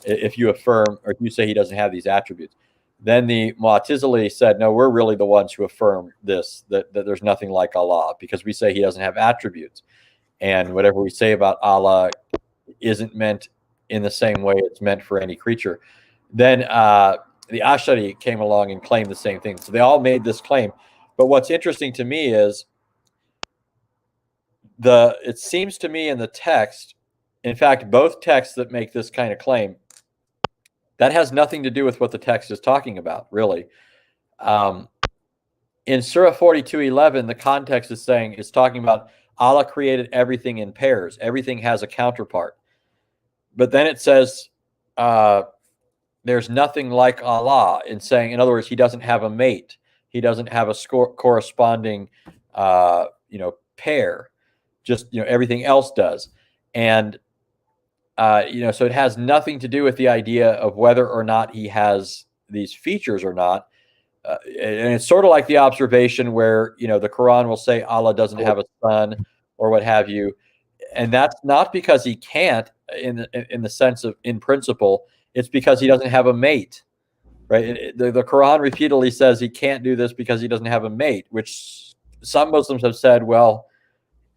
If you affirm, or if you say he doesn't have these attributes. Then the Mu'tazili said, no, we're really the ones who affirm this, that there's nothing like Allah, because we say he doesn't have attributes. And whatever we say about Allah isn't meant in the same way it's meant for any creature. Then the Ash'ari came along and claimed the same thing. So they all made this claim. But what's interesting to me is it seems to me in the text, in fact, both texts that make this kind of claim, that has nothing to do with what the text is talking about, really. In Surah 42:11, the context is talking about Allah created everything in pairs. Everything has a counterpart. But then it says there's nothing like Allah, in other words, he doesn't have a mate. He doesn't have a corresponding pair. Just everything else does. And so it has nothing to do with the idea of whether or not he has these features or not. And it's sort of like the observation where, the Quran will say Allah doesn't have a son or what have you. And that's not because he can't in the sense of in principle. It's because he doesn't have a mate, right? The Quran repeatedly says he can't do this because he doesn't have a mate, which some Muslims have said, well,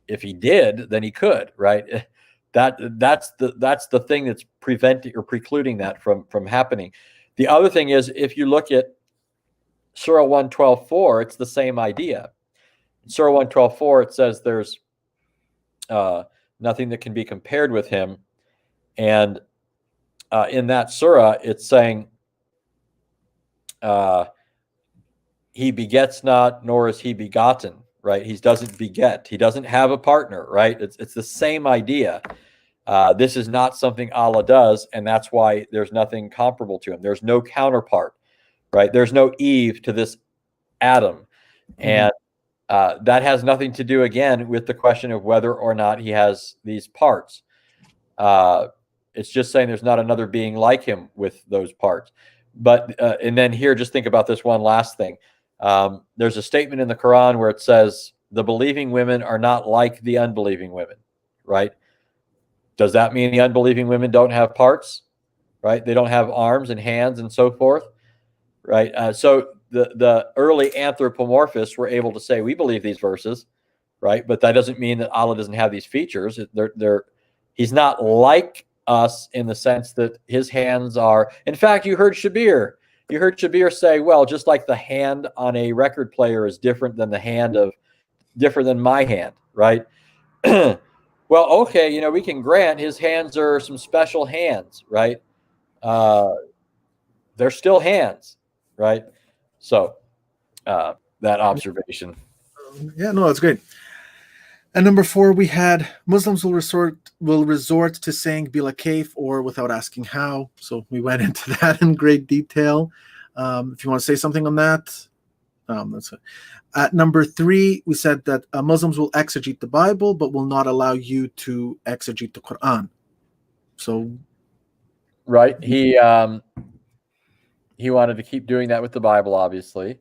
if he did, then he could, right? That's the thing that's preventing or precluding that from happening. The other thing is, if you look at Surah 112:4, it's the same idea. In Surah 112:4, it says there's nothing that can be compared with him, and in that surah, it's saying he begets not, nor is he begotten. Right? He doesn't beget. He doesn't have a partner. Right? It's the same idea. This is not something Allah does, and that's why there's nothing comparable to him. There's no counterpart. Right? There's no Eve to this Adam, and that has nothing to do again with the question of whether or not he has these parts. It's just saying there's not another being like him with those parts. But and then here, just think about this one last thing. There's a statement in the Quran where it says the believing women are not like the unbelieving women, right? Does that mean the unbelieving women don't have parts, right? They don't have arms and hands and so forth, right? So the early anthropomorphists were able to say, we believe these verses, right? But that doesn't mean that Allah doesn't have these features. He's not like us in the sense that his hands are. In fact, you heard Shabir. you heard Shabir say, well, just like the hand on a record player is different than my hand, right? Well, okay, we can grant his hands are some special hands, right? They're still hands, right? So that observation. Yeah, no, that's great. And number 4, we had Muslims will resort to saying bila kayf, or without asking how. So we went into that in great detail. If you want to say something on that, that's it. At number 3, we said that Muslims will exegete the Bible, but will not allow you to exegete the Quran. So, right, he wanted to keep doing that with the Bible, obviously,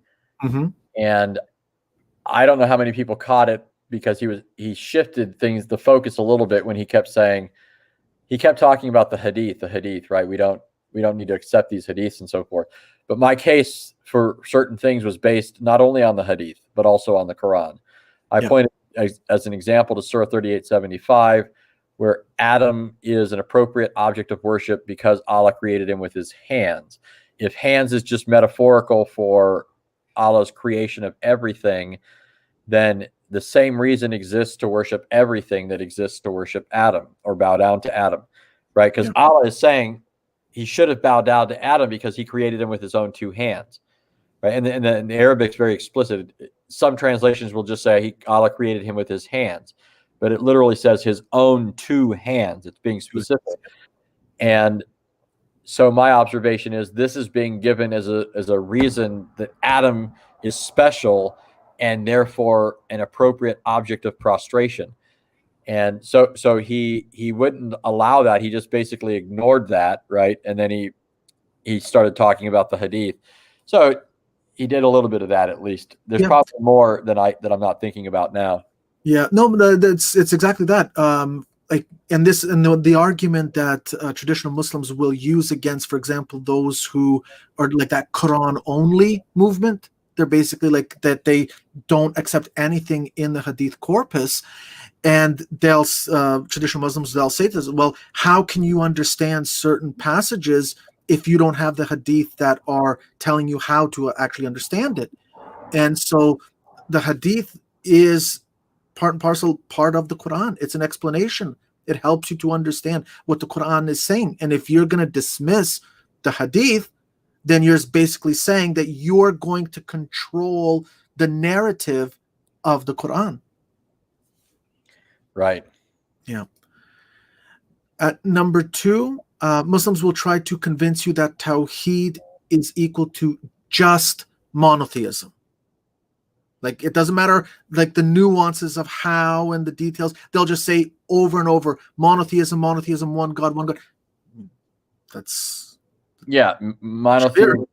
and I don't know how many people caught it, because he shifted the focus a little bit when he kept talking about the hadith, right? We don't need to accept these hadiths and so forth. But my case for certain things was based not only on the hadith, but also on the Quran. I pointed as an example to Surah 38:75, where Adam is an appropriate object of worship because Allah created him with his hands. If hands is just metaphorical for Allah's creation of everything, then the same reason exists to worship everything that exists to worship Adam or bow down to Adam, right? Because Allah is saying he should have bowed down to Adam because he created him with his own 2 hands, right? And the Arabic's very explicit. Some translations will just say Allah created him with his hands, but it literally says his own 2 hands. It's being specific. And so my observation is this is being given as a reason that Adam is special and therefore an appropriate object of prostration. And so he wouldn't allow that. He just basically ignored that, right? And then he started talking about the hadith. So he did a little bit of that, at least. There's probably more that I'm not thinking about now. Yeah, no, it's exactly that. And the argument that traditional Muslims will use against, for example, those who are like that Quran only movement. They're basically like that they don't accept anything in the hadith corpus, and traditional Muslims, they'll say this, well, how can you understand certain passages if you don't have the hadith that are telling you how to actually understand it? And so the hadith is part and parcel part of the Quran. It's an explanation. It helps you to understand what the Quran is saying. And if you're going to dismiss the hadith, then you're basically saying that you're going to control the narrative of the Quran. Right. Yeah. At number 2, Muslims will try to convince you that Tawheed is equal to just monotheism. Like, it doesn't matter, like, the nuances of how and the details. They'll just say over and over, monotheism, one God, one God. That's... Yeah, monotheism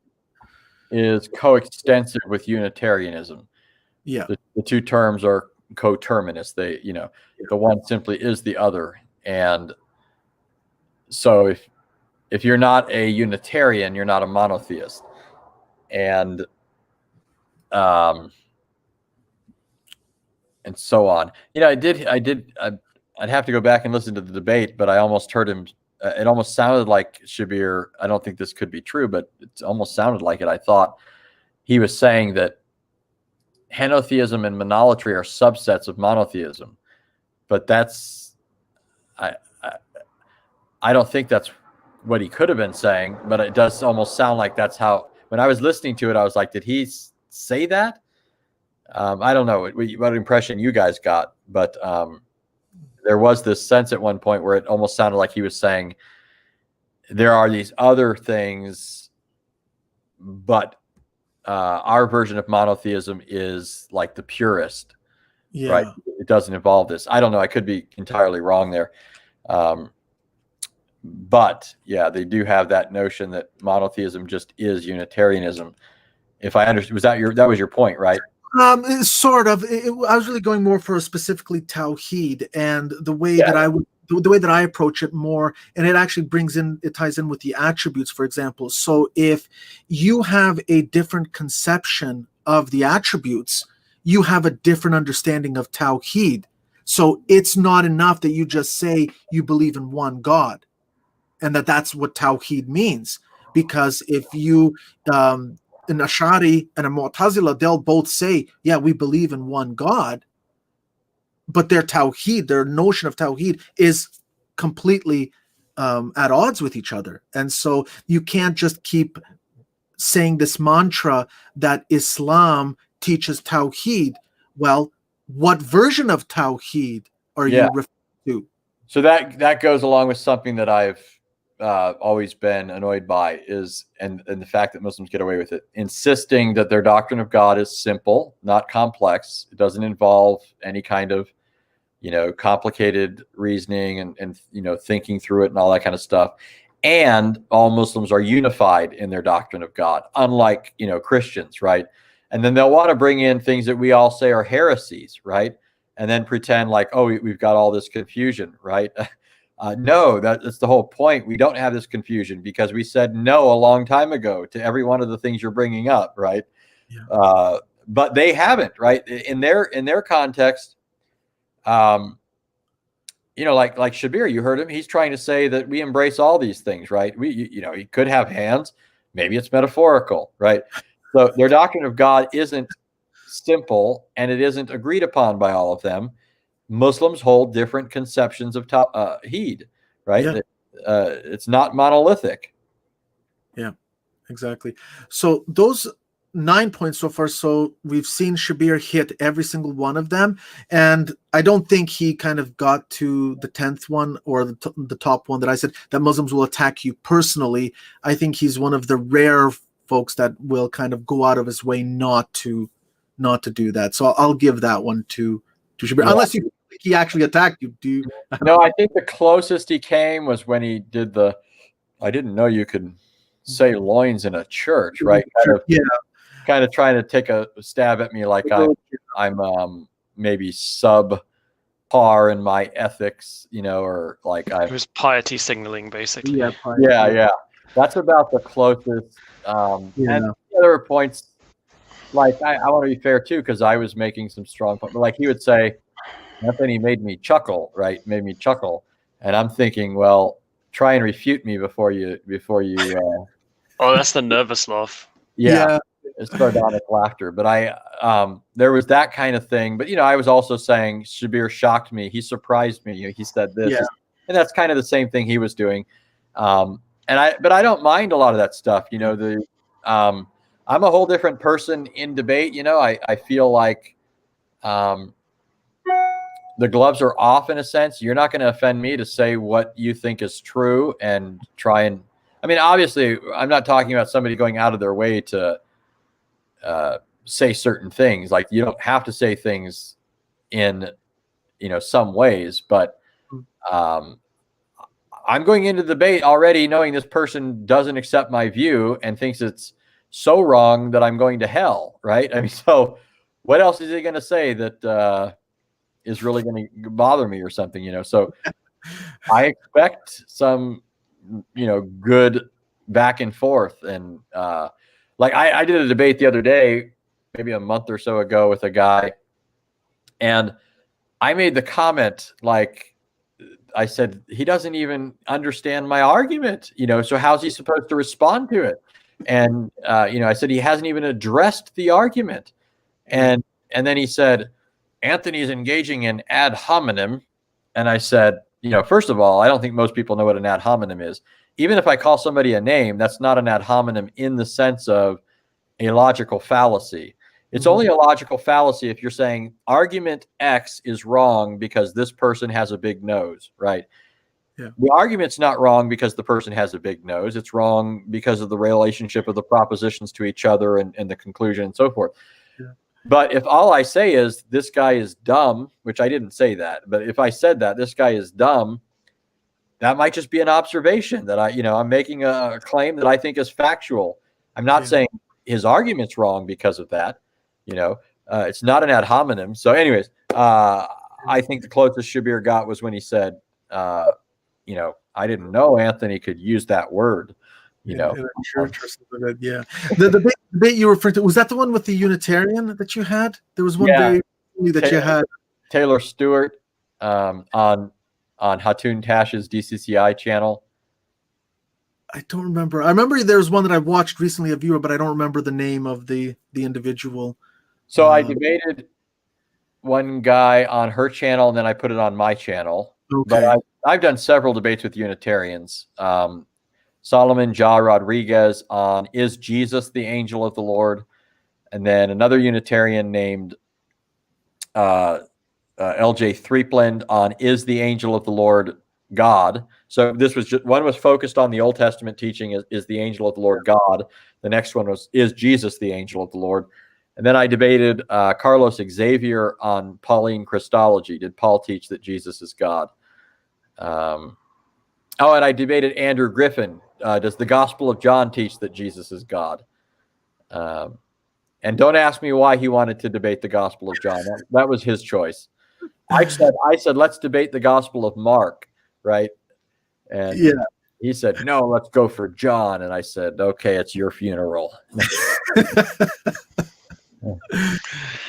is coextensive with Unitarianism. Yeah. The 2 terms are coterminous. The one simply is the other. And so if you're not a Unitarian, you're not a monotheist. And so on. I'd have to go back and listen to the debate, but I almost heard him. It almost sounded like Shabir. I don't think this could be true, but it almost sounded like it. I thought he was saying that henotheism and monolatry are subsets of monotheism, but I don't think that's what he could have been saying. But it does almost sound like that's how. When I was listening to it, I was like, did he say that? I don't know what impression you guys got, but there was this sense at one point where it almost sounded like he was saying there are these other things, but our version of monotheism is like the purest, right? It doesn't involve this. I don't know. I could be entirely wrong there. But yeah, they do have that notion that monotheism just is Unitarianism. If I understood, that was your point, right? Sort of. I was really going more for specifically Tawheed and the way that I approach it more, and it actually ties in with the attributes, for example. So if you have a different conception of the attributes, you have a different understanding of Tawheed. So it's not enough that you just say you believe in one God and that's what Tawheed means. because if you an Ash'ari and a Mu'tazila, they'll both say, yeah, we believe in one God, but their tawheed, their notion of tawheed is completely at odds with each other. And so you can't just keep saying this mantra that Islam teaches tawheed. Well, what version of tawheed are Yeah. you referring to? So that goes along with something that I've always been annoyed by is, and the fact that Muslims get away with it, insisting that their doctrine of God is simple, not complex. It doesn't involve any kind of, complicated reasoning and thinking through it and all that kind of stuff. And all Muslims are unified in their doctrine of God, unlike, Christians, right? And then they'll want to bring in things that we all say are heresies, right? And then pretend like, oh, we've got all this confusion, right? No, that's the whole point. We don't have this confusion because we said no a long time ago to every one of the things you're bringing up, right? Yeah. But they haven't, right? In their context, like Shabir, you heard him. He's trying to say that we embrace all these things, right? He could have hands. Maybe it's metaphorical, right? So their doctrine of God isn't simple, and it isn't agreed upon by all of them. Muslims hold different conceptions of tawheed, right? Yeah. It's not monolithic. Yeah, exactly. So those 9 points so far, so we've seen Shabir hit every single one of them, and I don't think he kind of got to the 10th one or the top one that I said, that Muslims will attack you personally. I think he's one of the rare folks that will kind of go out of his way not to do that. So I'll give that one to Shabir, Yeah. unless you think he actually attacked you. No, I think the closest he came was when he did I didn't know you could say loins in a church, right? Kind of trying to take a stab at me like I'm maybe subpar in my ethics, or like It was piety signaling, basically. Yeah. That's about the closest. And the other points, like I want to be fair too, because I was making some strong points. Like he would say, Anthony made me chuckle, right? Made me chuckle, and I'm thinking, well, try and refute me before you. Oh, that's the nervous laugh. Yeah. It's sardonic laughter, but there was that kind of thing. But I was also saying Shabir shocked me. He surprised me. He said this, and that's kind of the same thing he was doing. But I don't mind a lot of that stuff. I'm a whole different person in debate. I feel like the gloves are off in a sense. You're not going to offend me to say what you think is true and try and. I mean, obviously, I'm not talking about somebody going out of their way to say certain things. Like you don't have to say things in, some ways, but I'm going into the debate already knowing this person doesn't accept my view and thinks it's so wrong that I'm going to hell, right? I mean, so what else is he going to say that is really going to bother me or something, So I expect some, good back and forth. And like I did a debate the other day, maybe a month or so ago with a guy, and I made the comment, like I said, he doesn't even understand my argument, so how's he supposed to respond to it? And, I said, he hasn't even addressed the argument. And then he said, Anthony's engaging in ad hominem. And I said, first of all, I don't think most people know what an ad hominem is. Even if I call somebody a name, that's not an ad hominem in the sense of a logical fallacy. It's only a logical fallacy if you're saying argument X is wrong because this person has a big nose, right? Yeah. The argument's not wrong because the person has a big nose. It's wrong because of the relationship of the propositions to each other and the conclusion and so forth. Yeah. But if all I say is this guy is dumb, which I didn't say that, but if I said that this guy is dumb, that might just be an observation that I'm making a claim that I think is factual. I'm not saying his argument's wrong because of that. It's not an ad hominem. So anyways, I think the closest Shabir got was when he said, I didn't know Anthony could use that word, Yeah. The debate you referred to, was that the one with the Unitarian that you had? There was one very that you had. Taylor Stewart on Hatun Tash's DCCI channel. I don't remember. I remember there's one that I watched recently of you, but I don't remember the name of the individual. So I debated one guy on her channel, and then I put it on my channel. Okay. But I've done several debates with Unitarians. Solomon Ja Rodriguez on Is Jesus the Angel of the Lord? And then another Unitarian named LJ Threepland on Is the Angel of the Lord God? So this was just, one was focused on the Old Testament teaching, is the angel of the Lord God? The next one was, is Jesus the angel of the Lord? And then I debated Carlos Xavier on Pauline Christology. Did Paul teach that Jesus is God? And I debated Andrew Griffin. Does the Gospel of John teach that Jesus is God? And don't ask me why he wanted to debate the Gospel of John. That was his choice. I said, let's debate the Gospel of Mark, right? And yeah, he said, no, let's go for John. And I said, okay, it's your funeral.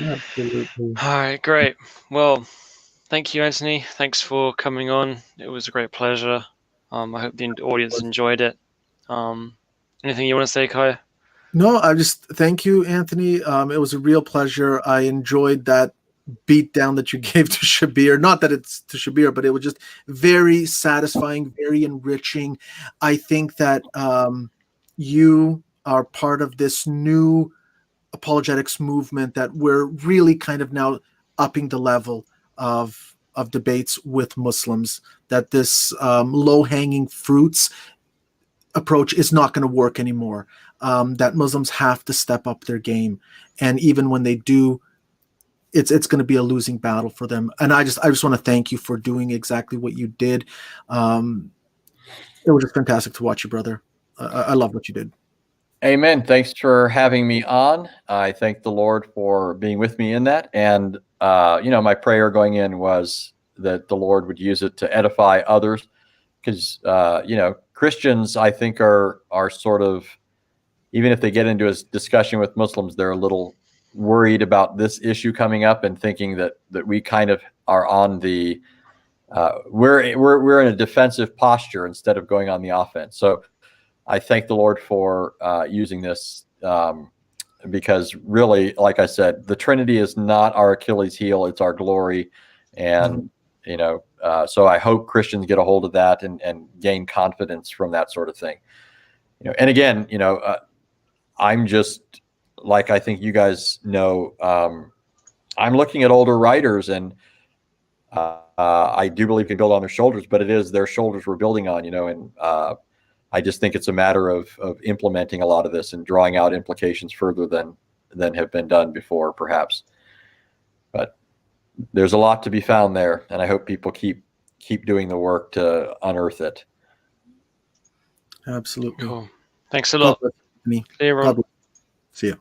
absolutely. All right, great. Well, thank you, Anthony. Thanks for coming on. It was a great pleasure. I hope the audience enjoyed it. Anything you want to say, Kai? No, I just thank you, Anthony. It was a real pleasure. I enjoyed that beat down that you gave to Shabir. Not that it's to Shabir, but it was just very satisfying, very enriching. I think that you are part of this new apologetics movement that we're really kind of now upping the level of debates with Muslims. That this low-hanging fruits approach is not going to work anymore. That Muslims have to step up their game, and even when they do, it's going to be a losing battle for them. And I just want to thank you for doing exactly what you did. It was just fantastic to watch you, brother. I love what you did. Amen. Thanks for having me on. I thank the Lord for being with me in that. And, my prayer going in was that the Lord would use it to edify others. Because, Christians, I think, are sort of, even if they get into a discussion with Muslims, they're a little worried about this issue coming up and thinking that we kind of are on the, we're in a defensive posture instead of going on the offense. So I thank the Lord for using this because really, like I said, the Trinity is not our Achilles heel; it's our glory. And so I hope Christians get a hold of that and gain confidence from that sort of thing. And again, I'm just, like I think you guys know, I'm looking at older writers, and I do believe we can build on their shoulders, but it is their shoulders we're building on, and I just think it's a matter of implementing a lot of this and drawing out implications further than have been done before, perhaps. But there's a lot to be found there, and I hope people keep doing the work to unearth it. Absolutely. Cool. Thanks a lot. God bless me. See you, everyone. See you.